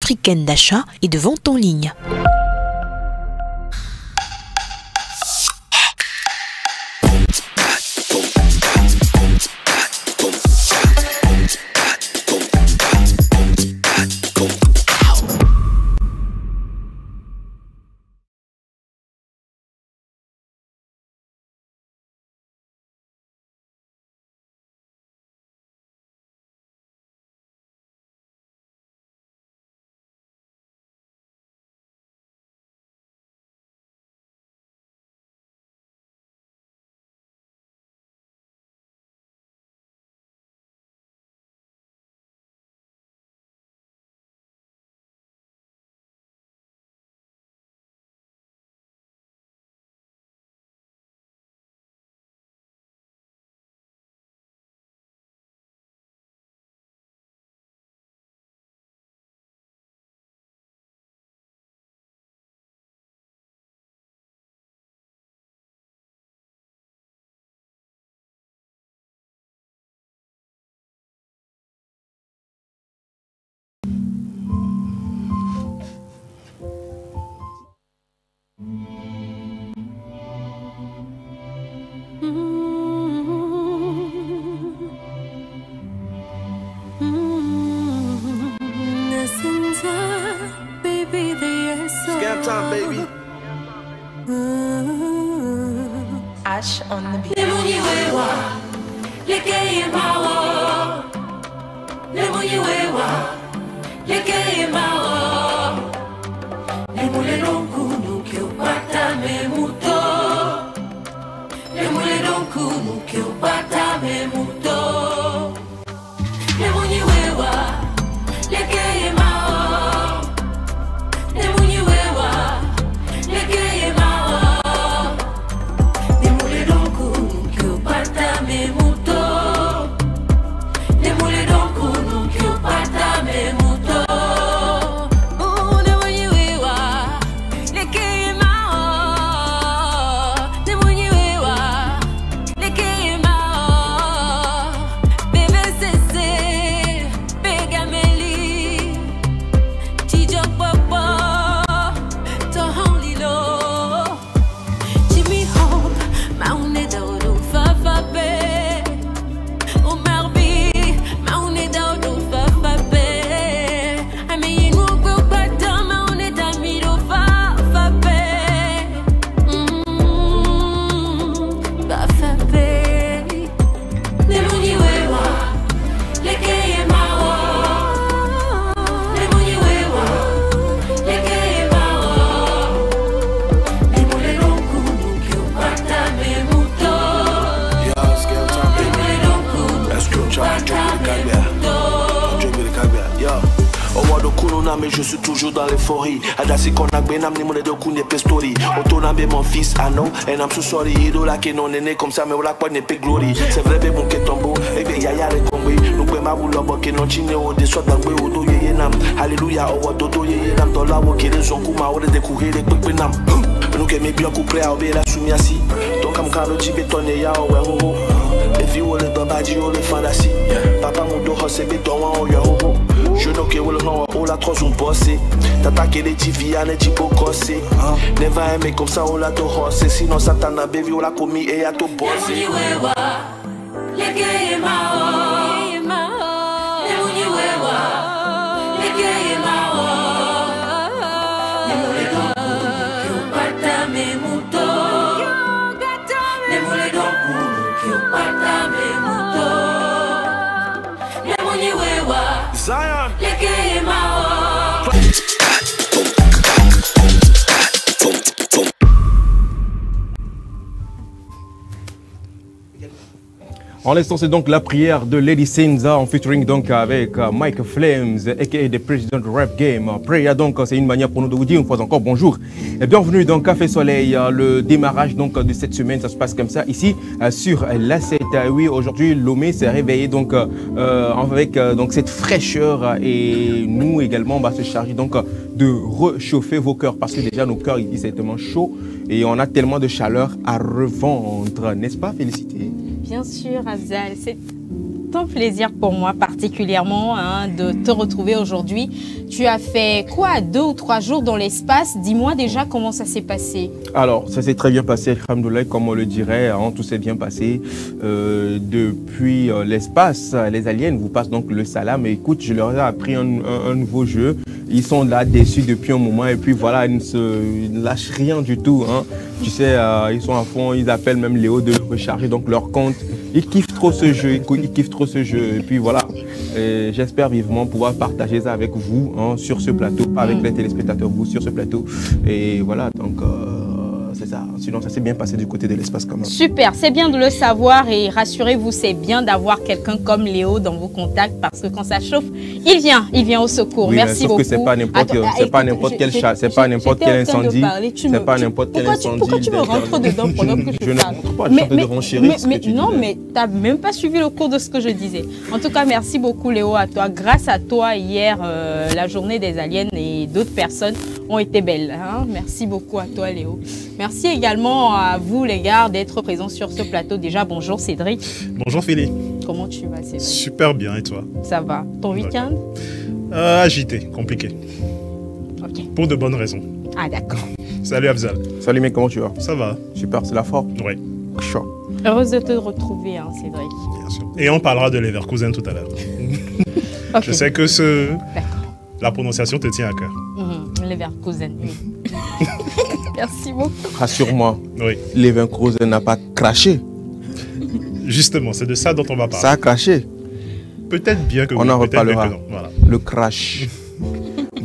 africaine d'achat et de vente en ligne. Ash on the beat. Mais je suis toujours dans l'euphorie. Adasi konak benam ni mone de kounye pestori. Otonambe mon fils, I know, and I'm so sorry. Ido la ke non nene comme ça, mais la quoi n'est pas glory. C'est vrai, be mon ke tombo, et be yaya le kombe. Nous pe ma boula boke non chine o de soit dans o do yeye nam. Alléluia, o do yeye nam. Dans la woke de son kuma o de courir les pepe nam. Nous ke me bien couplé à obé la soumiasi. Donc am kano jibe tonne ya o ho. If you will the badi o le fantasy. Papa mon do hose be don o ya ho. Je know que le nom on la trop on bossé. T'attaquer les TV à les typos cossés. Never aimé comme ça on la to hossé. Sinon Satan a baby on l'a commis et a to bossé. Zion. En l'instant, c'est donc la prière de Lady Sinza en featuring donc avec Mike Flames, aka the President Rap Game. Prayer donc, c'est une manière pour nous de vous dire une fois encore bonjour et bienvenue dans Café Soleil. Le démarrage donc de cette semaine, ça se passe comme ça ici sur la 7. Oui, aujourd'hui, Lomé s'est réveillé donc avec donc cette fraîcheur et nous également, on va se charger donc de réchauffer vos cœurs parce que déjà nos cœurs ils disent tellement chaud et on a tellement de chaleur à revendre, n'est-ce pas? Félicité. Bien sûr, Azal. un plaisir pour moi particulièrement de te retrouver aujourd'hui. Tu as fait quoi, 2 ou 3 jours dans l'espace? Dis-moi déjà comment ça s'est passé. Alors, ça s'est très bien passé, alhamdoulilah, comme on le dirait, tout s'est bien passé. Depuis l'espace, les aliens vous passent donc le salam. Et écoute, je leur ai appris un nouveau jeu. Ils sont là déçus depuis un moment et puis voilà, ils ne lâchent rien du tout. Tu sais, ils sont à fond, ils appellent même Léo de recharger donc leur compte. Ils kiffent trop ce jeu, ils kiffent trop ce jeu. Et puis voilà, j'espère vivement pouvoir partager ça avec vous sur ce plateau, pas avec les téléspectateurs, vous sur ce plateau. Et voilà, donc c'est ça. Sinon, ça s'est bien passé du côté de l'espace quand même. Super, c'est bien de le savoir et rassurez-vous, c'est bien d'avoir quelqu'un comme Léo dans vos contacts parce que quand ça chauffe, il vient au secours. Oui, merci beaucoup. Sauf que c'est pas n'importe quel chat, c'est pas n'importe quel incendie. C'est pas n'importe quel incendie. Pourquoi tu me rentres dedans pendant que je parle? Je ne rentre pas, je suis en train de renchérir ce que tu non, disais. mais tu n'as même pas suivi le cours de ce que je disais. En tout cas, merci beaucoup Léo à toi. Grâce à toi, hier, la journée des aliens et d'autres personnes ont été belles. Merci beaucoup à toi Léo. Merci également à vous les gars d'être présents sur ce plateau. Déjà, bonjour Cédric. Bonjour Philly. Comment tu vas Cédric? Super bien, et toi? Ça va. Ton week-end? Agité, compliqué. Ok. Pour de bonnes raisons. Ah d'accord. Salut Afzal. Salut mec, comment tu vas? Ça va? Super, c'est la forme. Oui, Chaud. Heureuse de te retrouver Cédric. bien sûr. Et on parlera de Leverkusen tout à l'heure. Ok. Je sais que D'accord. la prononciation te tient à cœur. Leverkusen, oui. Merci beaucoup. Rassure-moi, Oui, Leverkusen n'a pas craché. justement, c'est de ça dont on va parler. Ça a craché. Peut-être bien que On oui, en peut-être bien reparlera. que non. Voilà. Le crash.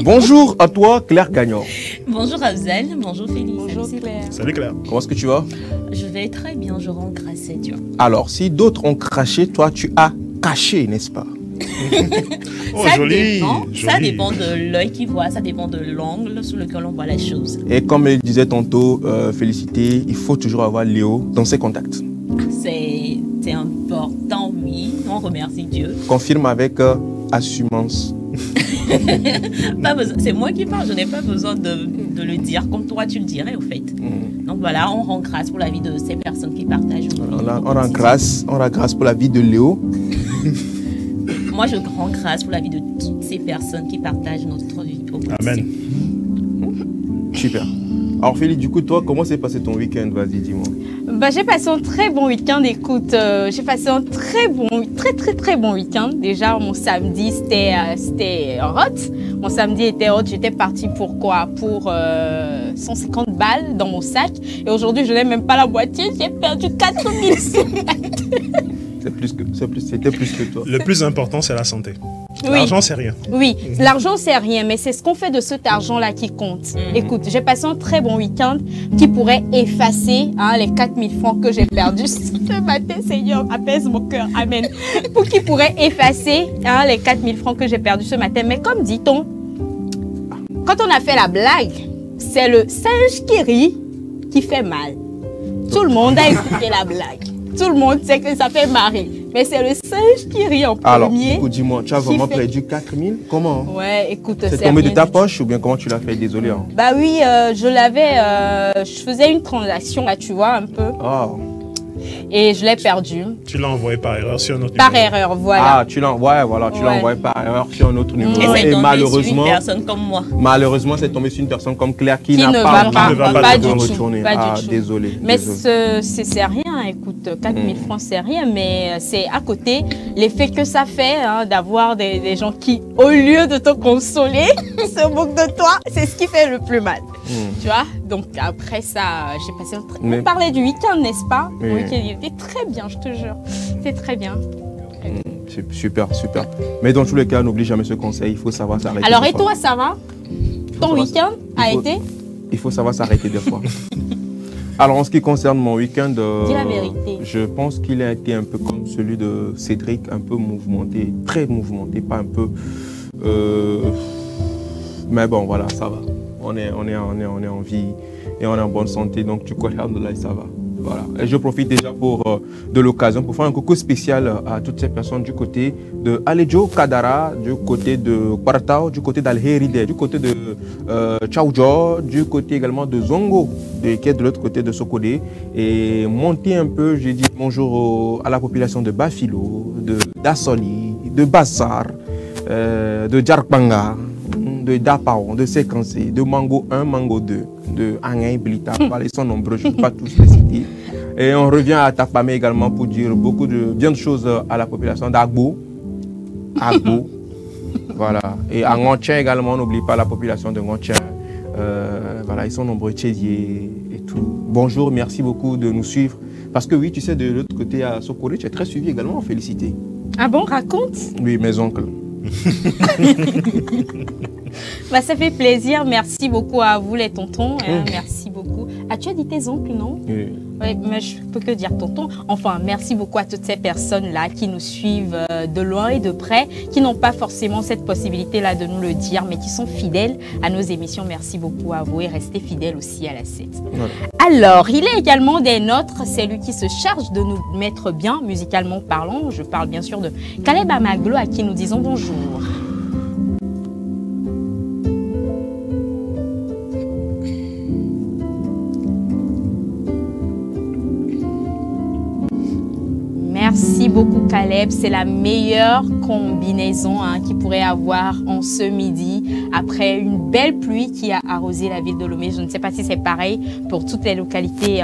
Bonjour à toi, Claire Gagnon. Bonjour Afzal, bonjour Félix. Bonjour Salut, Claire. Salut Claire. Comment est-ce que tu vas? Je vais très bien, je rends grâce à Dieu. Alors, si d'autres ont craché, toi, tu as caché, n'est-ce pas? Oh, ça joli, ça joli. dépend de l'œil qui voit, ça dépend de l'angle sous lequel on voit la chose. Et comme elle disait tantôt, Félicité, il faut toujours avoir Léo dans ses contacts. C'est important, oui. On remercie Dieu. Confirme avec assurance. Pas besoin- C'est moi qui parle, je n'ai pas besoin de le dire comme toi tu le dirais au fait. Donc voilà, on rend grâce pour la vie de ces personnes qui partagent. On rend grâce pour la vie de Léo. Moi je rends grâce pour la vie de toutes ces personnes qui partagent notre vie au quotidien. Amen. Super. Alors Félix, du coup, toi, comment s'est passé ton week-end? Vas-y, dis-moi. J'ai passé un très bon week-end. Écoute, j'ai passé un très bon week-end. Déjà, mon samedi, c'était hot. Mon samedi était hot. J'étais partie pour quoi? Pour 150 balles dans mon sac. Et aujourd'hui, je n'ai même pas la moitié. J'ai perdu 4000 sous. C'était plus que toi. Le plus important, c'est la santé. Oui. L'argent, c'est rien. Oui, l'argent c'est rien, mais c'est ce qu'on fait de cet argent-là qui compte. Écoute, j'ai passé un très bon week-end qui pourrait effacer les 4000 francs que j'ai perdus ce matin. Seigneur, apaise mon cœur, amen. Pour qui pourrait effacer les 4000 francs que j'ai perdus ce matin. Mais comme dit-on, quand on a fait la blague, c'est le singe qui rit qui fait mal. Tout le monde a écouté la blague. Tout le monde sait que ça fait marrer. Mais c'est le singe qui rit en Alors, premier. écoute, dis-moi, tu as qui vraiment fait- perdu 4000? Comment? Ouais, écoute, C'est tombé de rien ta du tout. poche ou bien comment tu l'as fait? Désolé. Bah oui, je faisais une transaction là, tu vois, un peu, Ah. et je l'ai perdu. Tu l'as envoyé par erreur sur un autre Par numéro. erreur, voilà. Ah, tu l'as envoyé par erreur sur un autre numéro. Et c'est Et tombé sur une malheureusement, personne comme moi. c'est tombé sur une personne comme Claire qui Qui n'a ne pas va pas, ne va pas pas du tout, retourner. pas du Ah, tout. désolé. Mais désolé. c'est rien, écoute, 4000 francs c'est rien, mais c'est à côté l'effet que ça fait d'avoir des gens qui, au lieu de te consoler, se moquent de toi, c'est ce qui fait le plus mal. Tu vois? Donc après ça, j'ai passé un très... Mais- On parlait du week-end, n'est-ce pas? Oui. Le week-end, il était très bien, je te jure. C'était très bien. C'est super, super. Mais dans tous les cas, n'oublie jamais ce conseil, il faut savoir s'arrêter. Alors des et fois. toi, ça va? Ton savoir- week-end a il faut- été? Il faut savoir s'arrêter des fois. Alors, en ce qui concerne mon week-end, Dis la vérité. je pense qu'il a été un peu comme celui de Cédric, un peu mouvementé, très mouvementé, pas un peu. Mais bon, voilà, ça va. On est en vie et on est en bonne santé, donc tu crois, alhamdoulilah, ça va. Voilà. Et je profite déjà de l'occasion pour faire un coucou spécial à toutes ces personnes du côté de Alejo Kadara, du côté de Kwartao, du côté d'Alheride, du côté de Tchaoudjo, du côté également de Zongo, qui est de l'autre côté de Sokodé. Et monter un peu, j'ai dit bonjour à la population de Bafilo, de Dassoli, de Bassar, de Djarkbanga, de Dapao, de Séquencé, de Mango 1, Mango 2, de Angay, Blita. Voilà, ils sont nombreux, je ne peux pas tous les citer. Et on revient à Tapamé également pour dire beaucoup de bien de choses à la population d'Agbo. Agbo. Voilà. Et à Ngontien également, n'oublie pas la population de Ngontien. Voilà, ils sont nombreux, Tchédier et tout. Bonjour, merci beaucoup de nous suivre. Parce que oui, tu sais, de l'autre côté à Sokoré, tu es très suivi également, félicité. Ah bon, raconte. Oui, mes oncles. Bah, ça fait plaisir. Merci beaucoup à vous les tontons. Merci beaucoup. Ah, tu as dit tes oncles, non? Oui. Ouais, mais je peux que dire tonton. Enfin, merci beaucoup à toutes ces personnes-là qui nous suivent de loin et de près, qui n'ont pas forcément cette possibilité-là de nous le dire, mais qui sont fidèles à nos émissions. Merci beaucoup à vous et restez fidèles aussi à la 7. Voilà. Alors, il est également des nôtres. C'est lui qui se charge de nous mettre bien, musicalement parlant. Je parle bien sûr de Caleb Amaglo, à qui nous disons bonjour. Merci beaucoup Caleb, c'est la meilleure combinaison qu'il pourrait avoir en ce midi après une belle pluie qui a arrosé la ville de Lomé. Je ne sais pas si c'est pareil pour toutes les localités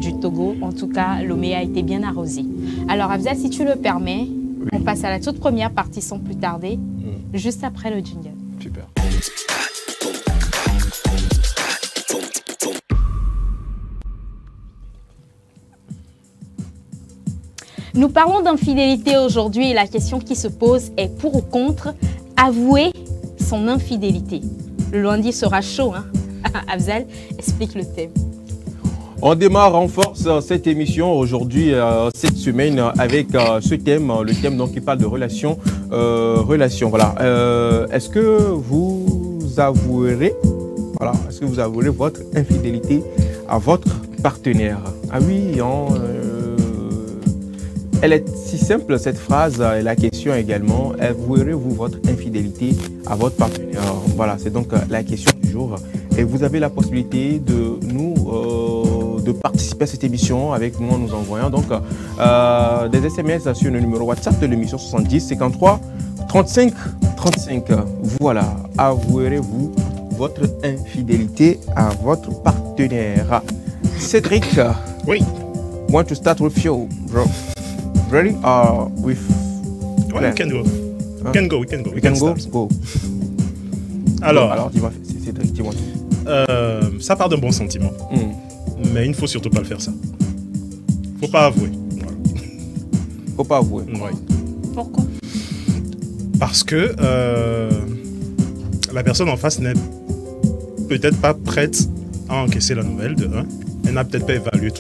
du Togo. En tout cas, Lomé a été bien arrosé. Alors Afzal, si tu le permets, on passe à la toute première partie sans plus tarder, juste après le jingle. Super. Nous parlons d'infidélité aujourd'hui et la question qui se pose est pour ou contre avouer son infidélité. Le lundi sera chaud, hein? Afzal, explique le thème. On démarre en force cette émission aujourd'hui, cette semaine, avec ce thème, le thème donc, qui parle de relations. Voilà. Est-ce que vous avouerez, est-ce que vous avouerez votre infidélité à votre partenaire? Ah oui, elle est si simple cette phrase et la question également, avouerez-vous votre infidélité à votre partenaire? Voilà, c'est donc la question du jour. Et vous avez la possibilité de de participer à cette émission avec nous en nous envoyant donc des SMS sur le numéro WhatsApp de l'émission 70 53 35 35. Voilà, avouerez-vous votre infidélité à votre partenaire? Cédric, oui. Want to start with you, bro? Ready? With we can go. Huh? We can go. We can go. Go. Alors, dis-moi, Cédric, dis-moi. Ça part d'un bon sentiment. Mais il ne faut surtout pas le faire ça. Faut pas avouer. Voilà. Faut pas avouer. Oui. Pourquoi? Parce que la personne en face n'est peut-être pas prête à encaisser la nouvelle de 1. Elle n'a peut-être pas évalué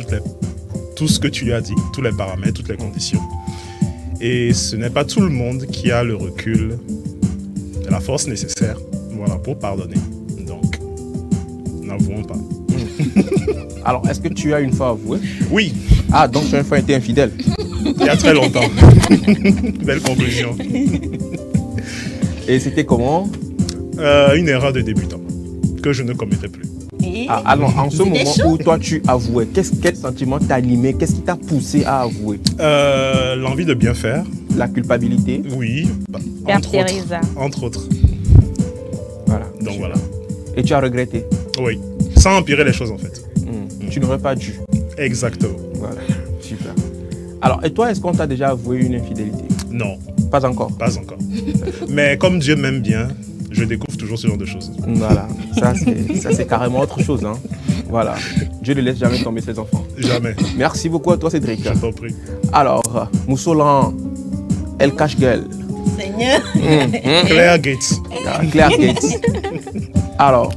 tout ce que tu lui as dit, tous les paramètres, toutes les conditions. Et ce n'est pas tout le monde qui a le recul et la force nécessaire, voilà, pour pardonner. Donc, n'avouons pas. Alors, est-ce que tu as une fois avoué? Oui. Ah, donc tu as une fois été infidèle? Il y a très longtemps. Belle conclusion. Et c'était comment? Une erreur de débutant que je ne commettrai plus. Alors, en ce moment où toi tu avouais, quel sentiment t'animait? Qu'est-ce qui t'a poussé à avouer? L'envie de bien faire. La culpabilité? Oui, entre autres. Voilà. Donc voilà. Et tu as regretté? Oui, sans empirer les choses en fait. Tu n'aurais pas dû. Exactement. Voilà, super. Alors, et toi, est-ce qu'on t'a déjà avoué une infidélité? Non. Pas encore? Pas encore. Mais comme Dieu m'aime bien, je découvre toujours ce genre de choses. Voilà, ça c'est carrément autre chose. Hein. Voilà, Dieu ne laisse jamais tomber ses enfants. Jamais. Merci beaucoup à toi Cédric. Je t'en prie. Alors, Moussolan, El Cache-Gueule. Seigneur. Claire Gates. Claire Gates. Alors,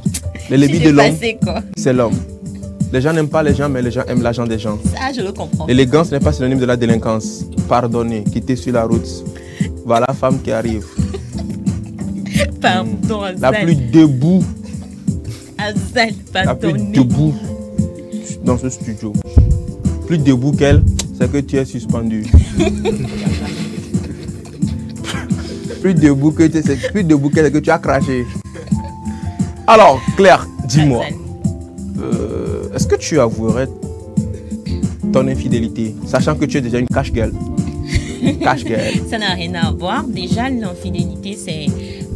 les lébites de l'homme, c'est l'homme. Les gens n'aiment pas les gens, mais les gens aiment l'argent des gens. Ça, je le comprends. L'élégance n'est pas synonyme de la délinquance. Pardonnez, quittez sur la route. Voilà la femme qui arrive. Pardon, Azal. La plus debout. Azal, pardonnez. La plus debout dans ce studio. plus debout qu'elle, c'est que tu es suspendu. Plus debout qu'elle, c'est que tu as craché. Alors, Claire, dis-moi, est-ce que tu avouerais ton infidélité, sachant que tu es déjà une cache-gueule? Cache-gueule. Ça n'a rien à voir. Déjà, l'infidélité, c'est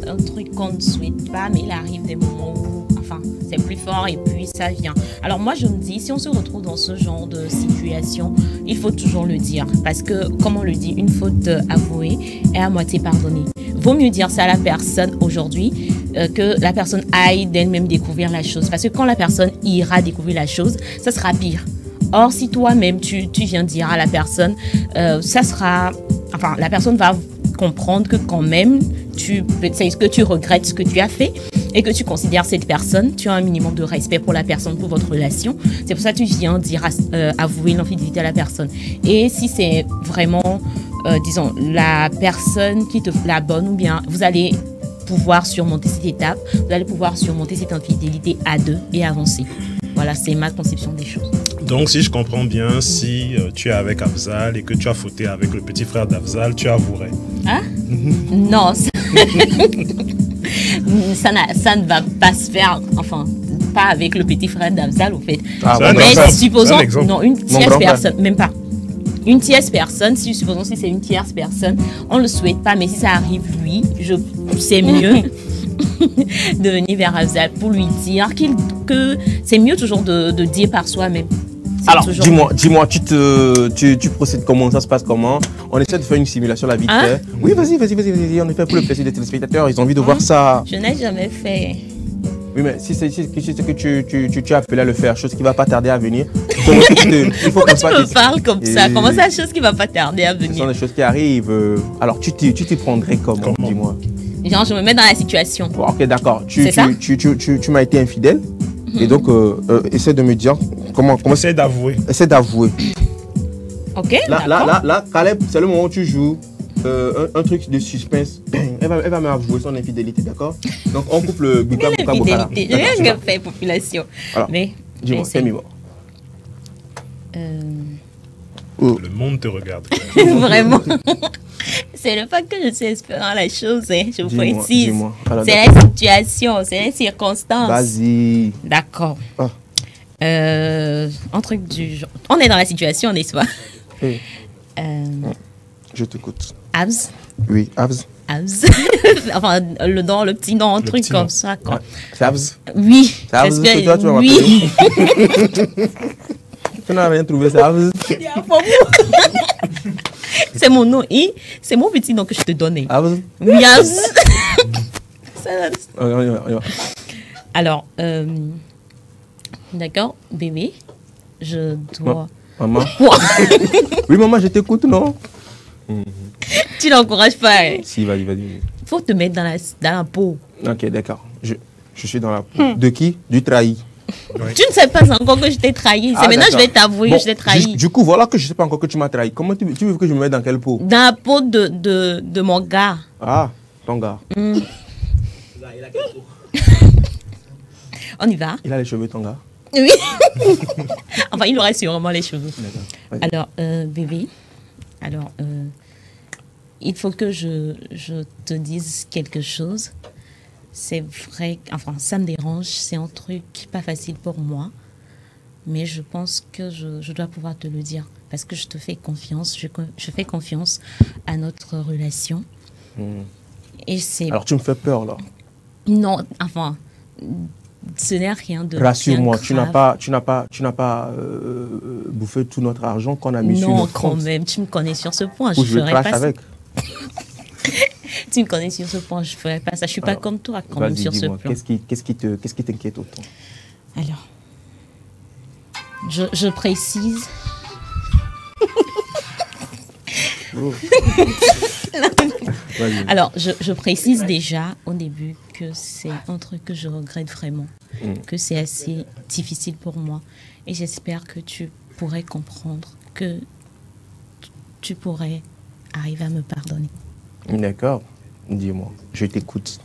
un truc qu'on ne souhaite pas, mais il arrive des moments où, enfin, c'est plus fort et puis ça vient. Alors moi, je me dis, si on se retrouve dans ce genre de situation, il faut toujours le dire. Parce que, comme on le dit, une faute avouée est à moitié pardonnée. Vaut mieux dire ça à la personne aujourd'hui que la personne aille d'elle-même découvrir la chose. Parce que quand la personne ira découvrir la chose, ça sera pire. Or, si toi-même, tu viens dire à la personne, ça sera... Enfin, la personne va comprendre que quand même, c'est ce que tu regrettes, ce que tu as fait, et que tu considères cette personne, tu as un minimum de respect pour la personne, pour votre relation. C'est pour ça que tu viens dire, avouer l'infidélité à la personne. Et si c'est vraiment, disons, la personne qui te... la bonne, ou bien vous allez pouvoir surmonter cette étape, vous allez pouvoir surmonter cette infidélité à deux et avancer. Voilà, c'est ma conception des choses. Donc, si je comprends bien, si tu es avec Afzal et que tu as fauté avec le petit frère d'Afzal, tu avouerais. Hein? Non, ça ne va pas se faire, enfin, pas avec le petit frère d'Afzal, au fait. Ah, mais supposons, non, une Mon tierce grand personne, même pas. Une tierce personne, supposons si c'est une tierce personne, on ne le souhaite pas, mais si ça arrive lui, c'est mieux de venir vers Afzal pour lui dire que c'est mieux toujours de dire par soi-même. Alors, dis-moi, tu procèdes comment? Ça se passe comment? On essaie de faire une simulation la vite fait. Oui, vas-y. On est fait pour le plaisir des téléspectateurs. Ils ont envie de voir ça. Je n'ai jamais fait. Oui, mais si c'est que tu as appelé à le faire, chose qui ne va pas tarder à venir. Il faut Pourquoi tu me parles comme ça? Comment ça, chose qui ne va pas tarder à venir? Ce sont des choses qui arrivent. Alors, tu t'y prendrais comment? Dis-moi. Genre, je me mets dans la situation. Bon, ok, d'accord. Tu m'as été infidèle. Et donc, essaie de me dire comment... Essaie d'avouer. Essaie d'avouer. Ok, là, Caleb, c'est le moment où tu joues un truc de suspense. Elle va m'avouer son infidélité, d'accord? Donc, on coupe le bouca. L'infidélité, j'ai rien fait, population. Alors, mais, dis-moi, fais-moi. Le monde te regarde. Vraiment. C'est le fait que je suis espérant la chose, hein. Je vous précise. C'est la situation, c'est les circonstances. Vas-y. D'accord. Un truc du genre. On est dans la situation, n'est-ce pas? Oui. Je t'écoute. Abs. Oui, Abs. Abs. Enfin, le petit nom, un truc comme ça, quoi. Ouais. C'est Abs. Oui. C'est Abs que toi, tu vas oui. Tu n'as rien trouvé, c'est Abs. C'est mon nom et c'est mon petit nom que je te donne. Abs. Oui, Abs. On y va. Alors, d'accord, bébé, je dois... Maman. Oui, maman, je t'écoute, non? Tu n'encourages pas. Hein? Si, vas-y. Faut te mettre dans la peau. Ok, d'accord. Je suis dans la peau. De qui? Du trahi. Oui. Tu ne sais pas encore que je t'ai trahi. C'est maintenant que je vais t'avouer que je t'ai trahi. Du coup, voilà que je ne sais pas encore que tu m'as trahi. Comment tu veux que je me mette dans quelle peau? Dans la peau de mon gars. Ah, ton gars. On y va. Il a les cheveux, ton gars? Oui. Enfin, il aurait sûrement les cheveux. Alors, bébé, il faut que je te dise quelque chose. C'est vrai, enfin, ça me dérange. C'est un truc pas facile pour moi. Mais je pense que je dois pouvoir te le dire. Parce que je te fais confiance. Je fais confiance à notre relation. Et c'est... Alors, tu me fais peur, là? Non, enfin... Ce n'est rien de... Rassure-moi, tu n'as pas bouffé tout notre argent qu'on a mis sur notre compte. Non, quand même, tu me connais sur ce point. Je ferai pas ça. Avec. Tu me connais sur ce point, je ne ferai pas ça. Je ne suis pas comme toi quand même sur ce plan. Qu'est-ce qui t'inquiète autant? Alors, je précise... Alors, je précise déjà au début que c'est un truc que je regrette vraiment, que c'est assez difficile pour moi. Et j'espère que tu pourrais comprendre, que tu pourrais arriver à me pardonner. D'accord. Dis-moi, je t'écoute.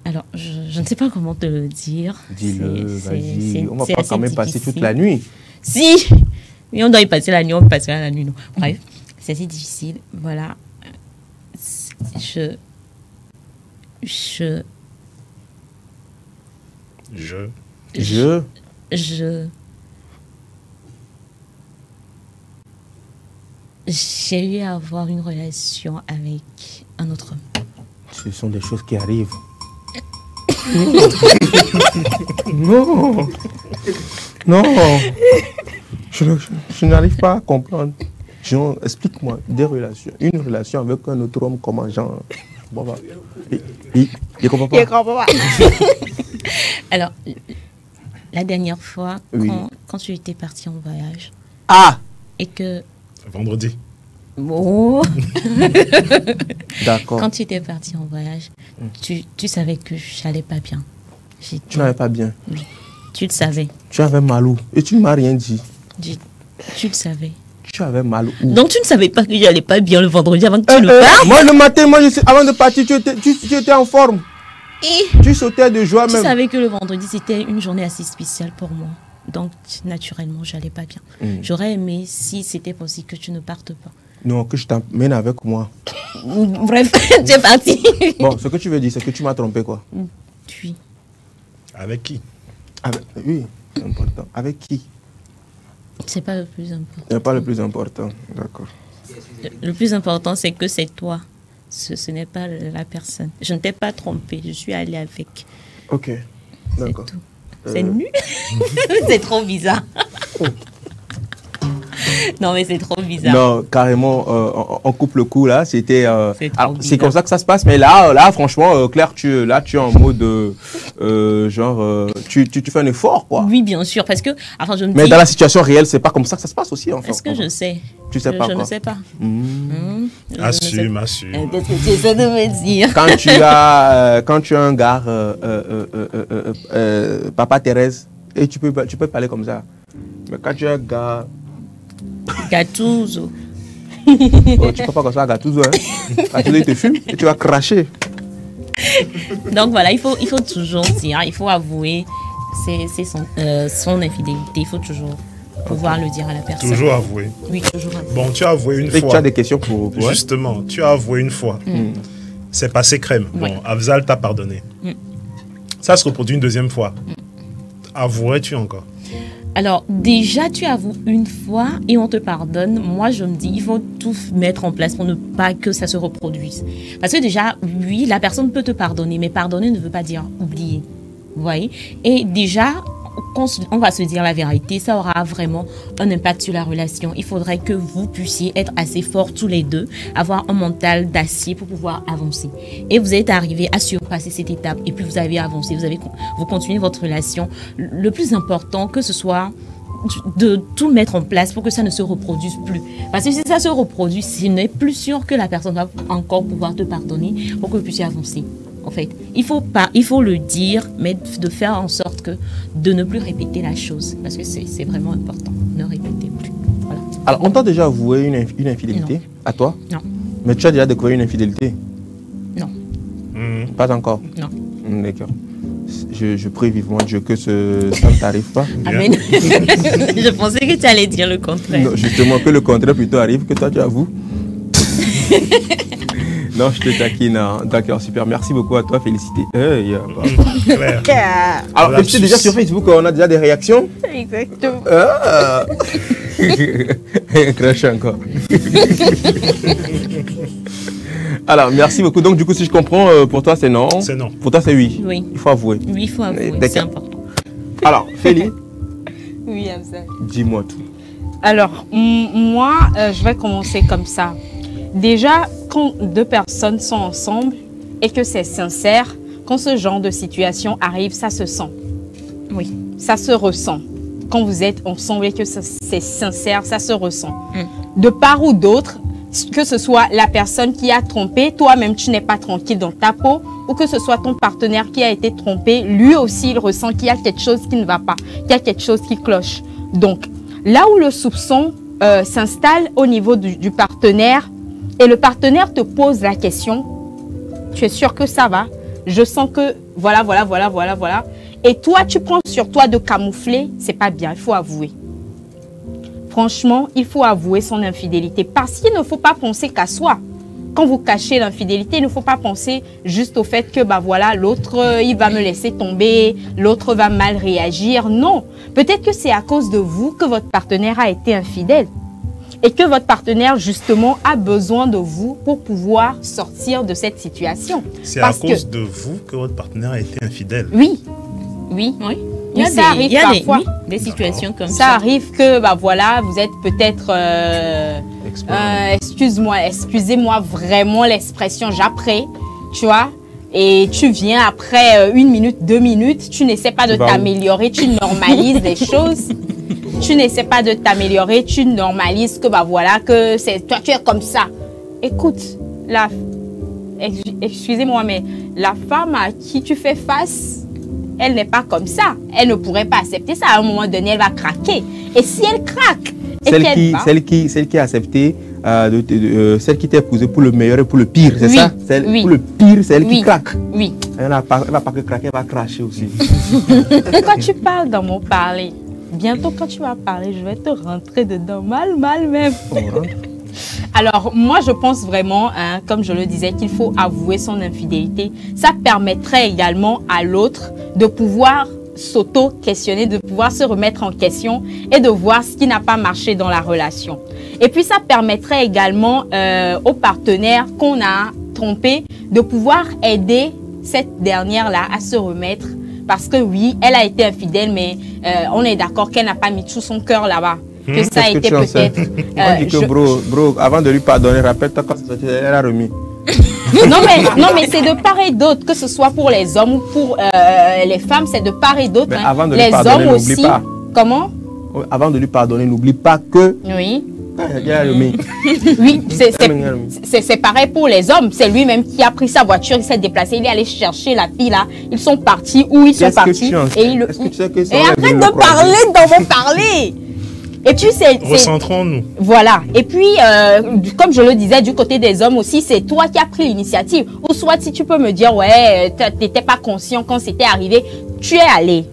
Alors, je ne sais pas comment te le dire. Dis-le, vas-y. On va pas quand même passer toute la nuit. Si, Oui, on doit y passer la nuit, on passera la nuit. Non. Bref, c'est assez difficile. Voilà. J'ai eu à avoir une relation avec un autre homme. Ce sont des choses qui arrivent. Non. Non. Je n'arrive pas à comprendre. Genre, explique-moi des relations. Une relation avec un autre homme, comment genre. Bon, bah. Il comprend pas. Il comprend pas. Alors, la dernière fois, Oui. quand tu étais parti en voyage, Ah! et que... Vendredi. Oh. D'accord. Quand tu étais parti en voyage, tu savais que j'allais pas bien. Tu n'avais pas bien. Tu le savais. Tu avais mal où? Et tu ne m'as rien dit. Tu le savais. Tu avais mal où? Donc tu ne savais pas que j'allais pas bien le vendredi avant que tu le partes. Moi, le matin, avant de partir, tu étais en forme. Tu sautais de joie Tu même. savais que le vendredi, c'était une journée assez spéciale pour moi. Donc, naturellement, j'allais pas bien. J'aurais aimé si c'était possible que tu ne partes pas. Non, que je t'emmène avec moi. Bref, tu es parti. Bon, ce que tu veux dire, c'est que tu m'as trompé, quoi. Oui. Avec qui? Oui, c'est important. Avec qui? C'est pas le plus important. C'est pas le plus important. D'accord. Le plus important, c'est que c'est toi. Ce n'est pas la personne. Je ne t'ai pas trompé. Je suis allée avec. Ok. C'est D'accord. tout. C'est nul. C'est trop bizarre. Non, mais c'est trop bizarre. Non, carrément, on coupe le coup là. C'était. C'est comme ça que ça se passe. Mais là franchement, Claire, tu es en mode genre, tu fais un effort, quoi. Oui, bien sûr, parce que, enfin, je me Mais dis. dans la situation réelle, c'est pas comme ça que ça se passe aussi, en fait. Est-ce que je sais? Tu sais pas Je quoi. ne sais pas. Assume, assume. Qu'est-ce que tu essaies de me dire? Quand tu as un gars, Papa Thérèse, et tu peux parler comme ça. Mais quand tu as un gars. Gattuso. Oh, tu peux pas comme ça, Gattuso, hein. Gattuso, il te fume et tu vas cracher. Donc voilà, il faut toujours dire, il faut avouer son infidélité. Il faut toujours pouvoir le dire à la personne. Toujours avouer. Oui, toujours avouer. Bon, tu as avoué une Et fois. tu as des questions pour. Ouais. Justement, tu as avoué une fois. C'est passé crème. Oui. Bon, Afzal t'a pardonné. Ça se reproduit une deuxième fois. Avouerais-tu encore? Alors, déjà, tu avoues une fois et on te pardonne. Moi, je me dis, il faut tout mettre en place pour ne pas que ça se reproduise. Parce que déjà, oui, la personne peut te pardonner, mais pardonner ne veut pas dire oublier. Vous voyez? Et déjà, quand on va se dire la vérité, ça aura vraiment un impact sur la relation. Il faudrait que vous puissiez être assez forts tous les deux, avoir un mental d'acier pour pouvoir avancer. Et vous êtes arrivés à surpasser cette étape et puis vous avez avancé, vous continuez votre relation. Le plus important, que ce soit de tout mettre en place pour que ça ne se reproduise plus. Parce que si ça se reproduit, ce n'est plus sûr que la personne va encore pouvoir te pardonner pour que vous puissiez avancer. En fait, il faut le dire, mais de faire en sorte de ne plus répéter la chose. Parce que c'est vraiment important. Ne répétez plus. Voilà. Alors, on t'a déjà avoué une infidélité? Non. À toi? Non. Mais tu as déjà découvert une infidélité? Non. Pas encore? Non. D'accord. Je prie vivement Dieu que ça ne t'arrive pas. Amen. Je pensais que tu allais dire le contraire. Non, justement, que le contraire plutôt arrive, que toi tu avoues. Non, je te taquine. D'accord, super. Merci beaucoup à toi. Félicité. Claire. Alors, et puis déjà sur Facebook, on a déjà des réactions. Exactement. Crash encore. Alors, merci beaucoup. Donc, du coup, si je comprends, pour toi, c'est non. C'est non. Pour toi, c'est oui. Oui. Il faut avouer. Oui, il faut avouer. D'accord. C'est important. Alors, Félie, Oui, Afzal. dis-moi tout. Alors, moi, je vais commencer comme ça. Déjà, quand deux personnes sont ensemble et que c'est sincère, quand ce genre de situation arrive, ça se sent. Oui. Ça se ressent. Quand vous êtes ensemble et que c'est sincère, ça se ressent. De part ou d'autre, que ce soit la personne qui a trompé, toi-même tu n'es pas tranquille dans ta peau, ou que ce soit ton partenaire qui a été trompé, lui aussi il ressent qu'il y a quelque chose qui ne va pas, qu'il y a quelque chose qui cloche. Donc, là où le soupçon s'installe au niveau du partenaire, et le partenaire te pose la question, tu es sûr que ça va? Je sens que voilà. Et toi, tu prends sur toi de camoufler, c'est pas bien, il faut avouer. franchement, il faut avouer son infidélité parce qu'il ne faut pas penser qu'à soi. Quand vous cachez l'infidélité, il ne faut pas penser juste au fait que bah voilà, l'autre il va me laisser tomber, l'autre va mal réagir. Non, peut-être que c'est à cause de vous que votre partenaire a été infidèle et que votre partenaire justement a besoin de vous pour pouvoir sortir de cette situation. C'est à cause de vous que votre partenaire a été infidèle. Oui. Oui. Mais ça arrive parfois. Des situations comme ça. Ça arrive que bah voilà, vous êtes peut-être excusez-moi vraiment l'expression j'apprends, tu vois, et tu viens après 1 minute, 2 minutes, tu n'essaies pas de t'améliorer, tu normalises les choses. Tu n'essaies pas de t'améliorer, tu normalises que bah voilà, que c'est toi tu es comme ça. Écoute, excusez-moi, mais la femme à qui tu fais face, elle n'est pas comme ça. Elle ne pourrait pas accepter ça. À un moment donné, elle va craquer. Et si elle craque, celle qui a accepté, celle qui t'a épousée pour le meilleur et pour le pire, c'est ça? Pour le pire, c'est elle qui craque. Oui. Elle ne va pas que craquer, elle va cracher aussi. Pourquoi tu parles dans mon parler? Bientôt, quand tu vas parler, je vais te rentrer dedans, mal même. Alors, moi, je pense vraiment, hein, comme je le disais, qu'il faut avouer son infidélité. Ça permettrait également à l'autre de pouvoir s'auto-questionner, de pouvoir se remettre en question et de voir ce qui n'a pas marché dans la relation. Et puis, ça permettrait également au partenaire qu'on a trompé de pouvoir aider cette dernière-là à se remettre. Parce que oui, elle a été infidèle, mais on est d'accord qu'elle n'a pas mis tout son cœur là-bas. Que ça a été peut-être... on dit que bro, avant de lui pardonner, rappelle-toi quand elle a remis. non, mais c'est de part et d'autre, que ce soit pour les hommes ou pour les femmes, c'est de part et d'autre. Hein. Avant de les lui pardonner, hommes aussi. Pas. Comment? Avant de lui pardonner, n'oublie pas que... Oui. Elle a remis. Oui, c'est pareil pour les hommes. C'est lui-même qui a pris sa voiture, il s'est déplacé, il est allé chercher la fille là. Ils sont partis, où ils sont partis. Est-ce que tu sais que et arrête de parler dans mon parler. Et puis recentrons-nous. Voilà. Et puis, comme je le disais, du côté des hommes aussi, c'est toi qui as pris l'initiative. Ou soit si tu peux me dire, ouais, tu n'étais pas conscient quand c'était arrivé, tu es allé.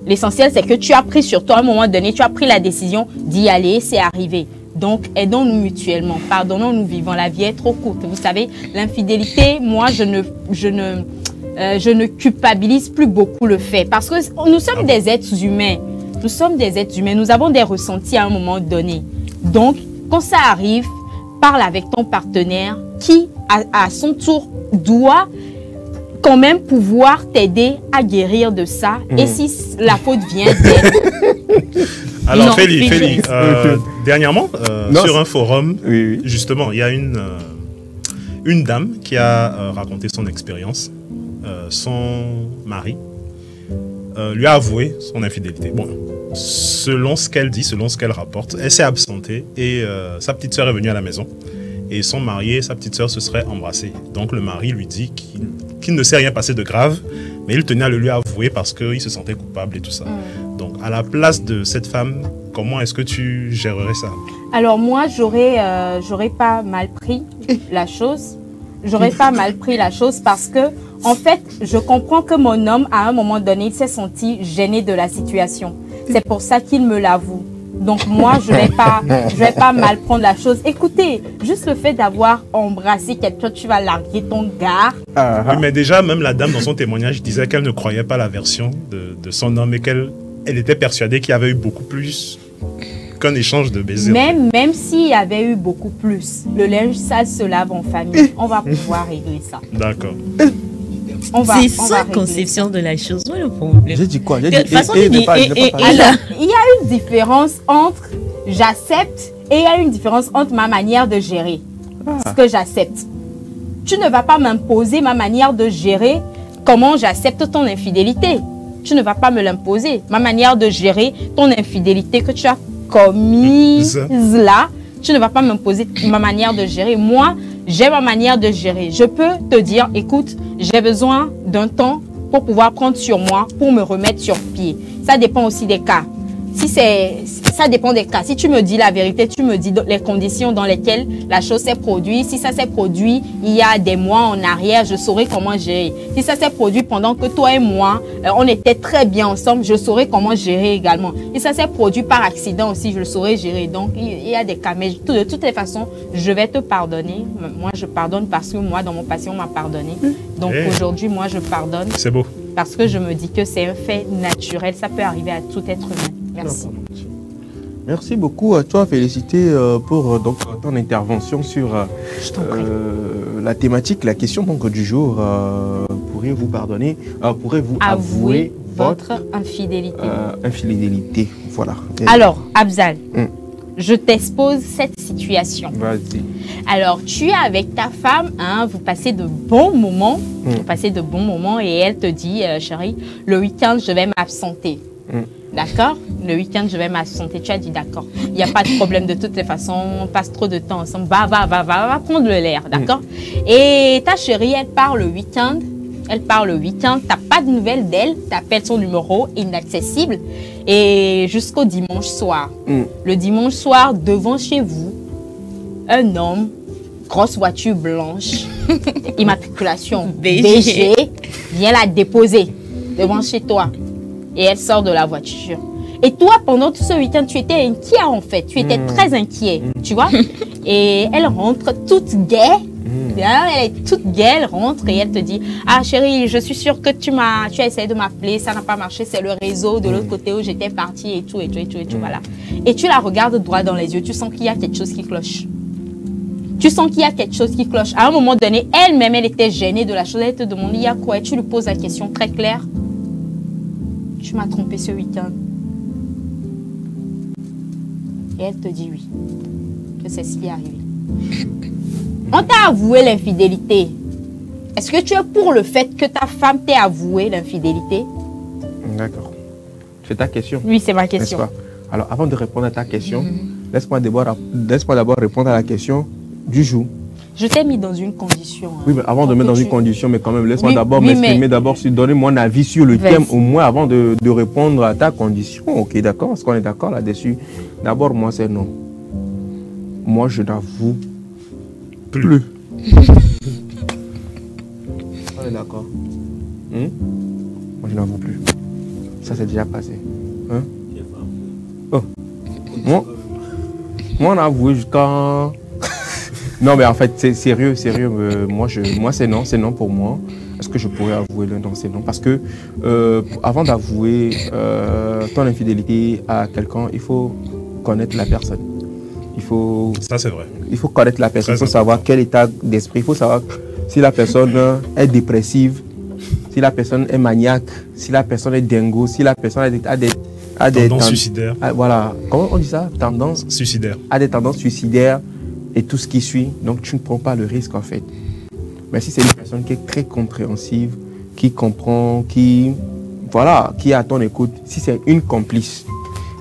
L'essentiel, c'est que tu as pris sur toi à un moment donné, tu as pris la décision d'y aller, c'est arrivé. Donc, aidons-nous mutuellement, pardonnons-nous vivants. La vie est trop courte. Vous savez, l'infidélité, moi, je ne culpabilise plus beaucoup le fait. Parce que nous sommes des êtres humains. Nous sommes des êtres humains. Nous avons des ressentis à un moment donné. Donc, quand ça arrive, parle avec ton partenaire qui, à son tour, doit quand même pouvoir t'aider à guérir de ça. Et si la faute vient d'elle... Alors, Feli, dernièrement, sur un forum, justement, il y a une dame qui a raconté son expérience. Son mari lui a avoué son infidélité. Bon, selon ce qu'elle dit, selon ce qu'elle rapporte, elle s'est absentée et sa petite sœur est venue à la maison. Et son mari et sa petite sœur se seraient embrassés. Donc, le mari lui dit qu'il ne s'est rien passé de grave, mais il tenait à le lui avouer parce qu'il se sentait coupable et tout ça. Donc, à la place de cette femme, comment est-ce que tu gérerais ça? Alors moi, j'aurais pas mal pris la chose. J'aurais pas mal pris la chose parce que, en fait, je comprends que mon homme, à un moment donné, il s'est senti gêné de la situation. C'est pour ça qu'il me l'avoue. Donc moi, je vais pas mal prendre la chose. Écoutez, juste le fait d'avoir embrassé quelqu'un, tu vas larguer ton gars. Oui, mais déjà, même la dame, dans son témoignage, disait qu'elle ne croyait pas la version de son homme et qu'elle était persuadée qu'il y avait eu beaucoup plus qu'un échange de baisers. Même s'il y avait eu beaucoup plus, le linge sale se lave en famille. On va pouvoir régler ça. D'accord. C'est sa conception de la chose, le problème. J'ai dit quoi? De toute façon, il y a une différence entre j'accepte et il y a une différence entre ma manière de gérer ce que j'accepte. Tu ne vas pas m'imposer ma manière de gérer comment j'accepte ton infidélité. Tu ne vas pas me l'imposer. Ma manière de gérer ton infidélité que tu as commise là, tu ne vas pas m'imposer ma manière de gérer. Moi, j'ai ma manière de gérer. Je peux te dire, écoute, j'ai besoin d'un temps pour pouvoir prendre sur moi, pour me remettre sur pied. Ça dépend aussi des cas. Si Ça dépend des cas. Si tu me dis la vérité, tu me dis les conditions dans lesquelles la chose s'est produite. Si ça s'est produit il y a des mois en arrière, je saurais comment gérer. Si ça s'est produit pendant que toi et moi, on était très bien ensemble, je saurais comment gérer également. Si ça s'est produit par accident aussi, je le saurais gérer. Donc, il y a des cas. Mais de toutes les façons, je vais te pardonner. Moi, je pardonne parce que moi, dans mon passé, on m'a pardonné. Donc, aujourd'hui, moi, je pardonne. C'est beau. Parce que je me dis que c'est un fait naturel. Ça peut arriver à tout être humain. Merci. Merci beaucoup à toi, Félicité, pour donc, ton intervention sur la thématique, la question donc, du jour. Pourriez-vous pardonner, pourrez-vous avouer votre infidélité. Infidélité, voilà. Alors, Abzal, je t'expose cette situation. Vas-y. Alors, tu es avec ta femme, hein, vous passez de bons moments, et elle te dit, chérie, le week-end, je vais m'absenter. D'accord? Le week-end, je vais m'absenter. Tu as dit d'accord. Il n'y a pas de problème de toutes les façons. On passe trop de temps ensemble. Va prendre l'air. D'accord? Et ta chérie, elle part le week-end. Tu n'as pas de nouvelles d'elle. Tu appelles son numéro inaccessible. Et jusqu'au dimanche soir. Le dimanche soir, devant chez vous, un homme, grosse voiture blanche, immatriculation BG, vient la déposer devant chez toi. Et elle sort de la voiture. Et toi, pendant tout ce week-end, tu étais inquiet en fait. Tu étais très inquiet, tu vois. Et elle rentre toute gaie. Elle est toute gaie, elle rentre et elle te dit « Ah chérie, je suis sûre que tu as essayé de m'appeler, ça n'a pas marché, c'est le réseau de l'autre côté où j'étais partie et tout, voilà. » Et tu la regardes droit dans les yeux, tu sens qu'il y a quelque chose qui cloche. À un moment donné, elle-même, elle était gênée de la chose. Elle te demande « Il y a quoi ?» Et tu lui poses la question très claire. Tu m'as trompé ce week-end. Et elle te dit oui, que c'est ce qui est arrivé. On t'a avoué l'infidélité. Est-ce que tu es pour le fait que ta femme t'ait avoué l'infidélité? D'accord. C'est ta question. Oui, c'est ma question. Alors, avant de répondre à ta question, laisse-moi d'abord répondre à la question du jour. Je t'ai mis dans une condition. Oui, mais avant de mettre dans une condition, mais quand même, laisse-moi d'abord m'exprimer, donner mon avis sur le thème, au moins avant de répondre à ta condition. Ok, d'accord? Est-ce qu'on est d'accord là-dessus? D'abord, moi, c'est non. Moi, je n'avoue plus. On est d'accord? Moi, je n'avoue plus. Ça, c'est déjà passé. Hein? Oh. Moi, on a avoué jusqu'à... Non, mais en fait, c'est sérieux. Moi, c'est non pour moi. Est-ce que je pourrais avouer le non? C'est non. Parce que avant d'avouer ton infidélité à quelqu'un, il faut connaître la personne. Ça, c'est vrai. Il faut connaître la personne. Il faut savoir quel état d'esprit. Il faut savoir si la personne est dépressive, si la personne est maniaque, si la personne est dingo, si la personne a des tendances suicidaires. Voilà. Comment on dit ça? Tendance suicidaire. A des tendances suicidaires. Et tout ce qui suit, donc tu ne prends pas le risque en fait. Mais si c'est une personne qui est très compréhensive, qui comprend, qui est à ton écoute, si c'est une complice,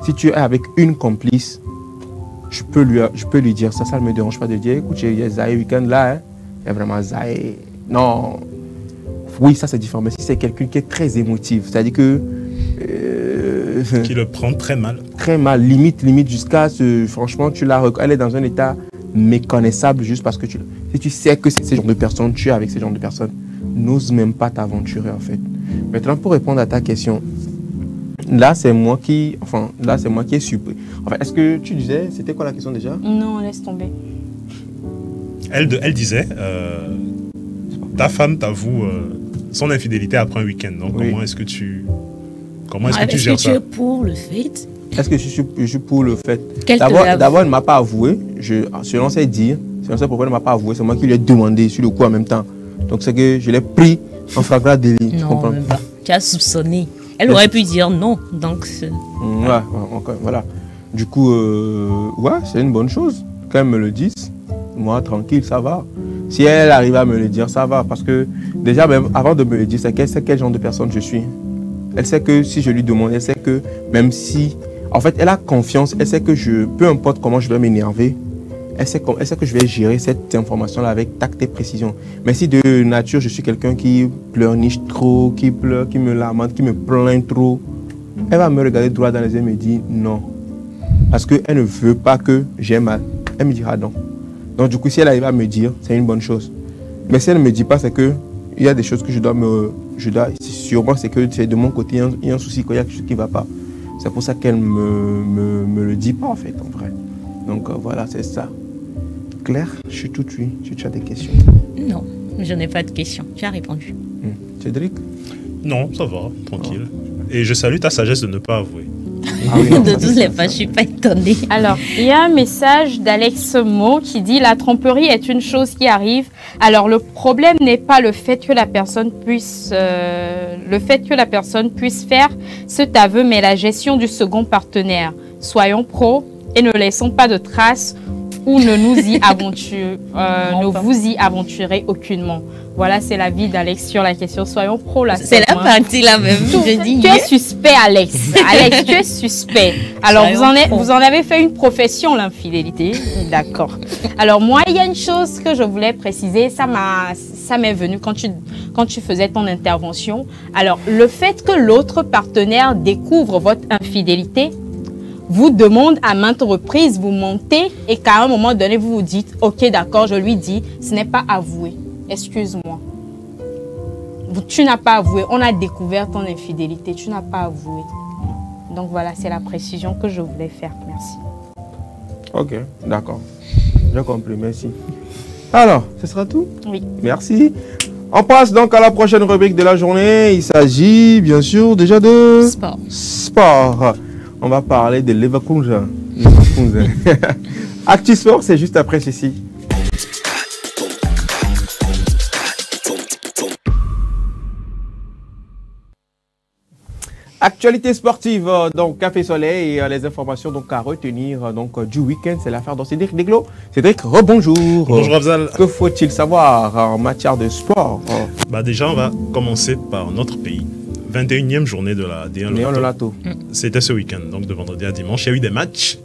si tu es avec une complice, je peux lui dire ça ne me dérange pas de dire, écoute, il y a Zahé week-end là, il y a vraiment Zahé. Non, oui, ça c'est différent. Mais si c'est quelqu'un qui est très émotif, c'est-à-dire que... qui le prend très mal. Très mal, limite jusqu'à ce... Franchement, elle est dans un état... méconnaissable juste parce que si tu sais que c'est ce genre de personnes, tu es avec ce genre de personnes, n'ose même pas t'aventurer en fait. Maintenant, pour répondre à ta question, là c'est moi qui est surpris. Enfin, est-ce que tu disais, c'était quoi la question déjà? Non, laisse tomber. Elle disait, ta femme t'avoue son infidélité après un week-end. Donc oui. Comment est-ce que tu gères ça? Est-ce que tu es pour le fait? Est-ce que je suis pour le fait? D'abord, elle ne m'a pas avoué. Selon ses dires, selon ses propos, elle ne m'a pas avoué. C'est moi qui lui ai demandé sur le coup en même temps. Donc, c'est que je l'ai pris en flagrant délit. Non, même pas. Tu as soupçonné. Elle aurait pu dire non. Donc, voilà. Du coup, c'est une bonne chose. Quand elle me le dise, moi, tranquille, ça va. Si elle arrive à me le dire, ça va. Parce que déjà, même avant de me le dire, c'est qu'elle sait quel genre de personne je suis. Elle sait que si je lui demande, elle sait que même si... En fait, elle a confiance, elle sait que peu importe comment je vais m'énerver, elle sait que je vais gérer cette information-là avec tact et précision. Mais si de nature, je suis quelqu'un qui pleurniche trop, qui me lamente, qui me plaint trop, elle va me regarder droit dans les yeux et me dire non. parce qu'elle ne veut pas que j'ai mal. Elle me dira non. Donc du coup, si elle arrive à me dire, c'est une bonne chose. Mais si elle ne me dit pas, c'est que il y a des choses que sûrement c'est que c'est de mon côté, il y a un souci, qu'il y a quelque chose qui ne va pas. C'est pour ça qu'elle me le dit pas en fait, en vrai. Donc voilà, c'est ça. Claire, je suis tout oui. Tu as des questions? Non, je n'ai pas de questions. Tu as répondu. Cédric? Non, ça va, tranquille. Et je salue ta sagesse de ne pas avouer. Ah oui, non, De toutes les façons, je ne suis pas étonnée. Alors, il y a un message d'Alex Mo qui dit « La tromperie est une chose qui arrive. Alors, le problème n'est pas le fait que la personne puisse faire cet aveu, mais la gestion du second partenaire. Soyons pros et ne laissons pas de traces ou ne vous y aventurez aucunement. » Voilà, c'est l'avis d'Alex sur la question. Soyons pros là. C'est la partie là même. Je dis tu es suspect, Alex. Alex, tu es suspect. Alors, vous en avez fait une profession, l'infidélité. D'accord. Alors, moi, il y a une chose que je voulais préciser. Ça m'est venu quand tu faisais ton intervention. Alors, le fait que l'autre partenaire découvre votre infidélité, vous demande à maintes reprises, vous mentez et qu'à un moment donné, vous vous dites « Ok, d'accord, je lui dis, ce n'est pas avoué. Excuse-moi. Tu n'as pas avoué. On a découvert ton infidélité. Tu n'as pas avoué. » Donc voilà, c'est la précision que je voulais faire. Merci. Ok, d'accord. J'ai compris, merci. Alors, ce sera tout? Oui. Merci. On passe donc à la prochaine rubrique de la journée. Il s'agit bien sûr déjà de... Sport. On va parler de Leverkusen. Actu Sport, c'est juste après ceci. Actualité sportive, donc Café Soleil et les informations donc à retenir du week-end, c'est l'affaire de Cédric Deglo. Cédric, rebonjour. Bonjour Afzal. Que faut-il savoir en matière de sport? Déjà, on va commencer par notre pays. 21e journée de la D1 Loto. C'était ce week-end, donc de vendredi à dimanche. Il y a eu des matchs.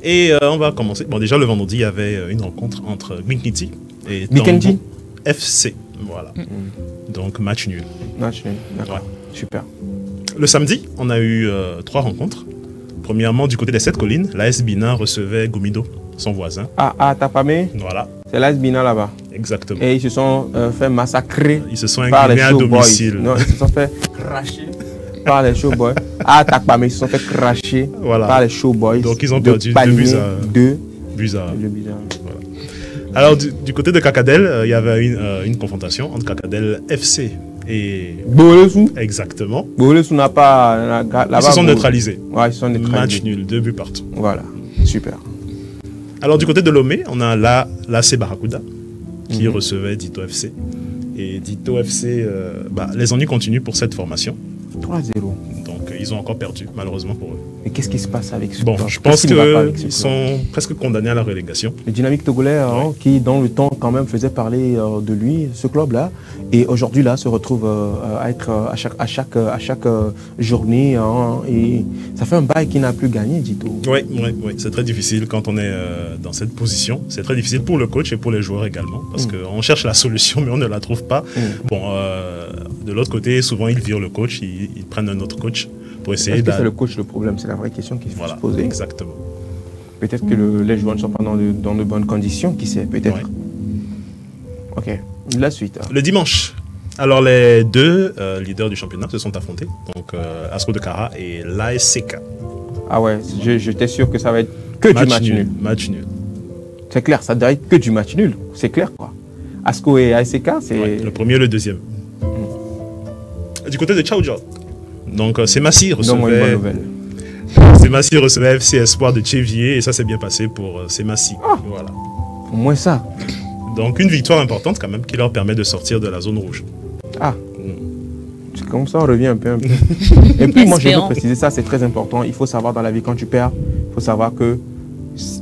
Et on va commencer. Bon, déjà, le vendredi, il y avait une rencontre entre Gwinneti et Tambo FC. Voilà. Donc, match nul. Match nul, d'accord. Ouais. Super. Le samedi, on a eu 3 rencontres. Premièrement, du côté des 7 collines, l'AS Bina recevait Gomido, son voisin. Ah, Tapamé. Voilà. C'est l'AS Bina là-bas. Exactement. Et ils se sont fait massacrer. Ils se sont inclinés à domicile. Non, ils se sont fait cracher par les showboys. Ah, Tapamé, ils se sont fait cracher par les showboys. Donc ils ont perdu 2 buts à 1. Voilà. Alors, du côté de Kakadel, il y avait une confrontation entre Kakadel FC et Boulesou. Exactement. Boulesou n'a pas... Ils se sont neutralisés. Ouais, ils se sont neutralisés. Match nul, 2 buts partout. Voilà, super. Alors du côté de Lomé, on a l'AC Barracuda qui recevait Dito FC. Et Dito FC, les ennuis continuent pour cette formation. 3-0. Donc ils ont encore perdu, malheureusement pour eux. Mais qu'est-ce qui se passe avec ce club? Bon, je pense qu'ils sont presque condamnés à la relégation. Le Dynamique Togolais, qui dans le temps quand même faisait parler de lui, ce club-là, et aujourd'hui là se retrouve à être à chaque journée, et ça fait un bail qu'il n'a plus gagné, Dito. Oui, c'est très difficile quand on est dans cette position. C'est très difficile pour le coach et pour les joueurs également, parce qu'on cherche la solution mais on ne la trouve pas. Bon, de l'autre côté, souvent ils virent le coach, ils prennent un autre coach pour essayer. Est-ce que c'est le coach le problème? C'est la vraie question qu'il faut se poser. Exactement. Peut-être que les joueurs ne sont pas dans de bonnes conditions, qui sait, peut-être. Ouais. Ok, la suite. Le dimanche, alors les 2 leaders du championnat se sont affrontés, donc Astro de Cara et l'ASCK. Ah ouais, j'étais sûr que ça va être que du match nul. Match nul. C'est clair, ça doit être que du match nul, c'est clair quoi. Asco et ASCK, c'est... Ouais, le premier et le deuxième. Du côté de Tchaoudja, donc c'est Massi recevait... Semassi recevait FC Espoir de Tchévier et ça s'est bien passé pour Semassi. Voilà. Au moins ça. Donc une victoire importante quand même qui leur permet de sortir de la zone rouge. Ah. C'est comme ça on revient un peu. Et puis moi je veux préciser ça, c'est très important. Il faut savoir dans la vie quand tu perds, il faut savoir que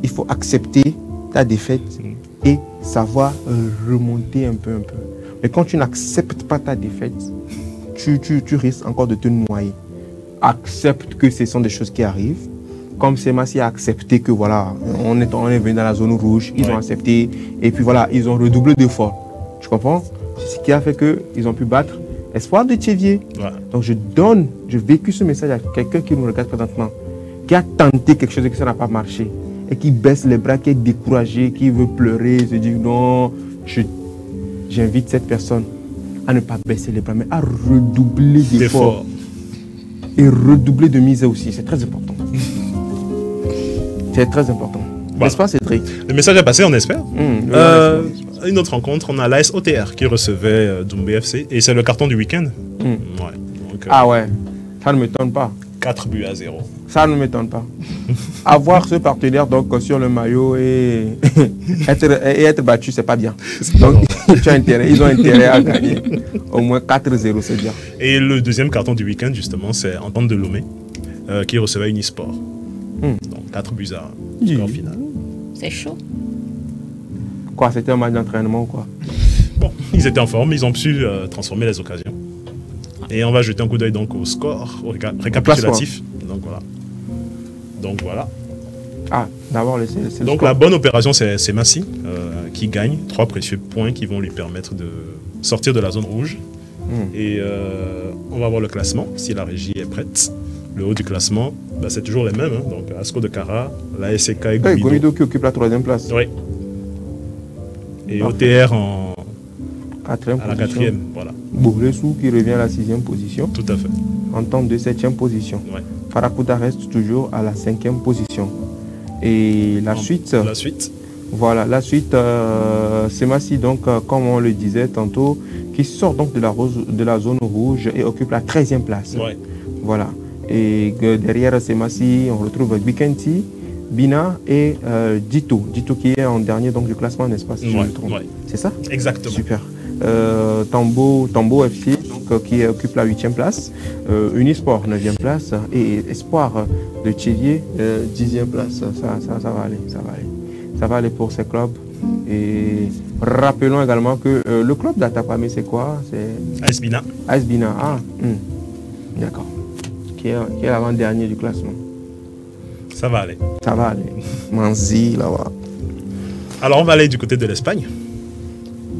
il faut accepter ta défaite et savoir remonter un peu. Mais quand tu n'acceptes pas ta défaite, tu risques encore de te noyer. Accepte que ce sont des choses qui arrivent. Comme Semassi a accepté que voilà, on est venu dans la zone rouge, ils ont accepté et puis voilà, ils ont redoublé d'efforts. Tu comprends? C'est ce qui a fait qu'ils ont pu battre Espoir de Tchévier. Voilà. Donc je vécu ce message à quelqu'un qui nous regarde présentement. qui a tenté quelque chose et que ça n'a pas marché, et qui baisse les bras, qui est découragé, qui veut pleurer, se dit non, j'invite cette personne à ne pas baisser les bras, mais à redoubler d'efforts. Et redoubler de mise aussi, c'est très important. C'est très important. Voilà. N'est-ce pas, Cédric? Le message est passé, on espère. Une autre rencontre, on a l'AS OTR qui recevait Doumbé FC, et c'est le carton du week-end. Ouais. Donc, ah ouais, ça ne m'étonne pas. 4-0. Ça ne m'étonne pas. Avoir ce partenaire donc sur le maillot et être battu, c'est pas bien. Donc tu as intérêt, ils ont intérêt à gagner. Au moins 4-0, c'est bien. Et le deuxième carton du week-end, justement, c'est Entente de Lomé qui recevait Unisport. Donc 4-1, score final. C'est chaud. Quoi, c'était un match d'entraînement ou quoi? Bon, ils étaient en forme, ils ont su transformer les occasions. Et on va jeter un coup d'œil donc au score, au récapitulatif. Donc voilà. Ah, d'abord, c'est donc la bonne opération, c'est Massi qui gagne 3 précieux points qui vont lui permettre de sortir de la zone rouge. Et on va voir le classement, si la régie est prête. Le haut du classement, bah, c'est toujours les mêmes. Hein. Donc Asco de Cara, la SK et Gomido. Gomido qui occupe la 3e place. Oui. Et OTR à la 4e. Voilà. Bourlesou qui revient à la 6e position. Tout à fait. Entente de 7e position. Ouais. Farakuta reste toujours à la 5e position. Et la suite. Voilà, la suite, c'est Massi, donc, comme on le disait tantôt, qui sort donc de la zone rouge et occupe la 13e place. Ouais. Voilà. Et derrière c'est Massi, on retrouve Bikenti, Bina et Dito. Dito qui est en dernier donc, du classement, n'est-ce pas, si je me trompe. C'est ça? Exactement. Super. Tambo FC donc, qui occupe la 8e place, Unisport 9e place et Espoir de Tchélier 10e place. Ça va aller, ça va aller pour ces clubs. Et rappelons également que le club d'Atapamé c'est quoi? C'est AS Bina. AS Bina, d'accord, qui est l'avant-dernier du classement. Ça va aller. Ça va aller. Manzi là-bas. Alors on va aller du côté de l'Espagne.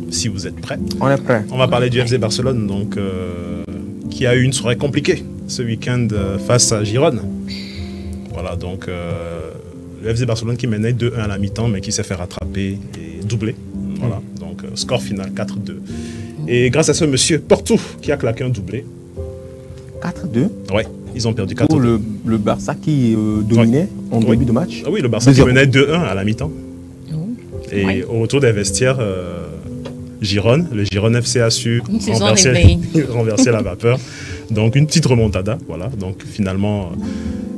Si vous êtes prêts. On est prêts. On va parler du FC Barcelone, donc, qui a eu une soirée compliquée ce week-end face à Girone. Voilà, donc le FC Barcelone qui menait 2-1 à la mi-temps, mais qui s'est fait rattraper et doubler. Voilà, donc score final 4-2. Et grâce à ce monsieur Porto qui a claqué un doublé. 4-2. Ouais, ils ont perdu 4-2. Pour le Barça qui dominait en début de match. Oui, le Barça qui menait 2-1 à la mi-temps. Et au retour des vestiaires, Girone, le Girone FC a su renverser la vapeur. Donc une petite remontada, voilà. Donc finalement,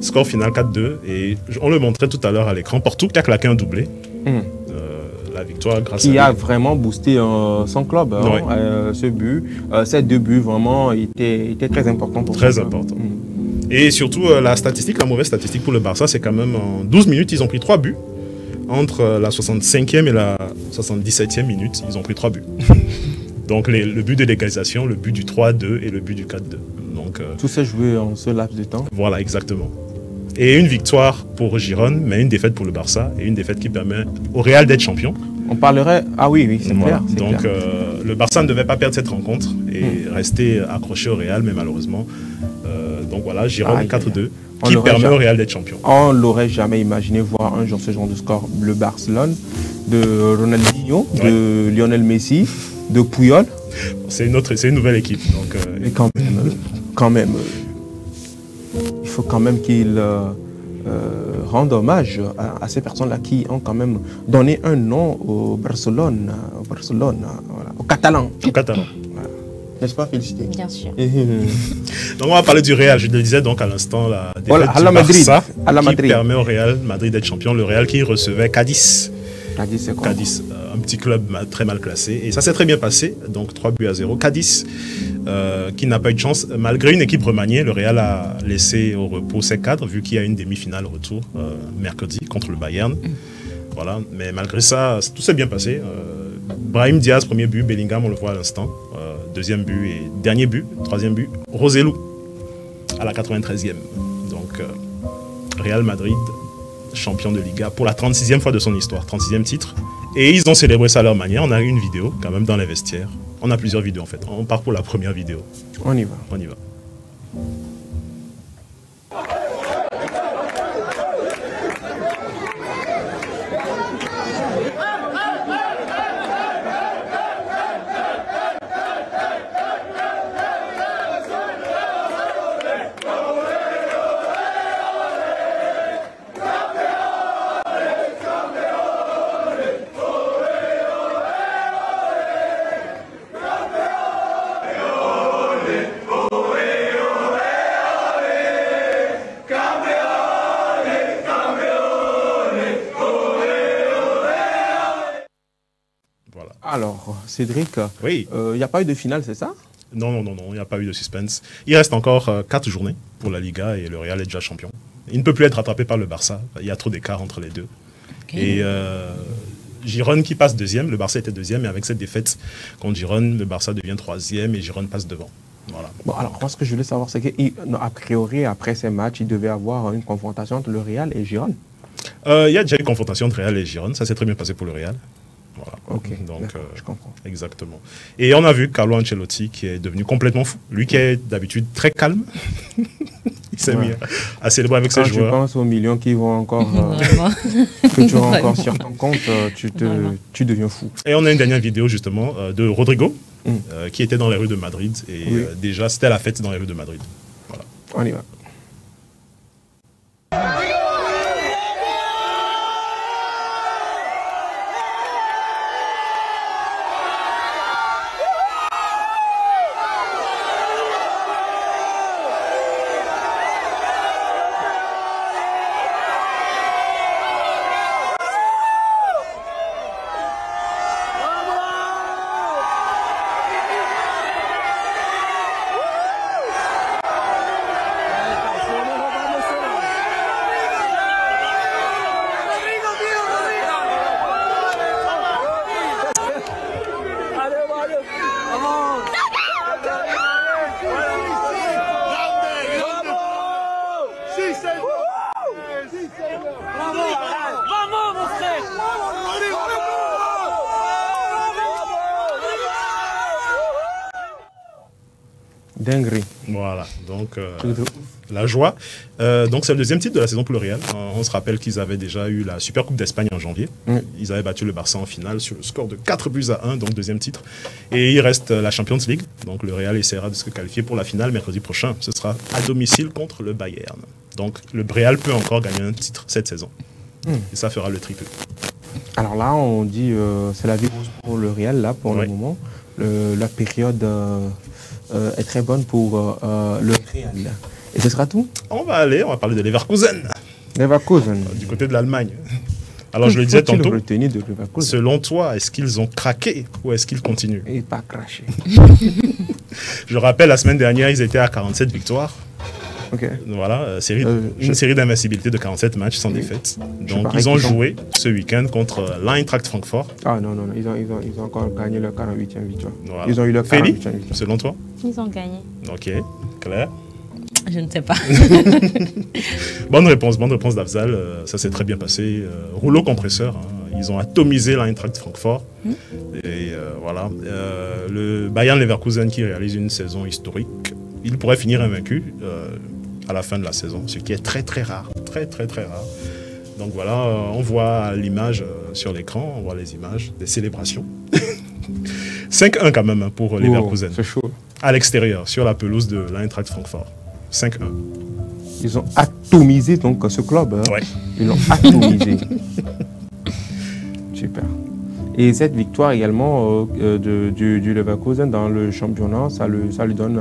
score final 4-2. Et on le montrait tout à l'heure à l'écran. Porto qui a claqué un doublé. La victoire grâce à lui. Qui a vraiment boosté son club. Ce but, ces 2 buts vraiment étaient très importants pour très important. Et surtout la mauvaise statistique pour le Barça, c'est quand même en 12 minutes, ils ont pris 3 buts. Entre la 65e et la 77e minute, ils ont pris 3 buts. Donc le but de l'égalisation, le but du 3-2 et le but du 4-2. Donc, tout s'est joué en ce laps de temps. Voilà, exactement. Et une victoire pour Girone, mais une défaite pour le Barça, et une défaite qui permet au Real d'être champion. On parlerait... Ah oui, c'est clair. Donc le Barça ne devait pas perdre cette rencontre et rester accroché au Real, mais malheureusement. Donc voilà, Girone 4-2. Qui permet au Real d'être champion. On ne l'aurait jamais imaginé voir un jour ce genre de score. Le Barcelone, de Ronaldinho, de Lionel Messi, de Puyol. C'est une nouvelle équipe. Donc, et quand même, il faut quand même qu'il rende hommage à ces personnes-là qui ont quand même donné un nom au Barcelone, voilà, au Catalan. N'est-ce pas, félicité? Bien sûr. Donc on va parler du Real, je le disais donc à l'instant, la défaite du Barça qui permet au Real Madrid d'être champion. Le Real qui recevait Cadiz. Cadiz, c'est quoi? Cadiz, un petit club très mal classé. Et ça s'est très bien passé, donc 3-0. Cadiz, qui n'a pas eu de chance, malgré une équipe remaniée, le Real a laissé au repos ses cadres, vu qu'il y a une demi-finale retour mercredi contre le Bayern. Voilà, mais malgré ça, tout s'est bien passé. Brahim Diaz, premier but, Bellingham, on le voit à l'instant. Deuxième but et dernier but, troisième but, Roselu à la 93e. Donc Real Madrid, champion de Liga pour la 36e fois de son histoire, 36e titre. Et ils ont célébré ça à leur manière. On a une vidéo quand même dans les vestiaires. On a plusieurs vidéos en fait. On part pour la première vidéo. On y va. On y va. Alors, Cédric, Oui. il n'y a pas eu de finale, c'est ça? Non, il n'y a pas eu de suspense. Il reste encore 4 journées pour la Liga et le Real est déjà champion. Il ne peut plus être rattrapé par le Barça. Il y a trop d'écart entre les deux. Okay. Et Girone qui passe deuxième, le Barça était deuxième, et avec cette défaite contre Girone, le Barça devient troisième et Girone passe devant. Voilà. Bon, alors, moi, ce que je voulais savoir, c'est qu'a priori, après ces matchs, il devait y avoir une confrontation entre le Real et Girone. Il y a déjà eu une confrontation entre Real et Girone. Ça s'est très bien passé pour le Real. Voilà. Ok, donc je comprends. Exactement. Et on a vu Carlo Ancelotti qui est devenu complètement fou. Lui qui est d'habitude très calme, il s'est mis à célébrer avec ses joueurs. Quand tu penses aux millions qui vont encore, que tu auras encore sur ton compte, tu deviens fou. Et on a une dernière vidéo justement de Rodrigo qui était dans les rues de Madrid et déjà c'était la fête dans les rues de Madrid. Voilà. On y va. Dinguerie. Voilà, donc la joie. Donc c'est le deuxième titre de la saison pour le Real. On se rappelle qu'ils avaient déjà eu la Super Coupe d'Espagne en janvier. Ils avaient battu le Barça en finale sur le score de 4-1, donc deuxième titre. Et il reste la Champions League. Donc le Real essaiera de se qualifier pour la finale mercredi prochain. Ce sera à domicile contre le Bayern. Donc le Real peut encore gagner un titre cette saison. Et ça fera le triple. Alors là, on dit c'est la vie pour le Real, là, pour le moment. La période est très bonne pour le Real. Et ce sera tout? On va parler de Leverkusen. Leverkusen. Du côté de l'Allemagne. Alors je le disais tantôt, de selon toi, est-ce qu'ils ont craqué ou est-ce qu'ils continuent? Et pas craché. Je rappelle, la semaine dernière, ils étaient à 47 victoires. Okay. Voilà, une série d'invincibilité de 47 matchs sans défaite. Donc ils ont joué ce week-end contre l'Eintracht Francfort. Ah non, ils ont encore gagné leur 48e victoire. Voilà. Ils ont eu leur 48e victoire. Selon toi? Ils ont gagné. Ok, Claire? Je ne sais pas. Bonne réponse d'Afzal. Ça s'est très bien passé. Rouleau compresseur. Hein. Ils ont atomisé l'Eintracht Francfort. Et voilà. Le Bayern Leverkusen qui réalise une saison historique. Il pourrait finir invaincu à la fin de la saison, ce qui est très très rare. Très rare. Donc voilà, on voit l'image sur l'écran, on voit les images des célébrations. 5-1 quand même pour Leverkusen. C'est chaud. À l'extérieur, sur la pelouse de l'Eintracht Francfort. 5-1. Ils ont atomisé donc ce club. Hein. Ouais. Ils l'ont atomisé. Super. Et cette victoire également du Leverkusen dans le championnat, ça lui donne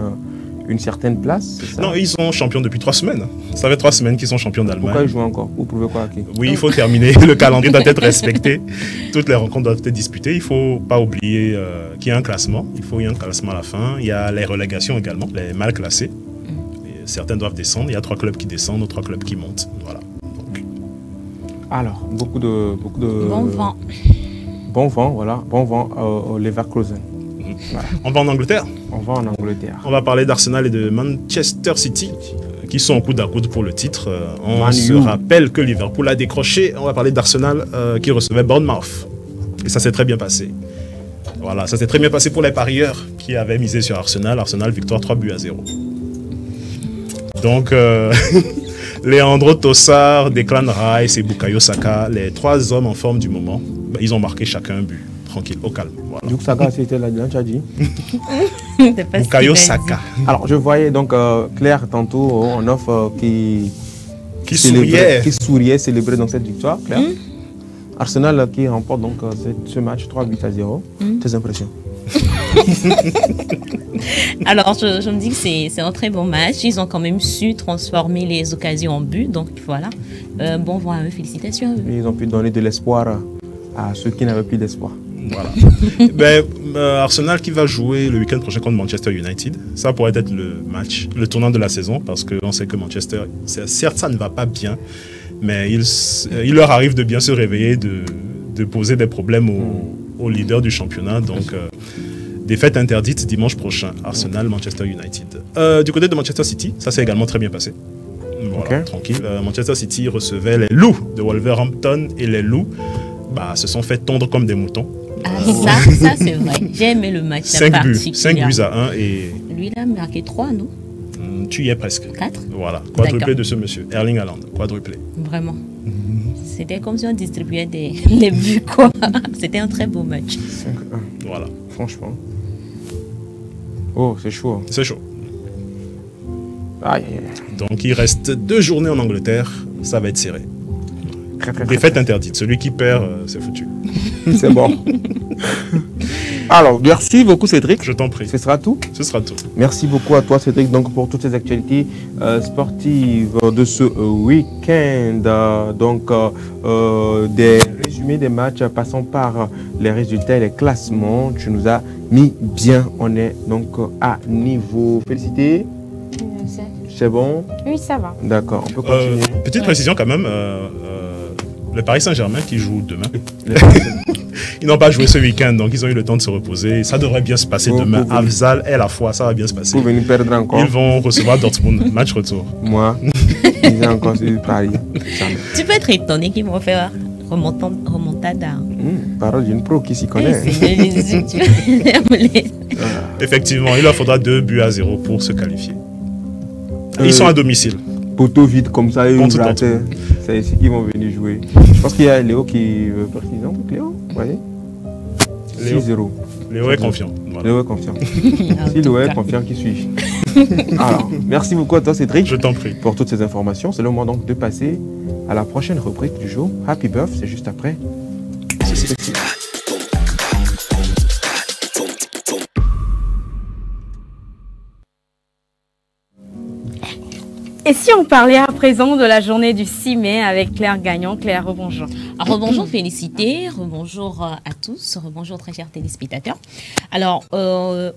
une certaine place, c'est ça? Non, ils sont champions depuis 3 semaines. Ça fait 3 semaines qu'ils sont champions d'Allemagne. Pourquoi ils jouent encore? Vous pouvez quoi? Oui, il faut terminer. Le calendrier doit être respecté. Toutes les rencontres doivent être disputées. Il ne faut pas oublier qu'il y a un classement. Il y a un classement à la fin. Il y a les relégations également, les mal classés. Et certains doivent descendre. Il y a 3 clubs qui descendent, 3 clubs qui montent. Voilà. Donc. Alors, beaucoup de... Bon vent. Bon vent, voilà. Bon vent au Leverkusen. Voilà. On va en Angleterre. On va en Angleterre. On va parler d'Arsenal et de Manchester City qui sont au coude à coude pour le titre. On se rappelle que Liverpool a décroché. On va parler d'Arsenal qui recevait Bournemouth. Et ça s'est très bien passé. Voilà, ça s'est très bien passé pour les parieurs qui avaient misé sur Arsenal. Arsenal, victoire 3-0. Donc, Leandro Trossard, Declan Rice et Bukayo Saka, les 3 hommes en forme du moment, ils ont marqué chacun un but. Tranquille, au calme. Voilà. Donc Saka, c'était là-dedans, tu as dit? Bukayo Saka. Alors, je voyais donc Claire tantôt en offre qui souriait, célébrer donc cette victoire. Claire. Arsenal qui remporte donc ce match 3-0. Tes impressions? Alors, je me dis que c'est un très bon match. Ils ont quand même su transformer les occasions en but. Donc voilà, bon vent à eux, félicitations à eux. Ils ont pu donner de l'espoir à ceux qui n'avaient plus d'espoir. Voilà. Ben, Arsenal qui va jouer le week-end prochain contre Manchester United. Ça pourrait être le tournant de la saison parce qu'on sait que Manchester, certes, ça ne va pas bien, mais il leur arrive de bien se réveiller, de poser des problèmes aux leaders du championnat. Donc, défaite interdite dimanche prochain, Arsenal-Manchester United. Du côté de Manchester City, ça s'est également très bien passé. Voilà, tranquille. Manchester City recevait les Loups de Wolverhampton et les Loups se sont fait tondre comme des moutons. Ah, ça c'est vrai. J'ai aimé le match. 5 buts à 1 et... Lui, il a marqué 3, non? Tu y es presque. 4? Voilà, quadruplé de ce monsieur, Erling Haaland, quadruplé. Vraiment. C'était comme si on distribuait les buts, quoi. C'était un très beau match. 5-1. Voilà. Franchement. Oh, c'est chaud. C'est chaud. Aïe. Donc il reste 2 journées en Angleterre, ça va être serré. Défaite interdite, celui qui perd, c'est foutu. C'est bon. Alors, merci beaucoup Cédric. Je t'en prie. Ce sera tout. Ce sera tout. Merci beaucoup à toi Cédric donc, pour toutes ces actualités sportives de ce week-end. Des résumés des matchs passant par les résultats et les classements. Tu nous as mis bien. On est donc à niveau. Félicité. C'est bon? Oui, ça va. D'accord, on peut continuer. Petite précision quand même, le Paris Saint-Germain qui joue demain, ils n'ont pas joué ce week-end, donc ils ont eu le temps de se reposer. Ça devrait bien se passer demain. Afzal et la foi, ça va bien se passer. Pour venir perdre encore. Ils vont recevoir Dortmund, match retour. Moi, ils ont encore sur Paris. Tu peux être étonné qu'ils vont faire remontada. Parole d'une pro qui s'y connaît. Effectivement, il leur faudra 2-0 pour se qualifier. Ils sont à domicile. Poteau vide comme ça, Contre c'est ici qu'ils vont venir jouer. Je pense qu'il y a Léo qui veut précision. Léo, voyez 6-0. Léo est confiant. Voilà. Léo est confiant. Si Léo est confiant, qui suis-je? Alors, merci beaucoup à toi Cédric. Je t'en prie. Pour toutes ces informations. C'est le moment donc de passer à la prochaine rubrique du jour. Happy Birth, c'est juste après. Et si on parlait à présent de la journée du 6 mai avec Claire Gagnon? Claire, rebonjour. Rebonjour Félicité, rebonjour à tous, rebonjour très chers téléspectateurs. Alors,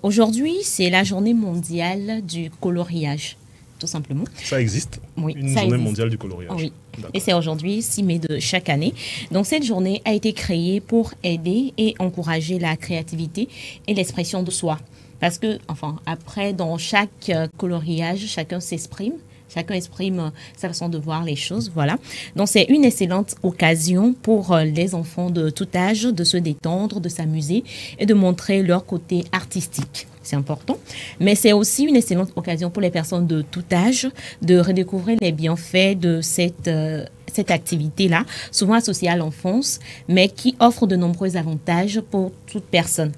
aujourd'hui, c'est la journée mondiale du coloriage, tout simplement. Ça existe? Oui, une ça journée existe. mondiale du coloriage. Oui, et c'est aujourd'hui, 6 mai de chaque année. Donc, cette journée a été créée pour aider et encourager la créativité et l'expression de soi. Parce que, enfin, après, dans chaque coloriage, chacun s'exprime. Chacun exprime sa façon de voir les choses, voilà. Donc, c'est une excellente occasion pour les enfants de tout âge de se détendre, de s'amuser et de montrer leur côté artistique. C'est important. Mais c'est aussi une excellente occasion pour les personnes de tout âge de redécouvrir les bienfaits de cette activité-là, souvent associée à l'enfance, mais qui offre de nombreux avantages pour toute personne.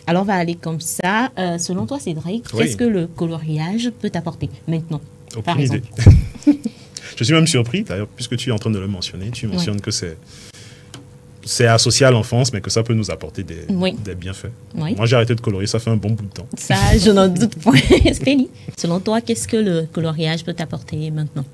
Alors, on va aller comme ça. Selon toi, Cédric, qu'est-ce que le coloriage peut t'apporter maintenant? Aucune idée. Je suis même surpris, d'ailleurs, puisque tu es en train de le mentionner. Tu mentionnes que c'est associé à l'enfance, mais que ça peut nous apporter des bienfaits. Oui. Moi, j'ai arrêté de colorier, ça fait un bon bout de temps. Ça, je n'en doute point. Spélie, selon toi, qu'est-ce que le coloriage peut t'apporter maintenant?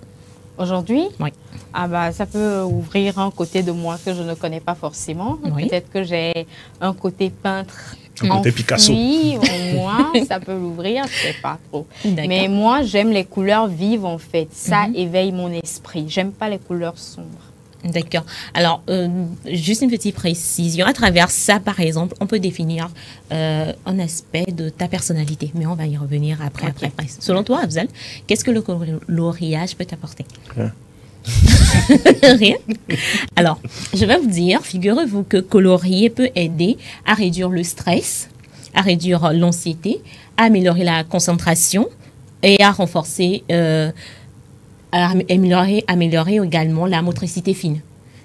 Aujourd'hui? Oui. Ça peut ouvrir un côté de moi que je ne connais pas forcément. Oui. Peut-être que j'ai un côté peintre. Un côté Picasso. Oui, moi, ça peut l'ouvrir, je ne sais pas trop. Mais moi, j'aime les couleurs vives, en fait. Ça éveille mon esprit. J'aime pas les couleurs sombres. D'accord. Alors, juste une petite précision. À travers ça, par exemple, on peut définir un aspect de ta personnalité. Mais on va y revenir après. Selon toi, Afzal, qu'est-ce que le coloriage peut t'apporter? Rien. Alors, je vais vous dire, figurez-vous que colorier peut aider à réduire le stress, à réduire l'anxiété, à améliorer la concentration et à renforcer, améliorer également la motricité fine.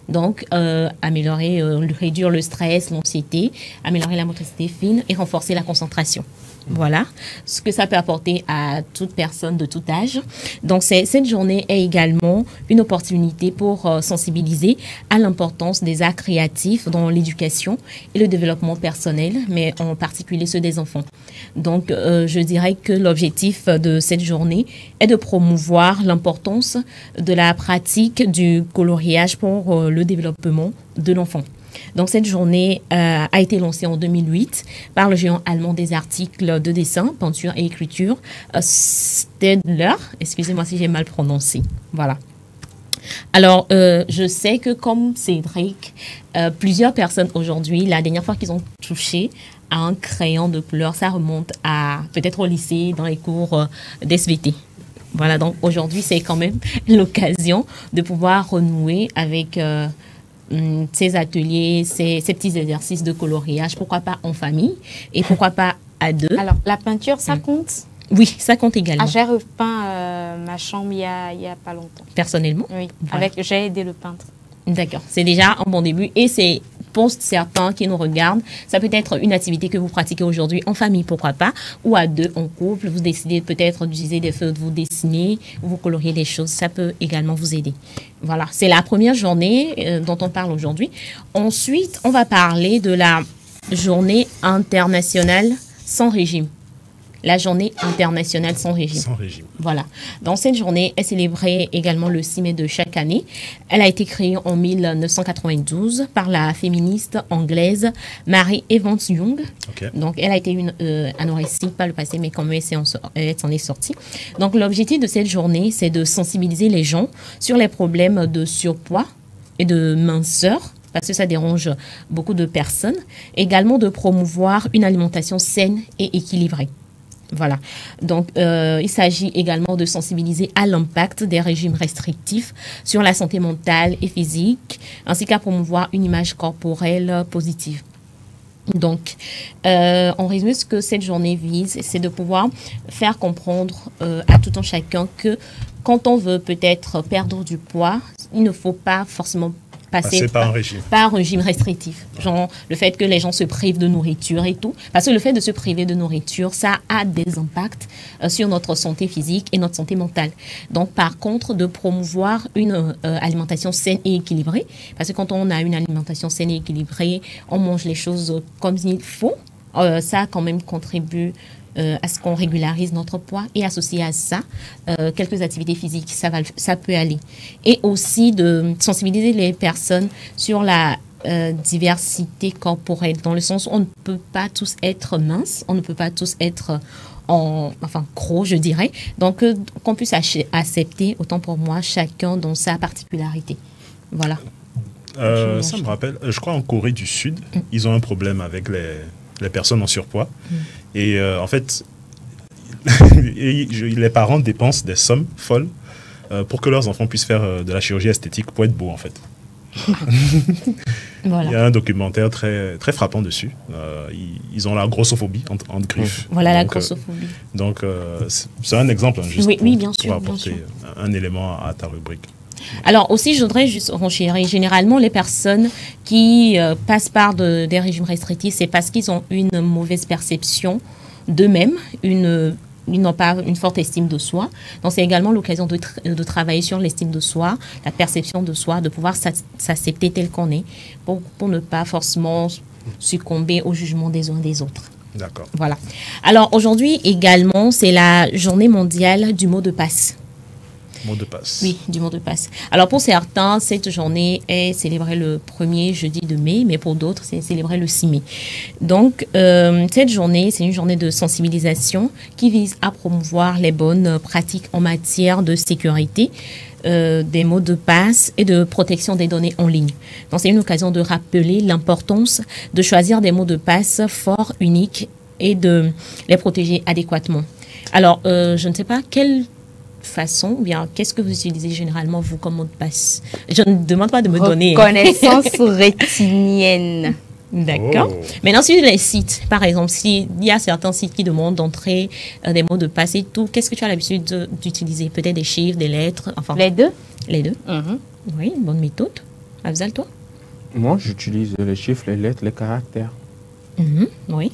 Donc, réduire le stress, l'anxiété, améliorer la motricité fine et renforcer la concentration. Voilà ce que ça peut apporter à toute personne de tout âge. Donc, cette journée est également une opportunité pour sensibiliser à l'importance des arts créatifs dans l'éducation et le développement personnel, mais en particulier ceux des enfants. Donc, je dirais que l'objectif de cette journée est de promouvoir l'importance de la pratique du coloriage pour le développement de l'enfant. Donc cette journée a été lancée en 2008 par le géant allemand des articles de dessin, peinture et écriture, Stedler. Excusez-moi si j'ai mal prononcé. Voilà. Alors, je sais que comme Cédric, plusieurs personnes aujourd'hui, la dernière fois qu'ils ont touché à un crayon de couleur, ça remonte à peut-être au lycée, dans les cours d'SVT. Voilà, donc aujourd'hui, c'est quand même l'occasion de pouvoir renouer avec ces ateliers, ces petits exercices de coloriage, pourquoi pas en famille et pourquoi pas à deux. Alors, la peinture, ça compte? Oui, ça compte également. Ah, j'ai repeint ma chambre il y a pas longtemps. Personnellement? Oui, Voilà. j'ai aidé le peintre. D'accord, c'est déjà un bon début et c'est pour certains qui nous regardent, ça peut être une activité que vous pratiquez aujourd'hui en famille, pourquoi pas, ou à deux, en couple, vous décidez peut-être d'utiliser des feutres, vous dessinez, vous coloriez des choses, ça peut également vous aider. Voilà, c'est la première journée dont on parle aujourd'hui. Ensuite, on va parler de la journée internationale sans régime. La journée internationale sans régime. Sans régime. Voilà. Dans cette journée est célébrée également le 6 mai de chaque année. Elle a été créée en 1992 par la féministe anglaise Mary Evans Young. Okay. Donc, elle a été une anorexique par le passé, mais quand même, elle s'en est sortie. Donc, l'objectif de cette journée, c'est de sensibiliser les gens sur les problèmes de surpoids et de minceur, parce que ça dérange beaucoup de personnes. Également de promouvoir une alimentation saine et équilibrée. Voilà. Donc, il s'agit également de sensibiliser à l'impact des régimes restrictifs sur la santé mentale et physique, ainsi qu'à promouvoir une image corporelle positive. Donc, en résumé, ce que cette journée vise, c'est de pouvoir faire comprendre à tout un chacun que quand on veut peut-être perdre du poids, il ne faut pas forcément passer par un régime restrictif. Genre, le fait que les gens se privent de nourriture et tout. Parce que le fait de se priver de nourriture, ça a des impacts sur notre santé physique et notre santé mentale. Donc, par contre, de promouvoir une alimentation saine et équilibrée. Parce que quand on a une alimentation saine et équilibrée, on mange les choses comme il faut. Ça, quand même, contribue à ce qu'on régularise notre poids et associé à ça, quelques activités physiques, ça peut aller. Et aussi de sensibiliser les personnes sur la diversité corporelle, dans le sens où on ne peut pas tous être minces, on ne peut pas tous être gros, je dirais. Donc, qu'on puisse accepter, autant pour moi, chacun dans sa particularité. Voilà. Ça me rappelle, je crois en Corée du Sud, ils ont un problème avec les personnes en surpoids. Et en fait, les parents dépensent des sommes folles pour que leurs enfants puissent faire de la chirurgie esthétique pour être beaux, en fait. Voilà. Il y a un documentaire très, très frappant dessus. Ils ont la grossophobie, entre griffes. Voilà, la grossophobie. Donc, c'est un exemple, hein, juste oui, bien sûr, pour apporter un élément à ta rubrique. Alors aussi, je voudrais juste renchérir. Généralement, les personnes qui passent par des régimes restrictifs, c'est parce qu'ils ont une mauvaise perception d'eux-mêmes, ils n'ont pas une forte estime de soi. Donc, c'est également l'occasion de travailler sur l'estime de soi, la perception de soi, de pouvoir s'accepter tel qu'on est, pour ne pas forcément succomber au jugement des uns des autres. D'accord. Voilà. Alors, aujourd'hui également, c'est la journée mondiale du mot de passe. Mot de passe. Oui, du mot de passe. Alors pour certains, cette journée est célébrée le 1er jeudi de mai, mais pour d'autres, c'est célébré le 6 mai. Donc, cette journée, c'est une journée de sensibilisation qui vise à promouvoir les bonnes pratiques en matière de sécurité, des mots de passe et de protection des données en ligne. Donc, c'est une occasion de rappeler l'importance de choisir des mots de passe forts, uniques et de les protéger adéquatement. Alors, je ne sais pas quelle façon, ou bien qu'est-ce que vous utilisez généralement, vous, comme mot de passe? Je ne demande pas de me donner. Reconnaissance rétinienne. D'accord. Oh. Maintenant, sur les sites, par exemple, s'il y a certains sites qui demandent d'entrer des mots de passe et tout, qu'est-ce que tu as l'habitude d'utiliser? Peut-être des chiffres, des lettres, enfin. Les deux? Les deux. Oui, bonne méthode. Afzal, toi? Moi, j'utilise les chiffres, les lettres, les caractères. Oui.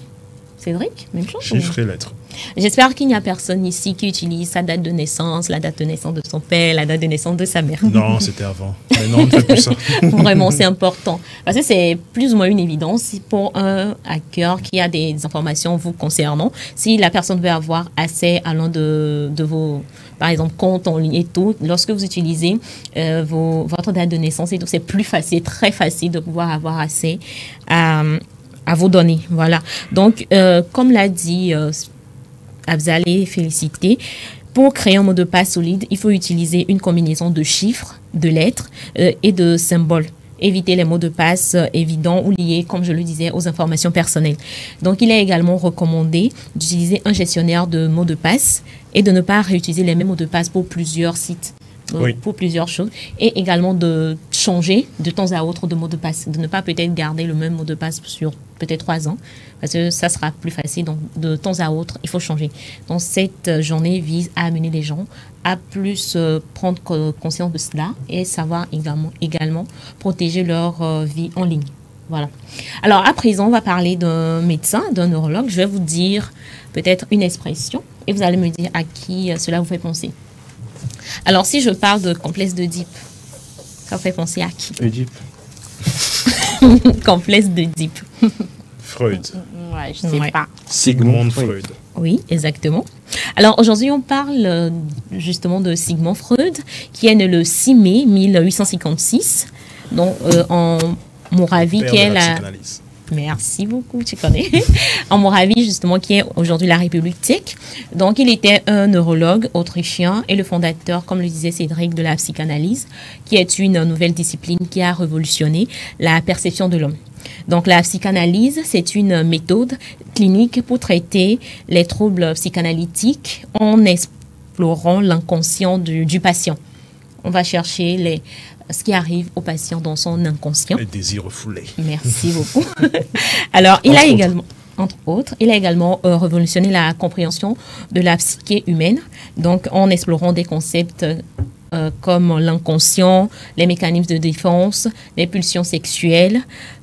Cédric, même chose? Chiffres et lettres. J'espère qu'il n'y a personne ici qui utilise sa date de naissance, la date de naissance de son père, la date de naissance de sa mère. Non, c'était avant. Mais non, on ne fait plus ça. Vraiment, c'est important. Parce que c'est plus ou moins une évidence pour un hacker qui a des informations vous concernant. Si la personne veut avoir accès à l'un de vos, par exemple, comptes en ligne et tout, lorsque vous utilisez votre date de naissance et tout, c'est plus facile, très facile de pouvoir avoir accès à vos données. Voilà. Donc, comme l'a dit Afzal et Félicité, pour créer un mot de passe solide, il faut utiliser une combinaison de chiffres, de lettres et de symboles. Éviter les mots de passe évidents ou liés, comme je le disais, aux informations personnelles. Donc, il est également recommandé d'utiliser un gestionnaire de mots de passe et de ne pas réutiliser les mêmes mots de passe pour plusieurs sites. Oui. Pour plusieurs choses, et également de changer de temps à autre de mot de passe, de ne pas peut-être garder le même mot de passe sur peut-être 3 ans, parce que ça sera plus facile. Donc, de temps à autre, il faut changer. Donc, cette journée vise à amener les gens à plus prendre conscience de cela et savoir également protéger leur vie en ligne. Voilà. Alors, à présent, on va parler d'un médecin, d'un neurologue. Je vais vous dire peut-être une expression et vous allez me dire à qui cela vous fait penser. Alors, si je parle de complexe d'Oedipe, ça vous fait penser à qui? Oedipe. Complexe d'Oedipe. Freud. Ouais, je sais pas. Sigmund Freud. Oui, exactement. Alors, aujourd'hui, on parle justement de Sigmund Freud, qui est né le 6 mai 1856, donc en Moravie, Père qui de est la la... psychanalyse. Merci beaucoup, tu connais. En Moravie, justement, qui est aujourd'hui la République tchèque. Donc, il était un neurologue autrichien et le fondateur, comme le disait Cédric, de la psychanalyse, qui est une nouvelle discipline qui a révolutionné la perception de l'homme. Donc, la psychanalyse, c'est une méthode clinique pour traiter les troubles psychanalytiques en explorant l'inconscient du patient. On va chercher ce qui arrive au patient dans son inconscient. Les désirs refoulés. Merci beaucoup. Alors, il a également, entre autres, révolutionné la compréhension de la psyché humaine, donc en explorant des concepts comme l'inconscient, les mécanismes de défense, les pulsions sexuelles.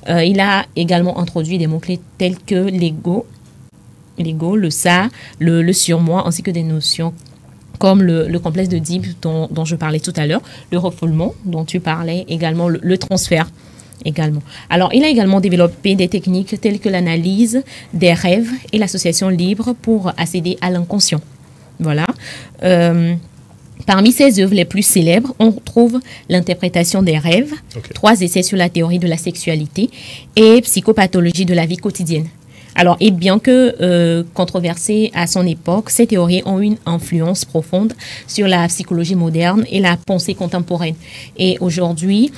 Il a également introduit des mots-clés tels que l'ego, le ça, le surmoi, ainsi que des notions comme le complexe d'Oedipe dont je parlais tout à l'heure, le refoulement dont tu parlais, également le transfert également. Alors, il a également développé des techniques telles que l'analyse des rêves et l'association libre pour accéder à l'inconscient. Voilà. Parmi ses œuvres les plus célèbres, on trouve l'interprétation des rêves, 3 essais sur la théorie de la sexualité et psychopathologie de la vie quotidienne. Alors, et bien que controversées à son époque, ces théories ont une influence profonde sur la psychologie moderne et la pensée contemporaine. Et aujourd'hui,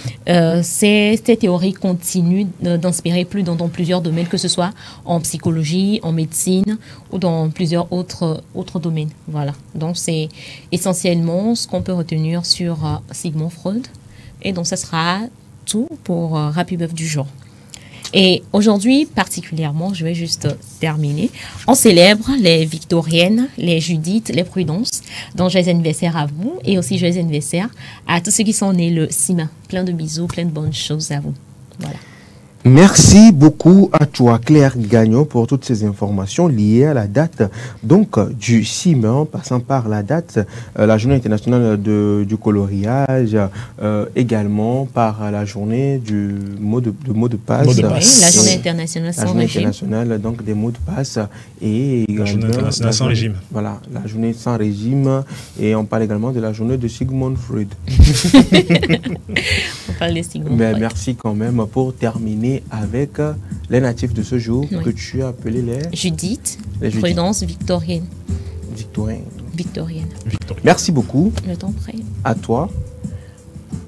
ces théories continuent d'inspirer dans plusieurs domaines, que ce soit en psychologie, en médecine ou dans plusieurs autres domaines. Voilà. Donc, c'est essentiellement ce qu'on peut retenir sur Sigmund Freud. Et donc, ça sera tout pour Rapi Bœuf du jour. Et aujourd'hui, particulièrement, je vais juste terminer. On célèbre les Victoriennes, les Judith, les Prudence. Donc, joyeux anniversaire à vous et aussi joyeux anniversaire à tous ceux qui sont nés le 6 mai. Plein de bisous, plein de bonnes choses à vous. Voilà. Merci beaucoup à toi, Claire Gagnon, pour toutes ces informations liées à la date donc du 6 mai, en passant par la date, la journée internationale du coloriage, également par la journée du mot de passe. Oui, la journée internationale sans régime. Internationale donc des mots de passe et la journée internationale sans régime. Voilà, la journée sans régime, et on parle également de la journée de Sigmund Freud. On parle de Sigmund Mais Freud. merci quand même pour terminer avec les natifs de ce jour que tu as appelés les Judith, les Prudence victorienne. Victorienne. Merci beaucoup. Je t'en prie. À toi.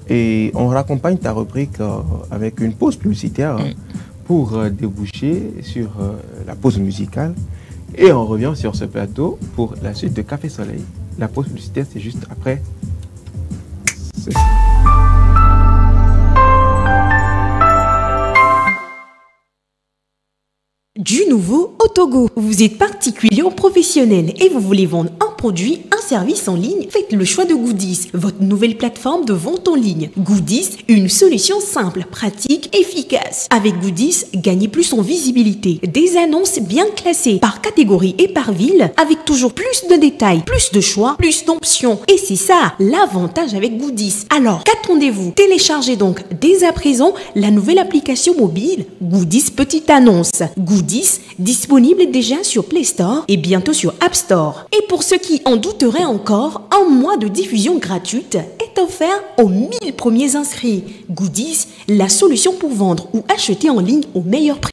Et on raccompagne ta rubrique avec une pause publicitaire pour déboucher sur la pause musicale. Et on revient sur ce plateau pour la suite de Café Soleil. La pause publicitaire, c'est juste après. Du nouveau au Togo. Vous êtes particulier ou professionnel et vous voulez vendre un produit, un service en ligne, faites le choix de Goodies, votre nouvelle plateforme de vente en ligne. Goodies, une solution simple, pratique, efficace. Avec Goodies, gagnez plus en visibilité. Des annonces bien classées par catégorie et par ville, avec toujours plus de détails, plus de choix, plus d'options. Et c'est ça, l'avantage avec Goodies. Alors, qu'attendez-vous? Téléchargez donc dès à présent la nouvelle application mobile Goodies Petite Annonce. Goodies, disponible déjà sur Play Store et bientôt sur App Store. Et pour ceux qui en douteraient encore, un mois de diffusion gratuite est offert aux 1000 premiers inscrits. Goodies, la solution pour vendre ou acheter en ligne au meilleur prix.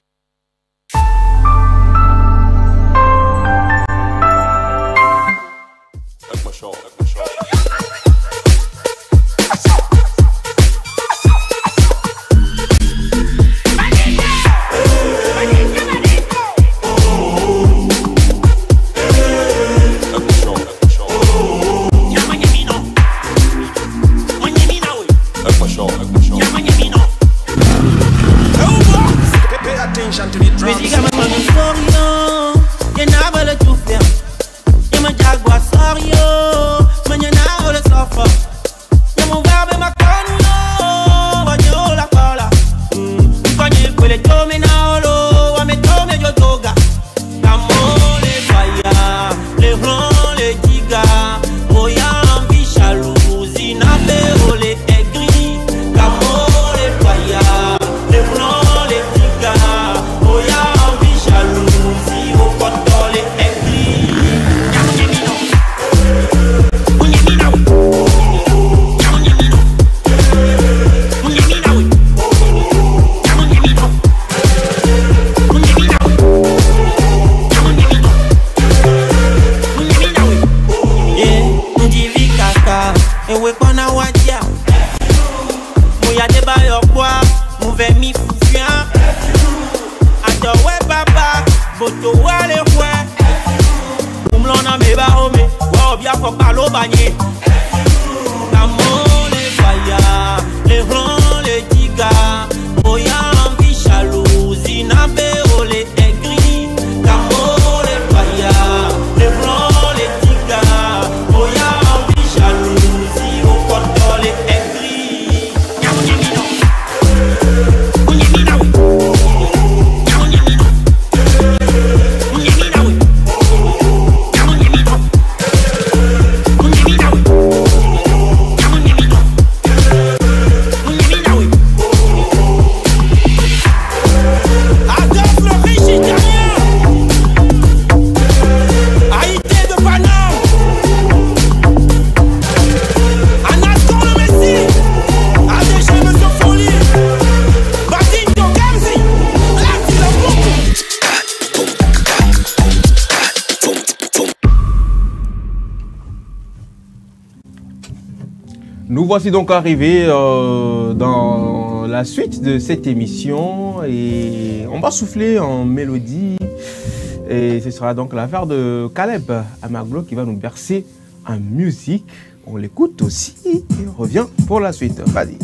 Nous voici donc arrivés dans la suite de cette émission et on va souffler en mélodie et ce sera donc l'affaire de Caleb Amaglo qui va nous bercer en musique. On l'écoute aussi et on revient pour la suite. Vas-y.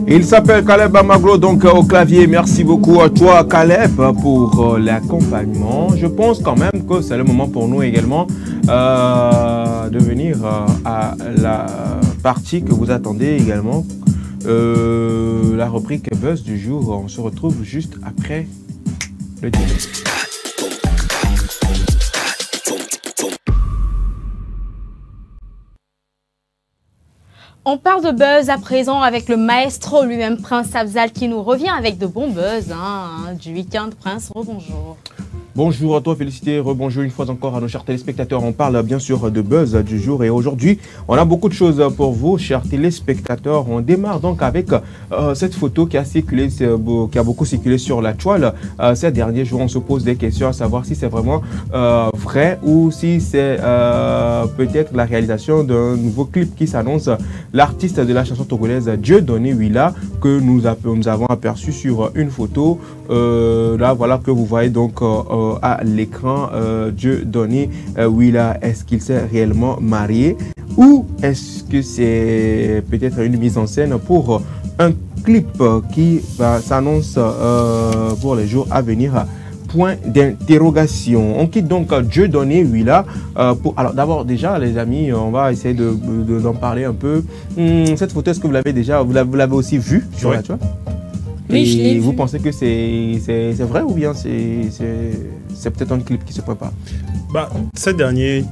Il s'appelle Caleb Amaglo, donc au clavier. Merci beaucoup à toi, Caleb, pour l'accompagnement. Je pense quand même que c'est le moment pour nous également de venir à la partie que vous attendez également. La rubrique Buzz du jour. On se retrouve juste après le dîner. On parle de buzz à présent avec le maestro lui-même, Prince Afzal, qui nous revient avec de bons buzz du week-end. Prince, rebonjour. Bonjour à toi, félicité, rebonjour une fois encore à nos chers téléspectateurs. On parle bien sûr de buzz du jour et aujourd'hui, on a beaucoup de choses pour vous, chers téléspectateurs. On démarre donc avec cette photo qui a circulé, qui a beaucoup circulé sur la toile ces derniers jours. On se pose des questions à savoir si c'est vraiment vrai ou si c'est peut-être la réalisation d'un nouveau clip qui s'annonce. L'artiste de la chanson togolaise Dieudonné Willa que nous avons aperçu sur une photo. Là, voilà que vous voyez donc à l'écran Dieudonné Willa. Est-ce qu'il s'est réellement marié ou est-ce que c'est peut-être une mise en scène pour un clip qui s'annonce pour les jours à venir? Point d'interrogation. On quitte donc Dieudonné Willa pour... Alors d'abord déjà les amis, on va essayer d'en parler un peu. Cette photo, est-ce que vous l'avez déjà, vous l'avez aussi vue sur la toile? Oui, je l'ai vu. Vous pensez que c'est vrai ou bien c'est peut-être un clip qui se prépare? Ces derniers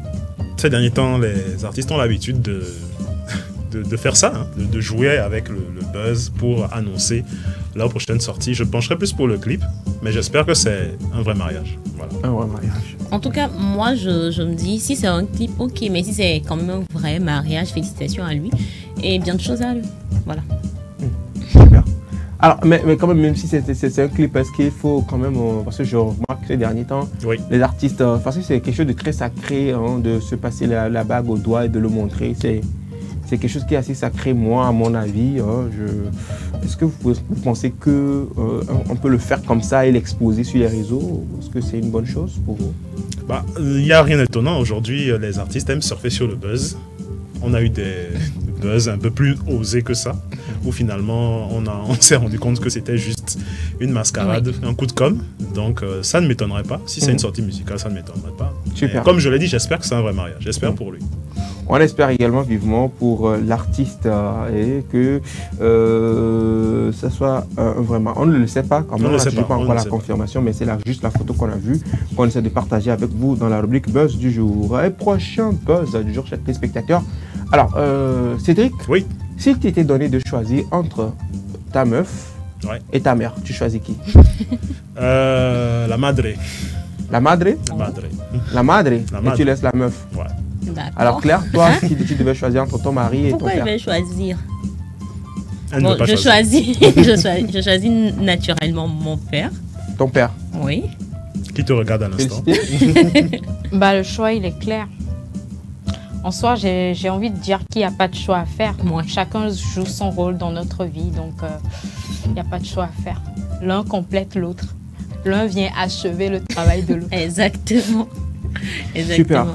temps, les artistes ont l'habitude de faire ça, hein, de jouer avec le buzz pour annoncer leur prochaine sortie. Je pencherais plus pour le clip, mais j'espère que c'est un vrai mariage. Voilà. Un vrai mariage. En tout cas, moi, je me dis, si c'est un clip, ok, mais si c'est quand même un vrai mariage, félicitations à lui et bien de choses à lui. Voilà. Super. Alors, mais quand même si c'est un clip, est-ce qu'il faut quand même, parce que je remarque ces derniers temps, oui, les artistes, parce que c'est quelque chose de très sacré, hein, de se passer la bague au doigt et de le montrer, c'est quelque chose qui est assez sacré, moi, à mon avis. Hein, est-ce que vous pensez qu'on peut le faire comme ça et l'exposer sur les réseaux? Est-ce que c'est une bonne chose pour vous? Il n'y a rien d'étonnant. Aujourd'hui, les artistes aiment surfer sur le buzz. On a eu des buzz un peu plus osés que ça, où finalement on s'est rendu compte que c'était juste une mascarade, oui, un coup de com'. Donc ça ne m'étonnerait pas. Si c'est une sortie musicale, ça ne m'étonnerait pas. Super. Comme je l'ai dit, j'espère que c'est un vrai mariage. J'espère pour lui. On espère également vivement pour l'artiste et que ça soit vraiment... On ne le sait pas quand même, on n'a pas encore la confirmation, mais c'est juste la photo qu'on a vue, qu'on essaie de partager avec vous dans la rubrique Buzz du jour. Et prochain Buzz du jour, chers téléspectateurs. Alors, Cédric, oui, s'il t'était donné de choisir entre ta meuf, ouais, et ta mère, tu choisis qui? La madre. La madre? La madre. La madre. La et madre. tu laisses la meuf. Ouais. Alors Claire, toi, si tu devais choisir entre ton mari et ton père. Pourquoi je vais choisir? Bon, je choisis naturellement mon père. Ton père? Oui. Qui te regarde à l'instant? Le choix, il est clair. En soi, j'ai envie de dire qu'il n'y a pas de choix à faire. Chacun joue son rôle dans notre vie, donc il n'y a pas de choix à faire. L'un complète l'autre. L'un vient achever le travail de l'autre. Exactement. Super.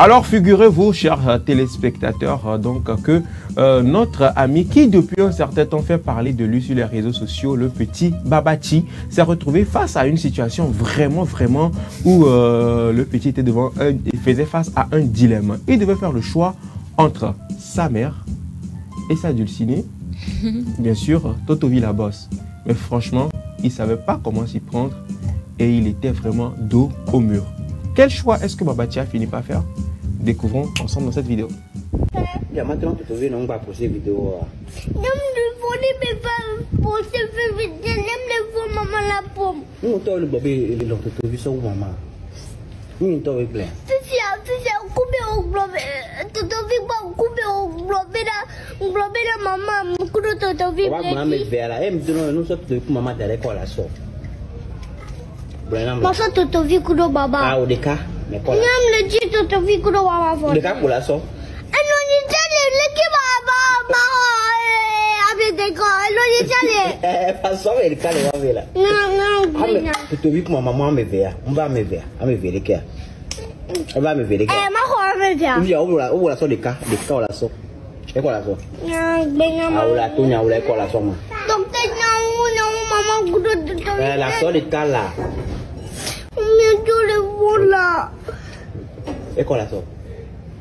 Alors, figurez-vous, chers téléspectateurs, donc que notre ami qui, depuis un certain temps, fait parler de lui sur les réseaux sociaux, le petit Babati, s'est retrouvé face à une situation vraiment où le petit était il faisait face à un dilemme. Il devait faire le choix entre sa mère et sa dulcinée, bien sûr, Totovi la bosse. Mais franchement, il ne savait pas comment s'y prendre et il était vraiment dos au mur. Quel choix est-ce que Babati a fini par faire? Découvrons ensemble dans cette vidéo. Il y a maintenant que tu veux non pas poster vidéo. Non, ne pas poster vidéo. Ne pas maman la pomme. Non, toi le bébé il est tu vu ça où maman. Oui, toi il plaît. Fifia, couper au globe. Tu vis pas couper au globe là maman. Couper tu vis. Maman me verra. Elle me dit non, nous sommes de maman derrière quoi la sort. Masa tu vis couper baba. Ah, au déca. Mais quoi? Non, le dit tu vis couper baba. Le déca pour la sort. Passou ele cale va ver lá. Não. Tu vi como a mamãe me vê. Vai me ver. A me ver de que? Vai me ver de que? Mas como me ver? O lá só de cá lá só. Et quoi là ça? Ah, ou la tourne, ou la quoi là ça? Donc, maman, la soeur est là. Et quoi là ça?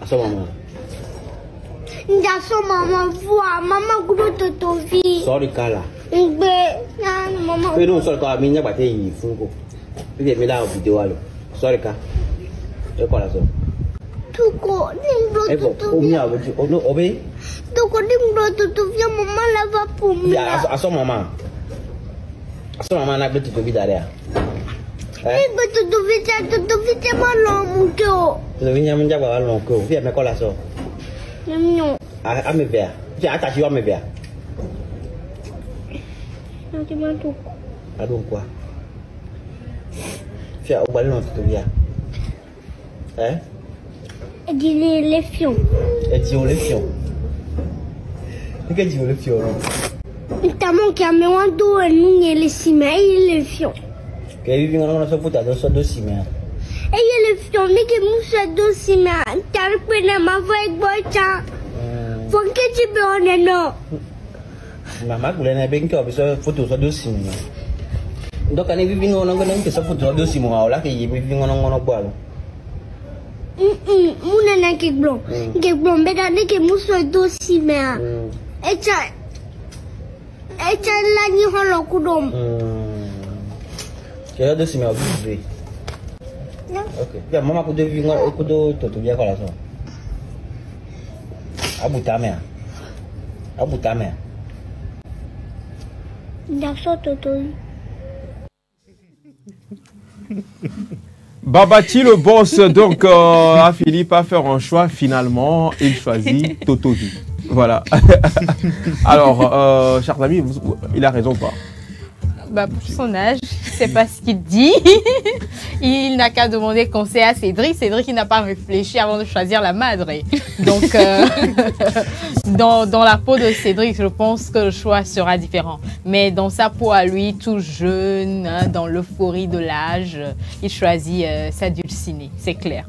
À son maman. Maman voit, maman gros de ton vie. Sors le cas là. Maman. Fais donc sors le cas, mais il n'y a pas de fou. Il est là en vidéo. Sors le cas. Et quoi là ça? Tout quoi, il maman là va pour moi. À son maman. À son maman, on a besoin de vie derrière. Les fions. Et tu les fions. Qu'est-ce que tu les fions? T'as mon caméra et nous les cimets et les fions. Et il y a les fions, mais que nous sommes deux cimets. T'as le prenez ma voix et boita. Faut que tu peux en est non. Maman, vous l'avez bien qu'à faire photo sur deux cimets. Donc, on est vivant en anglais que ça photo sur deux cimets. Là, qu'il y a vivant en anglais. Mon nana qui est blond. Qui est blond, mais dans les que nous sommes deux cimets. Et ça, là, nous avons le coup d'homme. Tu as deux semaines à vivre. Ok. Bien, maman, pour vivre, écoute, tu viens quoi là ça? À bout ta mère. À bout ta mère. D'accord, Toto. Babati le boss donc à Philippe à faire un choix. Finalement, il choisit Totovi. Voilà. Alors, chers amis, il a raison ou pas? Bah, pour son âge, c'est pas ce qu'il dit. Il n'a qu'à demander conseil à Cédric. Cédric, il n'a pas réfléchi avant de choisir la madre. Donc, dans la peau de Cédric, je pense que le choix sera différent. Mais dans sa peau à lui, tout jeune, hein, dans l'euphorie de l'âge, il choisit sa dulcinée, c'est clair.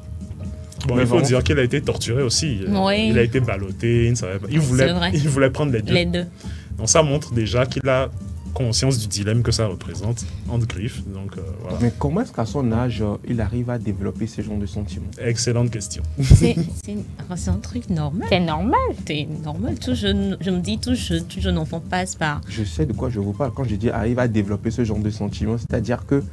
Bon, il faut dire qu'il a été torturé aussi. Oui. Il a été ballotté, il ne savait pas. Il voulait prendre les deux. Donc ça montre déjà qu'il a conscience du dilemme que ça représente entre griffes. Donc, voilà. Mais comment est-ce qu'à son âge, il arrive à développer ce genre de sentiments? Excellente question. C'est un truc normal. C'est normal. C'est normal. Tout jeune, je me dis, tout jeune enfant passe par... Je sais de quoi je vous parle. Quand je dis arrive à développer ce genre de sentiments, c'est-à-dire que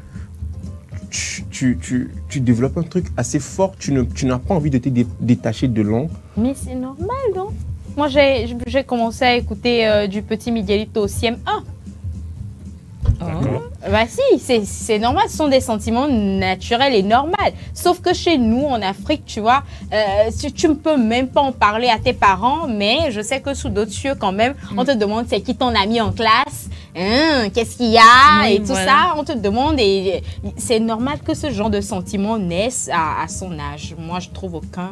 tu développes un truc assez fort, tu n'as pas envie de te détacher de l'ombre. Mais c'est normal, non? Moi, j'ai commencé à écouter du petit Miguelito au CM1. Bah si, c'est normal, ce sont des sentiments naturels et normaux. Sauf que chez nous, en Afrique, tu vois, tu ne peux même pas en parler à tes parents, mais je sais que sous d'autres cieux, quand même, on te demande c'est qui ton ami en classe, qu'est-ce qu'il y a, et tout ça, on te demande, et c'est normal que ce genre de sentiments naissent à son âge. Moi, je trouve aucun,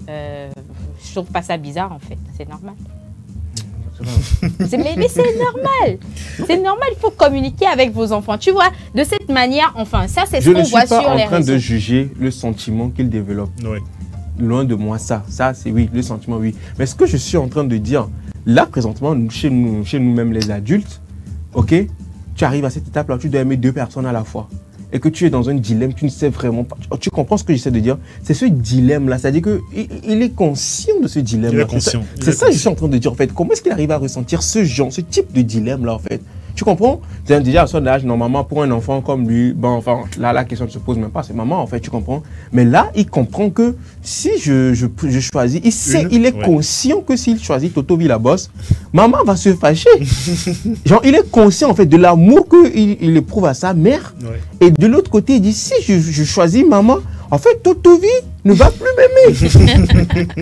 je trouve pas ça bizarre en fait, c'est normal. Mais c'est normal. C'est normal, il faut communiquer avec vos enfants. Tu vois, de cette manière, enfin, ça c'est ce qu'on voit sur les réseaux. Je ne suis pas en train de juger le sentiment qu'il développe. Oui. Loin de moi ça. Ça, c'est oui, le sentiment, oui. Mais ce que je suis en train de dire, là, présentement, chez nous-mêmes les adultes, ok, tu arrives à cette étape-là, tu dois aimer deux personnes à la fois. Et que tu es dans un dilemme, tu ne sais vraiment pas. Tu comprends ce que j'essaie de dire? C'est ce dilemme-là. C'est-à-dire qu'il est conscient de ce dilemme-là. Il est conscient. C'est ça que je suis en train de dire, en fait. Comment est-ce qu'il arrive à ressentir ce type de dilemme-là, en fait? Tu comprends? Déjà, à son âge, normalement, pour un enfant comme lui, bon, enfin, là, la question ne se pose même pas. C'est maman, en fait, tu comprends? Mais là, il comprend que si je choisis, il est conscient que s'il choisit Totovi la bosse, maman va se fâcher. Genre, il est conscient, en fait, de l'amour qu'il éprouve à sa mère. Ouais. Et de l'autre côté, il dit, si je choisis maman, en fait, Totovi ne va plus m'aimer.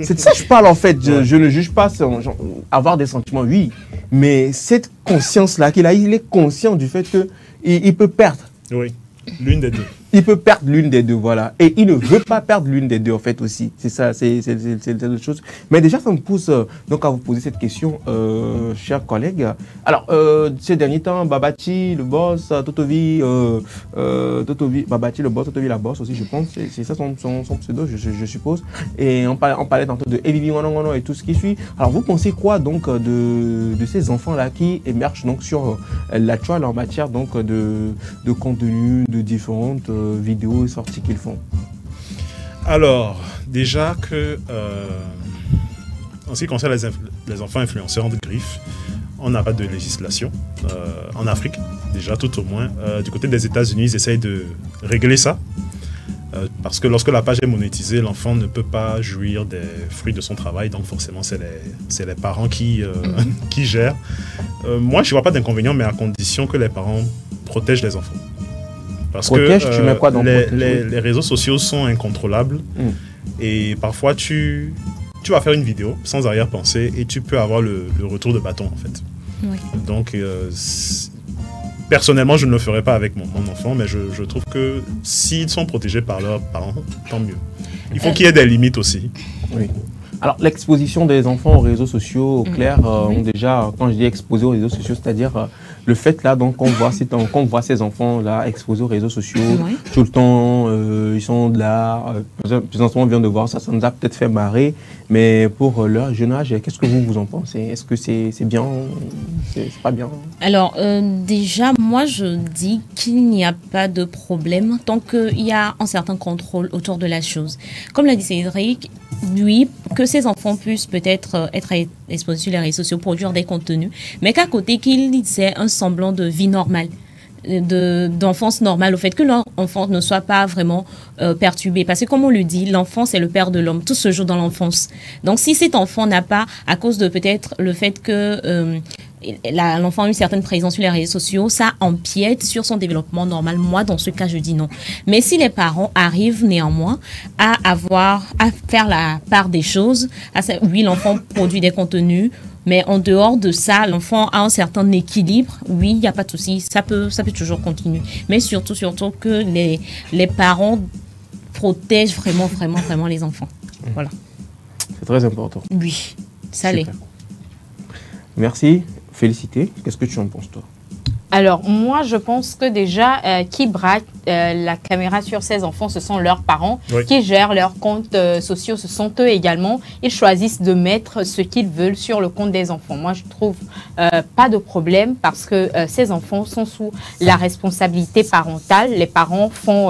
C'est de ça que je parle, en fait. Je ne juge pas genre, avoir des sentiments, oui. Mais cette conscience-là qu'il a, il est conscient du fait qu'il peut perdre. Oui, l'une des deux. il peut perdre l'une des deux, voilà. Et il ne veut pas perdre l'une des deux, en fait, aussi. C'est ça, c'est l'autre chose. Mais déjà, ça me pousse donc à vous poser cette question, chers collègues. Alors, ces derniers temps, Babati, le boss, Totovi, Babati, le boss, Totovi, la boss aussi, je pense. C'est ça son pseudo, je suppose. Et on parlait tantôt de Evivi Wanongono et tout ce qui suit. Alors, vous pensez quoi, donc, de ces enfants-là qui émergent donc sur la toile en matière donc, de contenu, de différentes vidéos et sorties qu'ils font? Alors, déjà que en ce qui concerne les enfants influenceurs de griffe, on n'a pas de législation en Afrique, déjà tout au moins. Du côté des États-Unis, ils essayent de régler ça. Parce que lorsque la page est monétisée, l'enfant ne peut pas jouir des fruits de son travail, donc forcément c'est les parents qui gèrent. Moi, je ne vois pas d'inconvénient, mais à condition que les parents protègent les enfants. Parce que tu mets quoi dans les réseaux sociaux sont incontrôlables et parfois tu vas faire une vidéo sans arrière-pensée et tu peux avoir le retour de bâton en fait. Oui. Donc personnellement je ne le ferai pas avec mon enfant, mais je trouve que s'ils sont protégés par leurs parents, tant mieux. Il faut qu'il y ait des limites aussi. Oui. Alors, l'exposition des enfants aux réseaux sociaux, Claire, ont déjà, quand je dis exposé aux réseaux sociaux, c'est-à-dire le fait là, donc, qu'on voit ces enfants-là exposés aux réseaux sociaux, tout le temps, ils sont là, les enfants viennent de voir ça, ça nous a peut-être fait marrer, mais pour leur jeune âge, qu'est-ce que vous en pensez? Est-ce que c'est bien? C'est pas bien? Alors, déjà, moi, je dis qu'il n'y a pas de problème tant qu'il y a un certain contrôle autour de la chose. Comme l'a dit Cédric, oui, que ces enfants puissent peut-être être exposés sur les réseaux sociaux, produire des contenus, mais qu'à côté qu'ils aient un semblant de vie normale, d'enfance normale, au fait que leur enfant ne soit pas vraiment perturbé. Parce que comme on le dit, l'enfant c'est le père de l'homme, tout se joue dans l'enfance. Donc si cet enfant n'a pas, à cause de peut-être le fait que l'enfant a une certaine présence sur les réseaux sociaux, ça empiète sur son développement normal. Moi, dans ce cas, je dis non. Mais si les parents arrivent néanmoins à faire la part des choses, oui, l'enfant produit des contenus, mais en dehors de ça, l'enfant a un certain équilibre. Oui, il n'y a pas de souci, ça peut toujours continuer. Mais surtout que les parents protègent vraiment les enfants. Voilà. C'est très important. Oui, ça l'est. Merci. Félicité. Qu'est-ce que tu en penses, toi? Alors, moi, je pense que déjà, qui braque la caméra sur ses enfants, ce sont leurs parents. Oui. Qui gèrent leurs comptes sociaux, ce sont eux également. Ils choisissent de mettre ce qu'ils veulent sur le compte des enfants. Moi, je trouve pas de problème parce que ces enfants sont sous la responsabilité parentale. Les parents font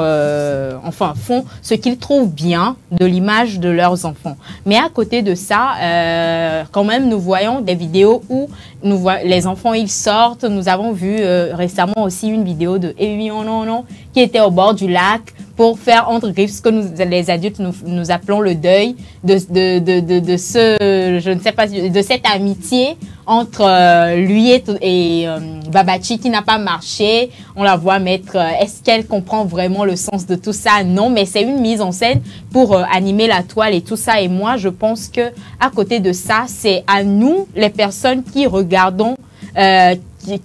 ce qu'ils trouvent bien de l'image de leurs enfants. Mais à côté de ça, quand même, nous voyons des vidéos où les enfants, ils sortent. Nous avons vu récemment aussi une vidéo de Evivi Wanongono qui était au bord du lac pour faire entre griffes ce que nous, les adultes, nous appelons le deuil de cette amitié entre lui et Babati qui n'a pas marché. On la voit mettre, est-ce qu'elle comprend vraiment le sens de tout ça? Non, mais c'est une mise en scène pour animer la toile et tout ça. Et moi, je pense que à côté de ça, c'est à nous, les personnes qui regardons,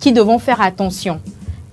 qui devons faire attention.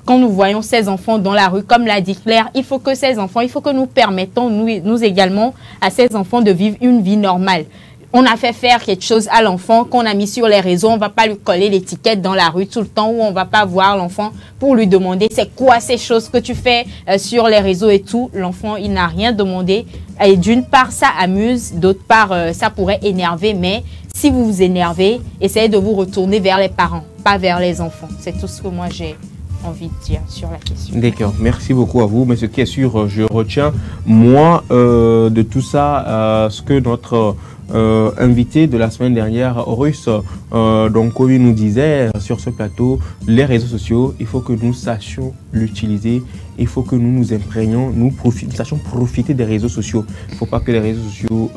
Quand nous voyons ces enfants dans la rue, comme l'a dit Claire, il faut que nous permettons, nous également, à ces enfants de vivre une vie normale. On a fait faire quelque chose à l'enfant qu'on a mis sur les réseaux, on ne va pas lui coller l'étiquette dans la rue tout le temps, où on ne va pas voir l'enfant pour lui demander c'est quoi ces choses que tu fais sur les réseaux et tout. L'enfant, il n'a rien demandé. Et d'une part, ça amuse, d'autre part, ça pourrait énerver, mais si vous vous énervez, essayez de vous retourner vers les parents, pas vers les enfants. C'est tout ce que moi j'ai envie de dire sur la question. D'accord, merci beaucoup à vous. Mais ce qui est sûr, je retiens, moi, de tout ça, ce que notre invité de la semaine dernière, Horus, donc Kovi nous disait sur ce plateau, les réseaux sociaux, il faut que nous sachions l'utiliser, il faut que nous nous imprégnions, nous sachions profiter des réseaux sociaux. Il ne faut pas que les réseaux sociaux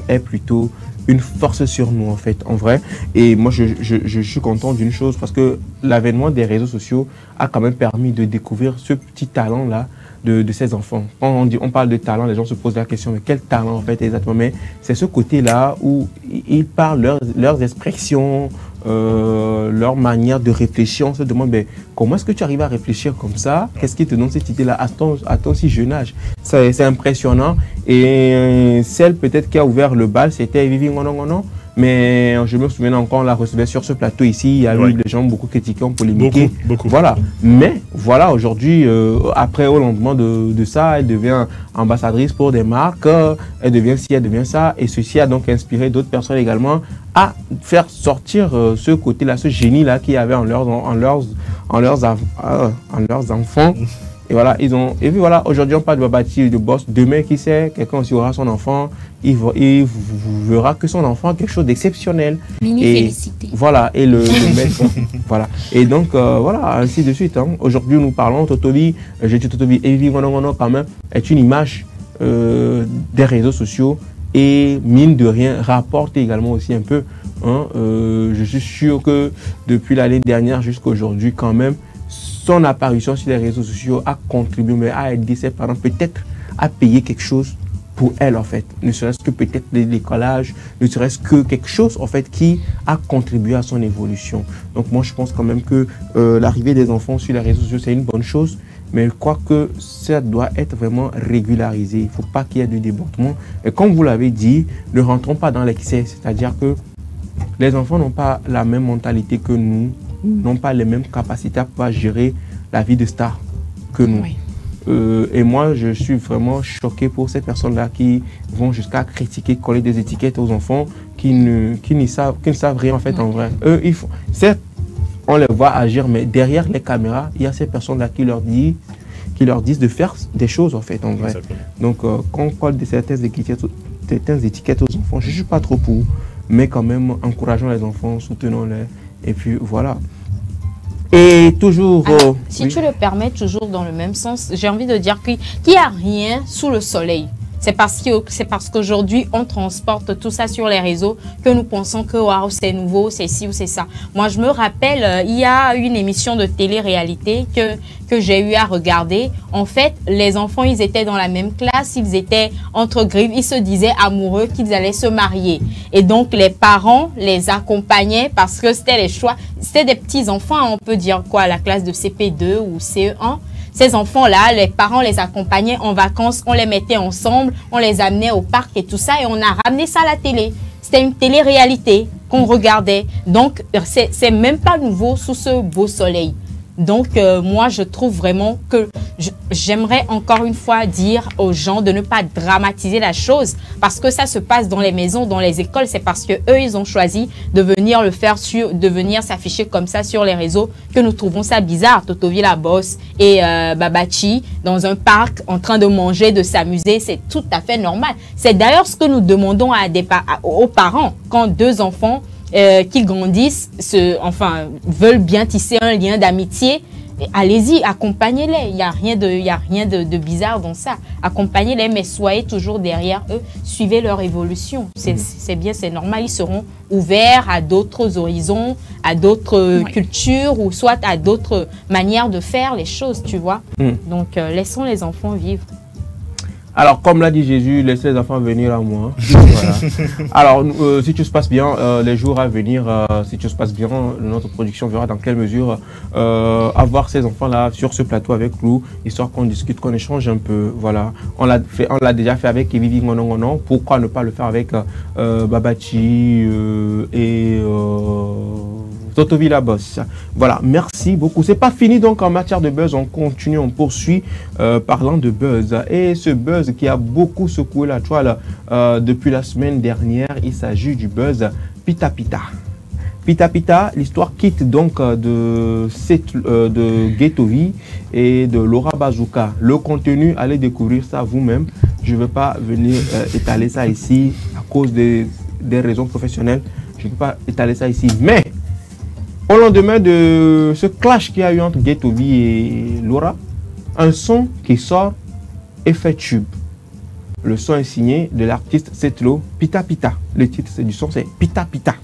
aient plutôt une force sur nous en fait, en vrai. Et moi je suis content d'une chose parce que l'avènement des réseaux sociaux a quand même permis de découvrir ce petit talent là de ces enfants. Quand on parle de talent, les gens se posent la question mais quel talent en fait exactement? Mais c'est ce côté là où ils parlent leurs expressions, leur manière de réfléchir. On se demande, ben, comment est-ce que tu arrives à réfléchir comme ça? Qu'est-ce qui te donne cette idée-là à ton si jeune âge? C'est impressionnant. Et celle peut-être qui a ouvert le bal, c'était Vivi Ngonon. Mais je me souviens encore, on la recevait sur ce plateau ici. Il y a eu des gens beaucoup critiqués, ont polémiqué. Beaucoup. Voilà. Mais voilà, aujourd'hui, après, au lendemain de ça, elle devient ambassadrice pour des marques. Elle devient ci, elle devient ça. Et ceci a donc inspiré d'autres personnes également à faire sortir ce côté-là, ce génie-là qu'il y avait en leurs enfants. Et voilà, et puis voilà, aujourd'hui on parle de Babati, de boss. Demain, qui sait, quelqu'un aussi aura son enfant, il verra que son enfant a quelque chose d'exceptionnel. Félicité. Voilà, et le mettre. Voilà. Et donc, voilà, ainsi de suite. Hein. Aujourd'hui, nous parlons, Totobi, j'ai dit Totobi, et Vivi Ngonon quand même, est une image des réseaux sociaux et, mine de rien, rapporte également aussi un peu. Hein, je suis sûr que depuis l'année dernière jusqu'à aujourd'hui, quand même, son apparition sur les réseaux sociaux a contribué, mais a aidé ses parents peut-être à payer quelque chose pour elle, en fait. Ne serait-ce que peut-être l'écolage, ne serait-ce que quelque chose, en fait, qui a contribué à son évolution. Donc moi, je pense quand même que l'arrivée des enfants sur les réseaux sociaux, c'est une bonne chose, mais je crois que ça doit être vraiment régularisé. Il ne faut pas qu'il y ait de débordement. Et comme vous l'avez dit, ne rentrons pas dans l'excès, c'est-à-dire que les enfants n'ont pas la même mentalité que nous, n'ont pas les mêmes capacités à pouvoir gérer la vie de star que nous. Oui. Et moi, je suis vraiment choqué pour ces personnes-là qui vont jusqu'à critiquer, coller des étiquettes aux enfants qui ne savent rien en fait en vrai. Eux, certes, on les voit agir, mais derrière les caméras, il y a ces personnes-là qui leur disent de faire des choses en fait en vrai. Exactement. Donc, quand on colle certaines étiquettes aux enfants, je ne suis pas trop pour, mais quand même, encourageons les enfants, soutenons-les. Et puis voilà. Et toujours... Alors, si tu le permets, toujours dans le même sens, j'ai envie de dire qu'il n'y a rien sous le soleil. C'est parce qu'aujourd'hui, on transporte tout ça sur les réseaux que nous pensons que waouh, c'est nouveau, c'est ci ou c'est ça. Moi, je me rappelle, il y a une émission de télé-réalité que j'ai eu à regarder. En fait, les enfants, ils étaient dans la même classe, ils étaient entre griffes, ils se disaient amoureux qu'ils allaient se marier. Et donc, les parents les accompagnaient parce que c'était les choix. C'était des petits-enfants, on peut dire quoi, la classe de CP2 ou CE1. Ces enfants-là, les parents les accompagnaient en vacances, on les mettait ensemble, on les amenait au parc et tout ça, et on a ramené ça à la télé. C'était une télé-réalité qu'on regardait. Donc, c'est même pas nouveau sous ce beau soleil. Donc, moi, je trouve vraiment que j'aimerais encore une fois dire aux gens de ne pas dramatiser la chose parce que ça se passe dans les maisons, dans les écoles. C'est parce que eux, ils ont choisi de venir le faire de venir s'afficher comme ça sur les réseaux que nous trouvons ça bizarre. Totovi la bosse et Babati dans un parc en train de manger, de s'amuser. C'est tout à fait normal. C'est d'ailleurs ce que nous demandons aux parents quand deux enfants qui grandissent, veulent bien tisser un lien d'amitié, allez-y, accompagnez-les. Il n'y a rien de bizarre dans ça. Accompagnez-les, mais soyez toujours derrière eux. Suivez leur évolution. C'est bien, c'est normal. Ils seront ouverts à d'autres horizons, à d'autres cultures ou soit à d'autres manières de faire les choses, tu vois. Donc, laissons les enfants vivre. Alors, comme l'a dit Jésus, laissez les enfants venir à moi. Voilà. Alors, si tout se passe bien, les jours à venir, si tout se passe bien, notre production verra dans quelle mesure avoir ces enfants-là sur ce plateau avec nous, histoire qu'on discute, qu'on échange un peu. Voilà. On l'a déjà fait avec Vivi Ngonon. Pourquoi ne pas le faire avec Babati et Totovi la bosse. Voilà, merci beaucoup. C'est pas fini donc en matière de buzz, on continue, on poursuit parlant de buzz. Et ce buzz qui a beaucoup secoué la toile depuis la semaine dernière, il s'agit du buzz Pita Pita. Pita Pita, l'histoire quitte donc de Ghettovi et de Laura Bazooka. Le contenu, allez découvrir ça vous-même. Je ne vais pas venir étaler ça ici à cause des raisons professionnelles. Je ne peux pas étaler ça ici. Mais au lendemain de ce clash qu'il y a eu entre Ghettovi et Laura, un son qui sort et fait tube. Le son est signé de l'artiste Setlo, Pita Pita. Le titre du son, c'est Pita Pita.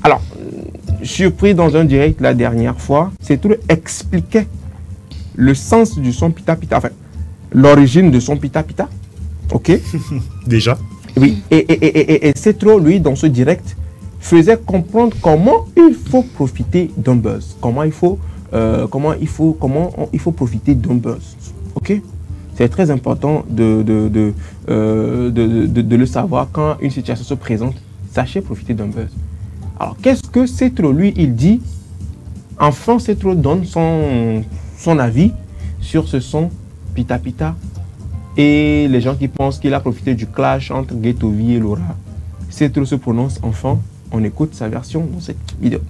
Alors, surpris dans un direct la dernière fois, Setlo expliquait le sens du son Pita Pita, enfin, l'origine de son Pita Pita. Ok. Déjà. Oui, et Setlo, lui, dans ce direct, faisait comprendre comment il faut profiter d'un buzz. Comment il faut profiter d'un buzz. Ok? C'est très important de le savoir quand une situation se présente. Sachez profiter d'un buzz. Alors, qu'est-ce que Cetro, lui, il dit? Enfin, Cetro donne son avis sur ce son Pita Pita. Et les gens qui pensent qu'il a profité du clash entre Ghettovi et Laura. Cetro se prononce enfin. On écoute sa version dans cette vidéo.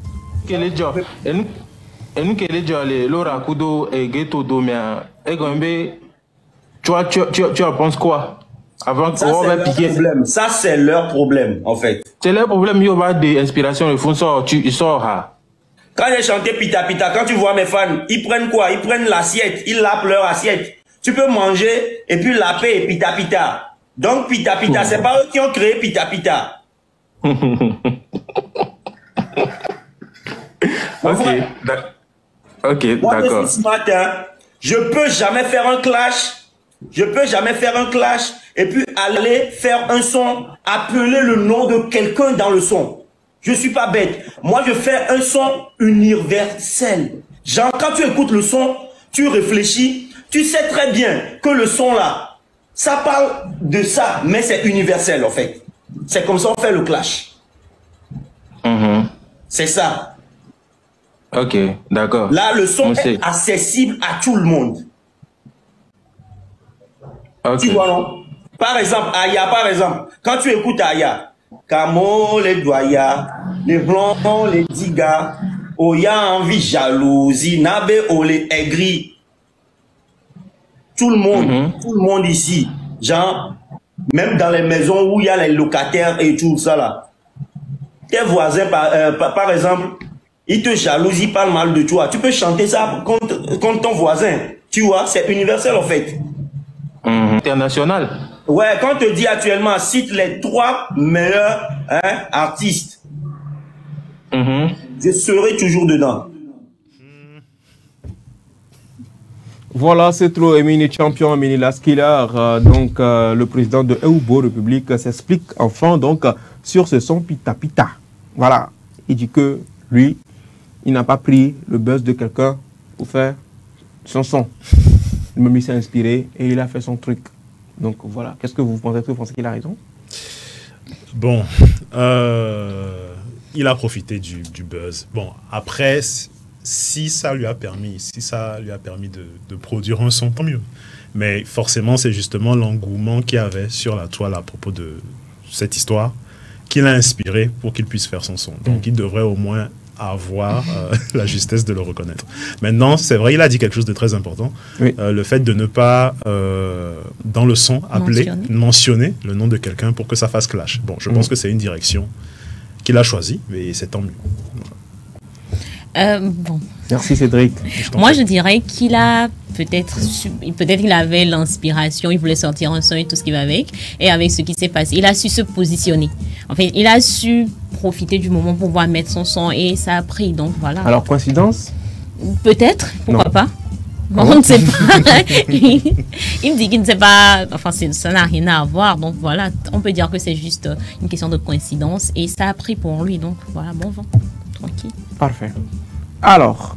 Laura Kudo et Ghetto Domia. Tu en penses quoi? Avant ça, c'est leur problème. Ça, c'est leur problème, en fait. C'est leur problème. Il y aura des inspirations. Le fond sort, il sort. Quand j'ai chanté Pita Pita, quand tu vois mes fans, ils prennent quoi? Ils prennent l'assiette. Ils lapent leur assiette. Tu peux manger et puis laper et Pita Pita. Donc, Pita Pita, c'est pas eux qui ont créé Pita Pita. Ok, moi, d'accord. Ce matin, je peux jamais faire un clash. Je peux jamais faire un clash et puis aller faire un son, appeler le nom de quelqu'un dans le son. Je suis pas bête. Moi, je fais un son universel. Genre, quand tu écoutes le son, tu réfléchis, tu sais très bien que le son là, ça parle de ça, mais c'est universel en fait. C'est comme ça on fait le clash. C'est ça. Ok, d'accord. Là, le son est accessible à tout le monde. Okay. Tu vois, non? Par exemple, Aya, par exemple, quand tu écoutes Aya, Kamo, les doya, les blancs, les digas, Oya, envie, jalousie, Nabe, les aigris. Tout le monde ici, genre, même dans les maisons où il y a les locataires et tout ça là, tes voisins, par exemple, ils te jalousent, ils parlent mal de toi. Tu peux chanter ça contre ton voisin. Tu vois, c'est universel en fait. International. Ouais, quand on te dit actuellement, cite les 3 meilleurs artistes, je serai toujours dedans. Voilà, c'est trop Emini Champion, Emini Laskiller, donc le président de Eubo République s'explique enfin donc sur ce son Pita Pita. Voilà, il dit que lui, il n'a pas pris le buzz de quelqu'un pour faire son son. Lui-même, il s'est inspiré et il a fait son truc. Donc voilà, qu'est-ce que vous pensez? Est-ce que vous pensez qu'il a raison? Bon, il a profité du buzz. Bon, après, si ça lui a permis de produire un son, tant mieux. Mais forcément, c'est justement l'engouement qu'il y avait sur la toile à propos de cette histoire qui l'a inspiré pour qu'il puisse faire son son. Donc il devrait au moins avoir la justesse de le reconnaître. Maintenant, c'est vrai, il a dit quelque chose de très important. Oui. Le fait de ne pas, dans le son, mentionner le nom de quelqu'un pour que ça fasse clash. Bon, je pense que c'est une direction qu'il a choisie, mais c'est tant mieux. Bon. Merci Cédric. Moi, je dirais qu'il a peut-être qu'il avait l'inspiration, il voulait sortir un son et tout ce qui va avec. Et avec ce qui s'est passé, il a su se positionner. En fait, il a su profiter du moment pour pouvoir mettre son son et ça a pris. Donc voilà. Alors, coïncidence? Peut-être, pourquoi pas. On ne sait pas. Il me dit qu'il ne sait pas. Enfin, ça n'a rien à voir. Donc voilà, on peut dire que c'est juste une question de coïncidence et ça a pris pour lui. Donc voilà, bon vent. Tranquille. Parfait. Alors,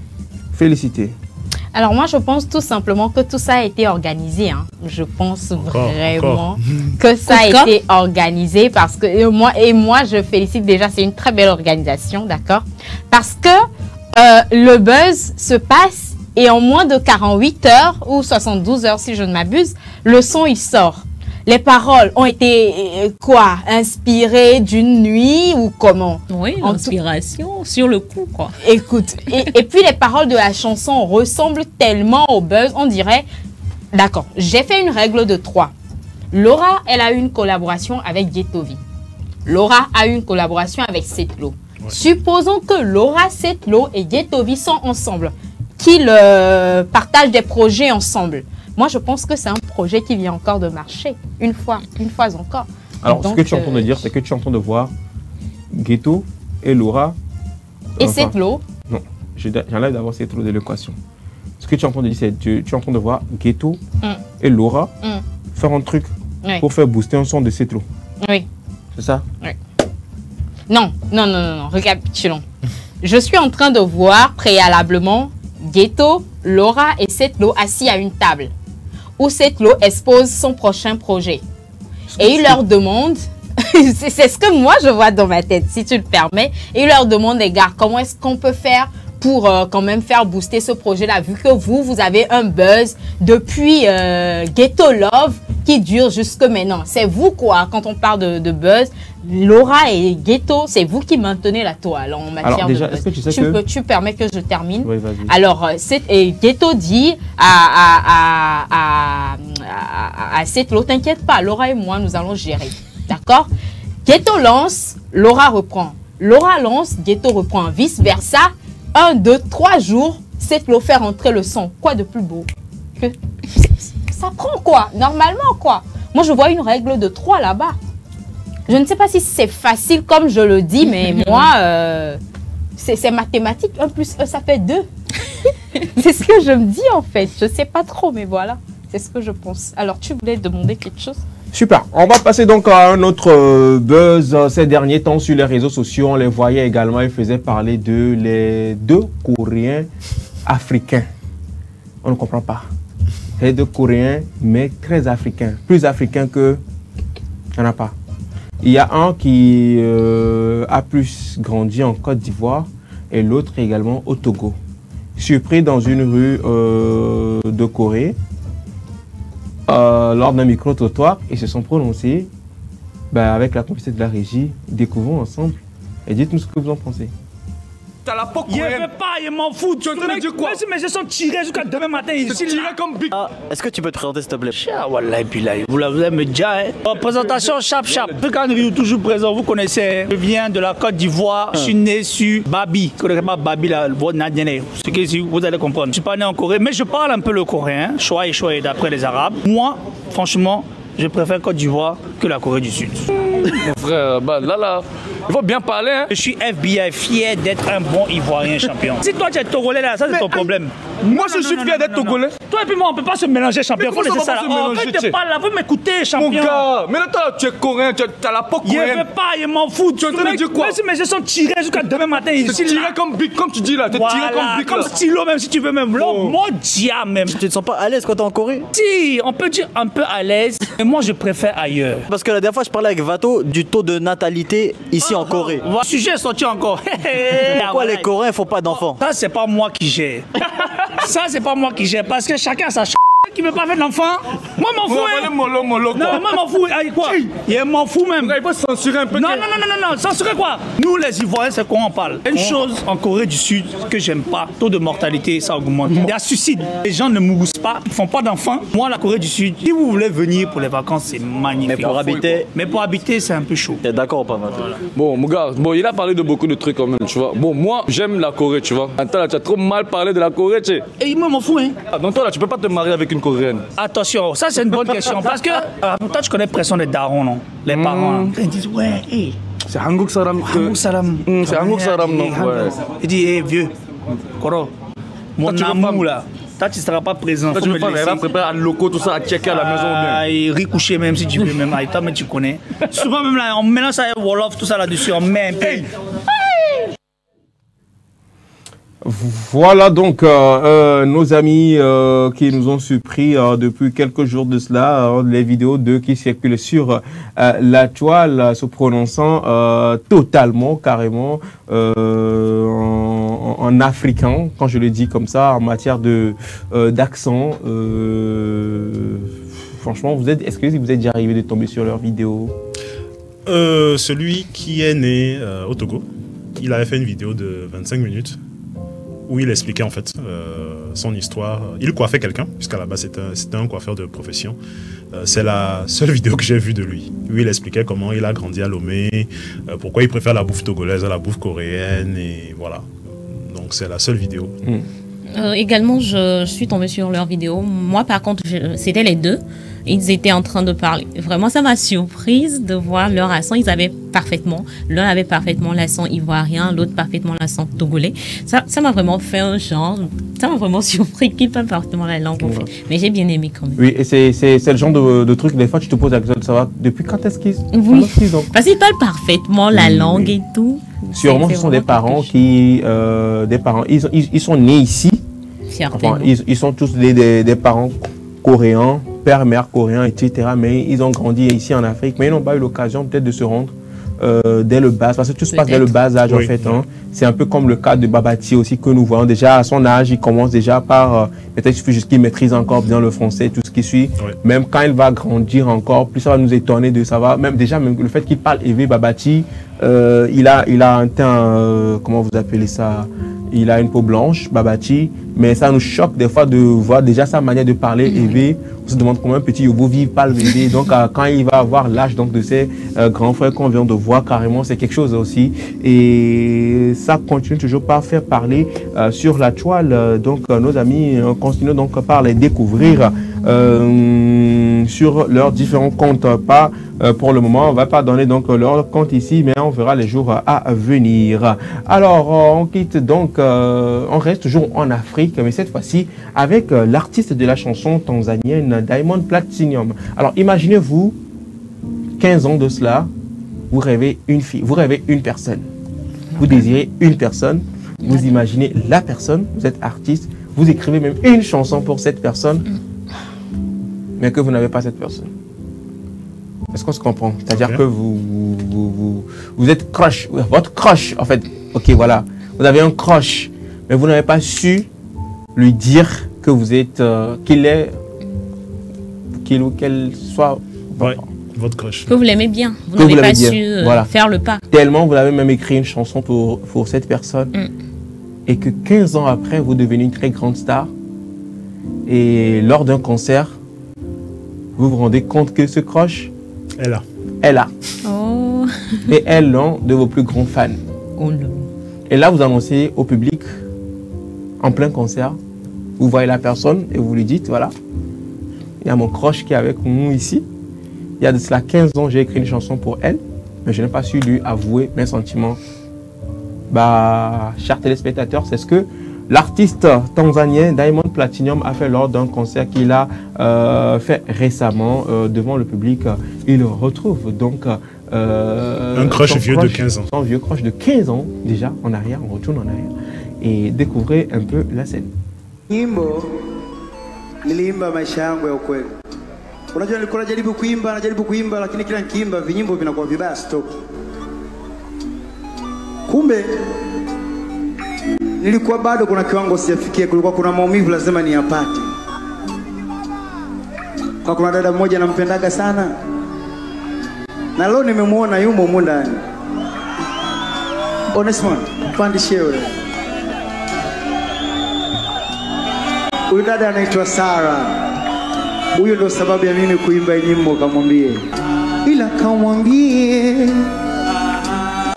félicité. Alors moi, je pense tout simplement que tout ça a été organisé. Hein. Je pense vraiment que ça a été organisé parce que moi, je félicite déjà. C'est une très belle organisation, d'accord? Parce que le buzz se passe et en moins de 48 heures ou 72 heures, si je ne m'abuse, le son, il sort. Les paroles ont été, inspirées d'une nuit ou comment? Oui, l'inspiration sur le coup, quoi. Écoute, et puis les paroles de la chanson ressemblent tellement au buzz, on dirait, d'accord, j'ai fait une règle de 3. Laura, elle a eu une collaboration avec Ghettovi. Laura a eu une collaboration avec Setlo. Ouais. Supposons que Laura, Setlo et Ghettovi sont ensemble, qu'ils partagent des projets ensemble. Moi, je pense que c'est un projet qui vient encore de marcher, une fois encore. Alors, donc, ce que tu es en train de dire, c'est que tu es en train de voir Ghetto et Laura. Et Setlo. Non, j'enlève d'abord Setlo de l'équation. Ce que tu es en train de dire, c'est que tu es en train de voir Ghetto et Laura faire un truc pour faire booster un son de Setlo. Oui. C'est ça? Oui. Non, récapitulons. Je suis en train de voir préalablement Ghetto, Laura et Setlo assis à une table où Setlo expose son prochain projet. Et il leur demande, c'est ce que moi je vois dans ma tête, si tu le permets, et il leur demande, les gars, comment est-ce qu'on peut faire pour quand même faire booster ce projet-là, vu que vous avez un buzz depuis Ghetto Love qui dure jusque maintenant. C'est vous quoi, quand on parle de buzz, Laura et Ghetto, c'est vous qui maintenez la toile en matière de buzz. Tu permets que je termine? Oui, vas-y. Alors, Ghetto dit à Setlo, t'inquiète pas, Laura et moi, nous allons gérer. D'accord? Ghetto lance, Laura reprend. Laura lance, Ghetto reprend. Vice-versa. 1, 2, 3 jours, Setlo fait rentrer le son. Quoi de plus beau? Ça prend quoi? Normalement quoi? Moi je vois une règle de 3 là-bas. Je ne sais pas si c'est facile comme je le dis, mais moi, c'est mathématique. 1 plus 1, ça fait 2. C'est ce que je me dis en fait. Je ne sais pas trop, mais voilà. C'est ce que je pense. Alors tu voulais demander quelque chose? Super, on va passer donc à un autre buzz. Ces derniers temps sur les réseaux sociaux, on les voyait également, ils faisaient parler de les 2 Coréens africains. On ne comprend pas. Les 2 Coréens, mais très africains. Plus africains que... Il n'y en a pas. Il y a un qui a plus grandi en Côte d'Ivoire et l'autre également au Togo. Surpris dans une rue de Corée, lors d'un micro-trottoir, ils se sont prononcés avec la complicité de la régie. Découvrons ensemble et dites-nous ce que vous en pensez. T'as la peau coréenne. Je veux pas, je m'en fous. Tu es en train de dire quoi? Même si mes yeux sont tirés jusqu'à demain matin ici. Tirés comme Big. Est-ce que tu peux te présenter s'il te plaît? Wallah, puis là, vous l'avez me dire. Présentation Chap. Rio toujours présent, vous connaissez. Je viens de la Côte d'Ivoire. Je suis né sur Babi. Vous connaissez pas Babi là, ce que vous allez comprendre. Je suis pas né en Corée, mais je parle un peu le coréen. Choix d'après les Arabes. Moi, franchement, je préfère Côte d'Ivoire que la Corée du Sud. Mon frère, là, il faut bien parler. Hein. Je suis FBI, fier d'être un bon Ivoirien champion. Si toi tu es Togolais là, ça c'est ton problème. Moi je suis fier d'être Togolais. Toi et puis moi on peut pas se mélanger champion. Faut laisser ça là. Quand tu parles là, faut m'écouter champion. Mon gars, mais là toi tu es coréen, tu as la peau coréenne. Je veux pas, je m'en fous. Tu es en train de dire quoi? Même si mes yeux sont tirés jusqu'à demain matin ici. C'est tiré comme Big, comme tu dis là. Tu es tiré comme Big. Comme stylo même si tu veux même. Mon dia même. Tu te sens pas à l'aise quand t'es en Corée? Si, on peut dire un peu à l'aise. Mais moi je préfère ailleurs. Parce que la dernière fois je parlais avec Vato du taux de natalité ici en Corée. Le sujet est sorti encore. Pourquoi les Coréens font pas d'enfants? Ça c'est pas moi qui gère. Ça c'est pas moi qui gère parce que chacun a sa qui veut pas faire d'enfant. Moi m'en fous. Non, moi m'en fous. Quoi? Il m'en fout même. Il faut censurer un peu. Non, censurer quoi? Nous les Ivoiriens, c'est quoi on parle? Une chose en Corée du Sud que j'aime pas, taux de mortalité, ça augmente. Il y a suicide. Les gens ne mourent pas, ils font pas d'enfants. Moi, la Corée du Sud, si vous voulez venir pour les vacances, c'est magnifique. Mais pour habiter, c'est un peu chaud. T'es d'accord ou pas, Vato? Bon, mon gars, il a parlé de beaucoup de trucs quand même, tu vois. Bon, moi, j'aime la Corée, tu vois. Attends, là, tu as trop mal parlé de la Corée, tu sais. Et moi, m'en fous, hein. Donc toi, là, tu peux pas te marier avec une Coréenne. Attention, ça c'est une bonne question parce que toi tu connais pression des darons, non? Les parents, ils disent ouais, hey. C'est Hanguk Saram. C'est Hanguk Saram, non? Ouais. Il dit, hey vieux, Koro, mon amour là, toi tu seras pas présent. Toi tu veux pas, elle va préparer à loco, tout ça, à checker à la maison ou bien. Et recoucher même si tu veux, même avec toi, mais tu connais. Souvent même là, on mélange ça avec Wolof, tout ça là-dessus, on met un peu. Voilà donc nos amis qui nous ont surpris depuis quelques jours de cela, les vidéos d'eux qui circulent sur la toile se prononçant totalement, carrément en africain, quand je le dis comme ça, en matière d'accent. Franchement, est-ce que vous êtes déjà arrivé de tomber sur leurs vidéos? Celui qui est né au Togo, il avait fait une vidéo de 25 minutes où il expliquait en fait son histoire. Il coiffait quelqu'un, puisqu'à la base c'était un coiffeur de profession. C'est la seule vidéo que j'ai vue de lui, où il expliquait comment il a grandi à Lomé, pourquoi il préfère la bouffe togolaise à la bouffe coréenne, et voilà. Donc c'est la seule vidéo. Également, je suis tombée sur leur vidéo. Moi, par contre, c'était les deux. ils étaient en train de parler. Vraiment, ça m'a surprise de voir leur accent. L'un avait parfaitement l'accent ivoirien, l'autre parfaitement l'accent togolais. Ça m'a vraiment fait un genre, ça m'a vraiment surpris qu'ils parlent parfaitement la langue. Ouais. Mais j'ai bien aimé quand même. Oui, et c'est le genre de truc, des fois tu te poses la question de savoir depuis quand est-ce qu'ils ont. Parce qu'ils parlent parfaitement la langue et tout. Sûrement, ce sont des parents qui, ils sont nés ici. Enfin, ils sont tous des parents coréens, père, mère coréens, etc. Mais ils ont grandi ici en Afrique, mais ils n'ont pas eu l'occasion peut-être de se rendre dès le bas, parce que tout se passe dès le bas âge en fait. Hein. C'est un peu comme le cas de Babati aussi que nous voyons déjà à son âge, il commence déjà par, peut-être il suffit juste qu'il maîtrise encore bien le français, tout ce qui suit. Même quand il va grandir encore, plus ça va nous étonner de savoir, même le fait qu'il parle élevé Babati, il a un teint, comment vous appelez ça? Il a une peau blanche, Babati, mais ça nous choque des fois de voir déjà sa manière de parler élevé. On se demande comment un petit Yobo vit pas le bébé. Donc quand il va avoir l'âge de ses grands frères qu'on vient de voir carrément, c'est quelque chose aussi. Et ça continue toujours par faire parler sur la toile. Donc nos amis continuent donc par les découvrir sur leurs différents comptes. Pas pour le moment, on ne va pas donner donc leur compte ici, mais on verra les jours à venir. Alors on quitte donc, on reste toujours en Afrique, mais cette fois-ci avec l'artiste de la chanson tanzanienne Diamond Platnumz. Alors imaginez-vous 15 ans de cela, vous rêvez une fille, vous rêvez une personne, vous désirez une personne, vous imaginez la personne, vous êtes artiste, vous écrivez même une chanson pour cette personne, mais que vous n'avez pas cette personne. Est-ce qu'on se comprend? C'est-à-dire que vous êtes crush, votre crush en fait, ok voilà, vous avez un crush, mais vous n'avez pas su lui dire que vous êtes, qu'il ou qu'elle soit votre crush. Que vous l'aimez bien, vous n'avez pas su faire le pas. Tellement vous avez même écrit une chanson pour cette personne, et que 15 ans après, vous devenez une très grande star, et lors d'un concert, vous vous rendez compte que ce crush, elle a. Oh. Et elle, l'un de vos plus grands fans. Oh non. Et là, vous annoncez au public, en plein concert, vous voyez la personne et vous lui dites, voilà, il y a mon crush qui est avec nous ici. Il y a de cela 15 ans, j'ai écrit une chanson pour elle, mais je n'ai pas su lui avouer mes sentiments. Bah, chers téléspectateurs, c'est ce que l'artiste tanzanien Diamond Platnumz a fait lors d'un concert qu'il a fait récemment devant le public. Il retrouve donc un crush vieux de 15 ans. Son vieux crush de 15 ans déjà en arrière, on retourne en arrière et découvrez un peu la scène. Nyimbo niliimba maisha yangu ya ukweli. Unajua nilikuwa najaribu kuimba lakini kila nikiimba vinyimbo vinakuwa vibaya stop. Kumbe nilikuwa bado kuna kiwango sijafikia, kulikuwa kuna maumivu lazima niyapate. Kwa kuna dada mmoja nampendaga sana, na leo nimemuona yumo humu ndani. Onesmo, pandishie wewe. Huyu dada anaitwa Sara. Huyu ndo sababu ya mimi kuimba nyimbo, kamwambie. Ila kamwambie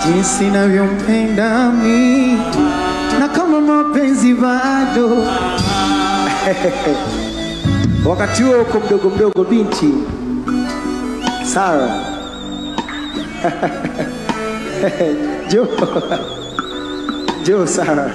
jinsi ninavyompenda mimi, na kama mapenzi bado. Wakati huo uko mdogo binti Sara. Jo Sara.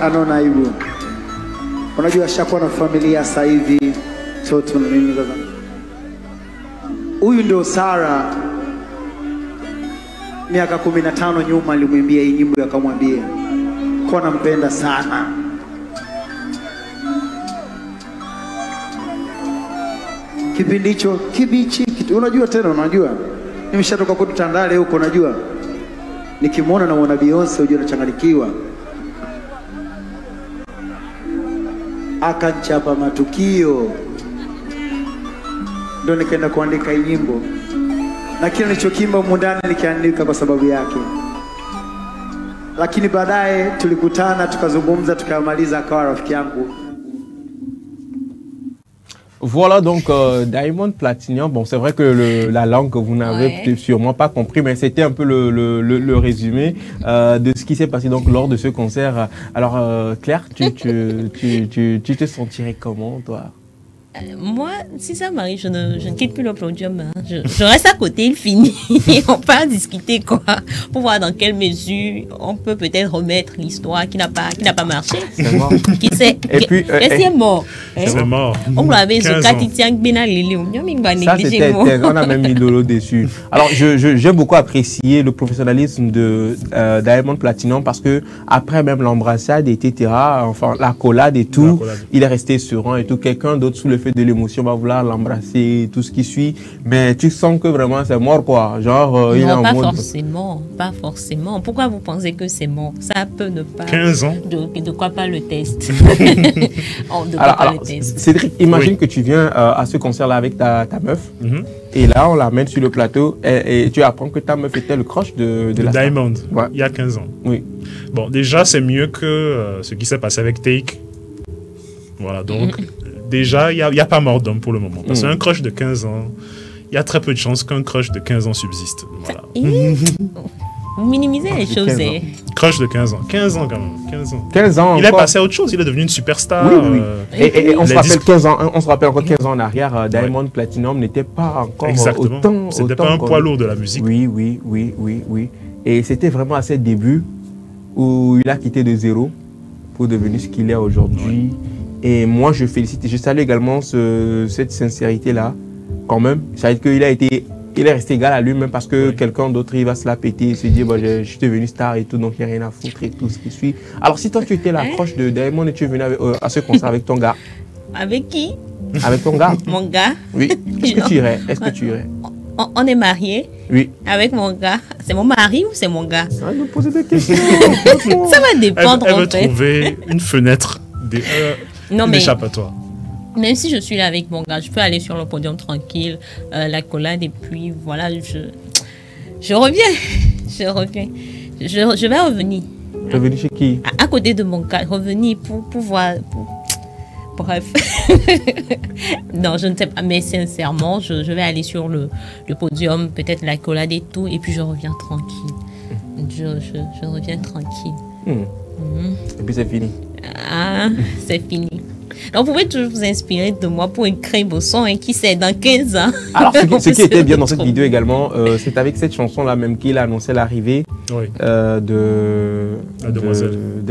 Anaona aibu. Unajua shakuwa na familia sasa hivi, toto na nini sasa. Huyu ndio Sara. Miaka 15 nyuma alimwimbia hii nyimbo, akamwambia kwa nampenda sana. Kipindi hicho kibichi, unajua tena, unajua nimeshatoka kwetu Tandale huko, unajua nikimwona na mwana Beyonce unajua nachanganyikiwa. Akachapa matukio, ndio nikaenda kuandika hii nyimbo, na kile nilichokimba humu ndani nikiandika kwa sababu yake. lakini baadaye tulikutana tukazungumza tukamaliza akawa rafiki yangu. Voilà donc Diamond Platnumz. Bon, c'est vrai que la langue que vous n'avez sûrement pas compris, mais c'était un peu le résumé de ce qui s'est passé donc lors de ce concert. Alors Claire, tu te sentirais comment toi? Moi, si ça m'arrive, je ne quitte plus le podium. Hein. Je reste à côté, il finit. On peut en discuter quoi, pour voir dans quelle mesure on peut peut-être remettre l'histoire qui n'a pas marché. C'est mort. Qui sait? Et puis, c'est mort. C'est mort. On l'avait ça c'était on a mis Lolo dessus. Alors j'aime beaucoup apprécier le professionnalisme de Diamond Platnumz parce que après même l'embrassade etc. Enfin la collade et tout, il est resté serein et tout. Quelqu'un d'autre sous le fait de l'émotion va vouloir l'embrasser, tout ce qui suit, mais tu sens que vraiment c'est mort quoi. Genre il est en mode... pas forcément. Pourquoi vous pensez que c'est mort? Ça peut ne pas. 15 ans. De quoi pas le test? Alors, Cédric, imagine que tu viens à ce concert-là avec ta meuf, et là on l'amène sur le plateau et tu apprends que ta meuf était le crush de la Diamond, ouais. Il y a 15 ans. Oui. Bon, déjà c'est mieux que ce qui s'est passé avec Take. Voilà, donc déjà il n'y a pas mort d'homme pour le moment. Parce qu'un crush de 15 ans, il y a très peu de chances qu'un crush de 15 ans subsiste. Voilà. Vous minimisez les choses. Crush de 15 ans. 15 ans quand même. 15 ans. Il est passé à autre chose. Il est devenu une superstar. Oui. Et on se rappelle 15 ans. On se rappelle encore 15 ans en arrière. Diamond Platnumz n'était pas encore autant. C'était pas un poids lourd de la musique. Oui. Et c'était vraiment à ses débuts où il a quitté de zéro pour devenir ce qu'il est aujourd'hui. Et moi, je félicite et je salue également cette sincérité-là, quand même. Ça veut dire qu'il est resté égal à lui-même parce que quelqu'un d'autre, il va se la péter et se dire, bah, je suis devenu star et tout, donc il n'y a rien à foutre et tout ce qui suit. Alors, si toi, tu étais l'approche de Diamond et tu es venu à ce concert avec ton gars. Avec qui? Avec ton gars. Mon gars? Oui. Est-ce que tu irais? Est-ce que tu irais? On est mariés. Oui. Avec mon gars. C'est mon mari ou c'est mon gars? Ça va nous poser des questions. Ça va dépendre. Elle veut trouver une fenêtre d'échappatoire. Même si je suis là avec mon gars, je peux aller sur le podium tranquille, la collade, et puis voilà, je reviens. Je vais revenir. Revenir chez qui? À côté de mon gars, revenir pour voir. Bref. Non, je ne sais pas, mais sincèrement, je vais aller sur le podium, peut-être la collade et tout, et puis je reviens tranquille. Je reviens tranquille. Et puis c'est fini. Ah, c'est fini. Donc, vous pouvez toujours vous inspirer de moi pour écrire vos sons, et qui sait, dans 15 ans. Alors, ce qui était bien dans cette vidéo également, c'est avec cette chanson-là même qu'il a annoncé l'arrivée de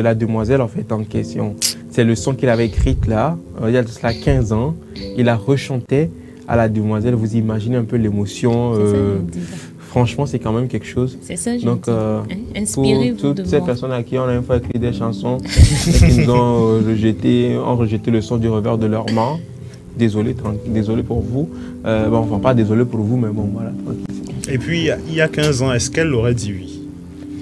la demoiselle en fait en question. C'est le son qu'il avait écrit là, il y a de cela 15 ans. Il a rechanté à la demoiselle. Vous imaginez un peu l'émotion. Franchement, c'est quand même quelque chose. C'est ça, je donc, inspirez-vous pour toutes ces personnes à qui on a une fois écrit des chansons et qui nous ont rejeté le son du revers de leurs mains, désolé pour vous. Bon, enfin, pas désolé pour vous, mais bon, voilà. Et puis, il y a 15 ans, est-ce qu'elle aurait dit oui?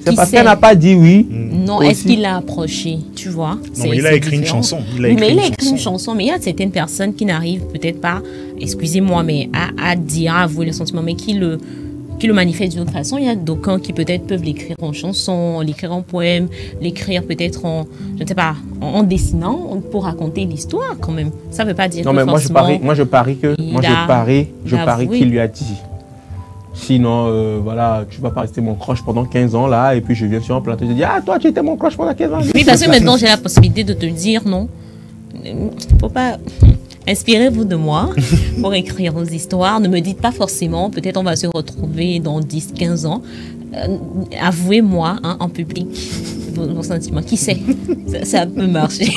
C'est parce qu'elle n'a pas dit oui. Non, est-ce qu'il l'a approché, tu vois? Non, il a écrit une chanson. Il a écrit une chanson, mais il y a certaines personnes qui n'arrivent peut-être pas, excusez-moi, mais à dire, à avouer le sentiment, mais qui le manifestent d'une autre façon. Il y a d'aucuns qui peut-être peuvent l'écrire en chanson, l'écrire en poème, l'écrire peut-être en, je ne sais pas, en dessinant pour raconter l'histoire quand même. Ça ne veut pas dire non, que mais moi je parie qu'il lui a dit. Sinon, voilà, tu ne vas pas rester mon crush pendant 15 ans là, et puis je viens sur un plateau et je dis, ah, toi, tu étais mon crush pendant 15 ans. Oui, parce que maintenant, j'ai la possibilité de te dire non. Faut pas... Inspirez-vous de moi pour écrire vos histoires. Ne me dites pas forcément, peut-être on va se retrouver dans 10-15 ans. Avouez-moi en public vos sentiments. Qui sait, ça peut marcher.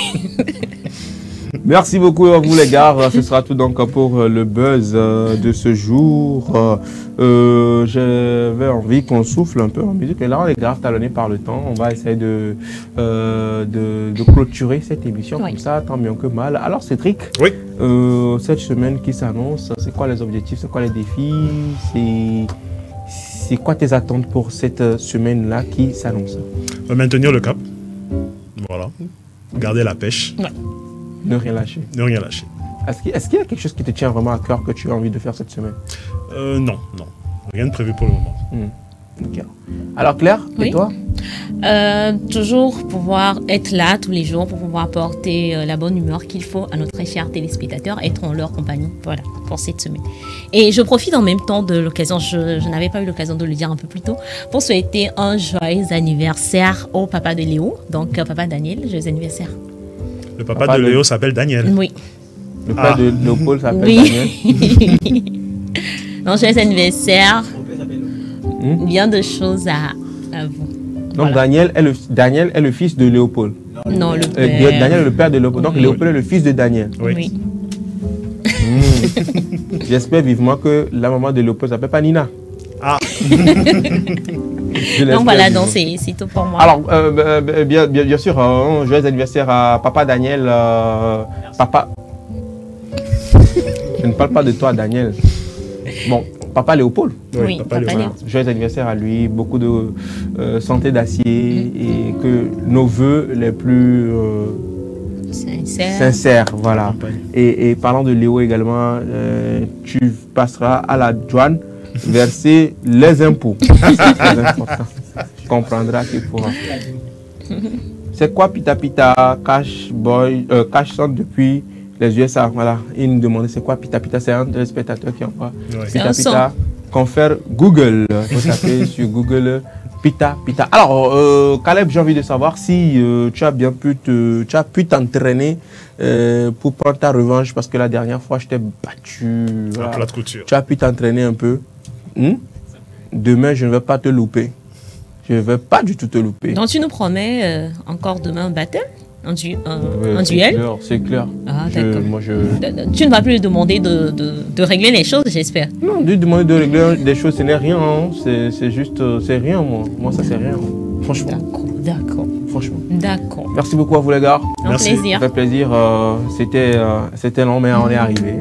Merci beaucoup à vous les gars. Ce sera tout donc pour le buzz de ce jour. J'avais envie qu'on souffle un peu en musique. Et là, on est grave talonné par le temps. On va essayer de clôturer cette émission comme ça, tant bien que mal. Alors Cédric, cette semaine qui s'annonce, c'est quoi les objectifs, c'est quoi les défis, c'est quoi tes attentes pour cette semaine-là qui s'annonce? Maintenir le cap. Voilà. Garder la pêche. Ne rien lâcher. Ne rien lâcher. Est-ce qu'il y a quelque chose qui te tient vraiment à cœur que tu as envie de faire cette semaine? Non. Rien de prévu pour le moment. Okay. Alors Claire, et toi? Toujours pouvoir être là tous les jours pour pouvoir apporter la bonne humeur qu'il faut à nos très chers téléspectateurs, être en leur compagnie, voilà, pour cette semaine. Et je profite en même temps de l'occasion, je n'avais pas eu l'occasion de le dire un peu plus tôt, pour souhaiter un joyeux anniversaire au papa de Léo, donc papa Daniel, joyeux anniversaire. Le papa de Léo s'appelle Daniel. Oui. Le père de Léopold s'appelle Daniel. Donc joyeux anniversaire, bien de choses à vous. Donc voilà. Daniel est le fils de Léopold. Non, le père. Daniel est le père de Léopold. Donc Léopold est le fils de Daniel. Oui. J'espère vivement que la maman de Léopold s'appelle pas Nina. Ah. Donc voilà, donc c'est tout pour moi. Alors, bien sûr, joyeux anniversaire à papa Daniel. Papa. Je ne parle pas de toi, Daniel. Bon. Papa Léopold. Oui, papa Léopold. Joyeux anniversaire à lui, beaucoup de santé d'acier et que nos voeux les plus sincères. Voilà. Et parlant de Léo également, tu passeras à la douane verser les impôts. C'est très important. Tu comprendras qu'il faudra. C'est quoi Pita Pita Cash Boy, Cash Sound depuis les USA? Voilà, il nous demandait c'est quoi Pita Pita, c'est un des spectateurs qui envoie Pita Pita. Confère Google, il faut taper sur Google Pita Pita. Alors, Caleb, j'ai envie de savoir si tu as pu t'entraîner pour prendre ta revanche, parce que la dernière fois je t'ai battu. Voilà. Plat de couture. Tu as pu t'entraîner un peu. Demain, je ne vais pas te louper. Je ne vais pas du tout te louper. Donc tu nous promets encore demain un battle? Un duel? C'est clair. Ah, d'accord. Tu ne vas plus lui demander de régler les choses, j'espère. Non, lui demander de régler des choses, ce n'est rien. Hein. C'est juste, c'est rien, moi. Moi, ça, c'est rien. Franchement. D'accord. Franchement. D'accord. Merci beaucoup à vous, les gars. Merci. Ça fait plaisir. C'était long, mais on est arrivé.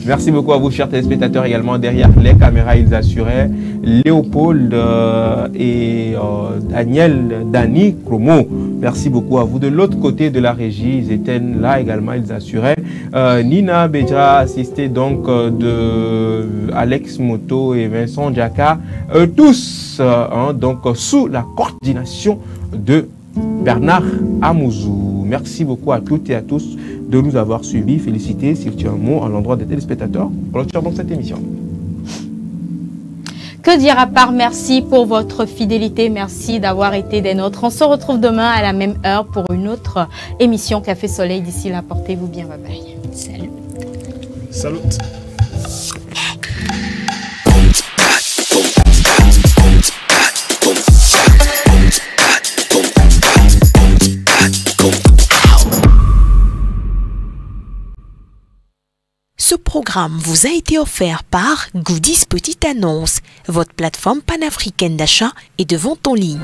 Merci beaucoup à vous, chers téléspectateurs, également derrière les caméras. Ils assuraient Léopold et Dani Chromo. Merci beaucoup à vous. De l'autre côté de la régie, ils étaient là également, ils assuraient. Nina Béja, assistée donc de Alex Moto et Vincent Djaka, tous donc sous la coordination de Bernard Amouzou. Merci beaucoup à toutes et à tous de nous avoir suivis. Féliciter, si tu as un mot à l'endroit des téléspectateurs. On clôture donc cette émission. Que dire à part merci pour votre fidélité, merci d'avoir été des nôtres. On se retrouve demain à la même heure pour une autre émission Café Soleil. D'ici là, portez-vous bien, bye bye. Salut. Salut. Ce programme vous a été offert par Goodies Petite Annonce, votre plateforme panafricaine d'achat et de vente en ligne.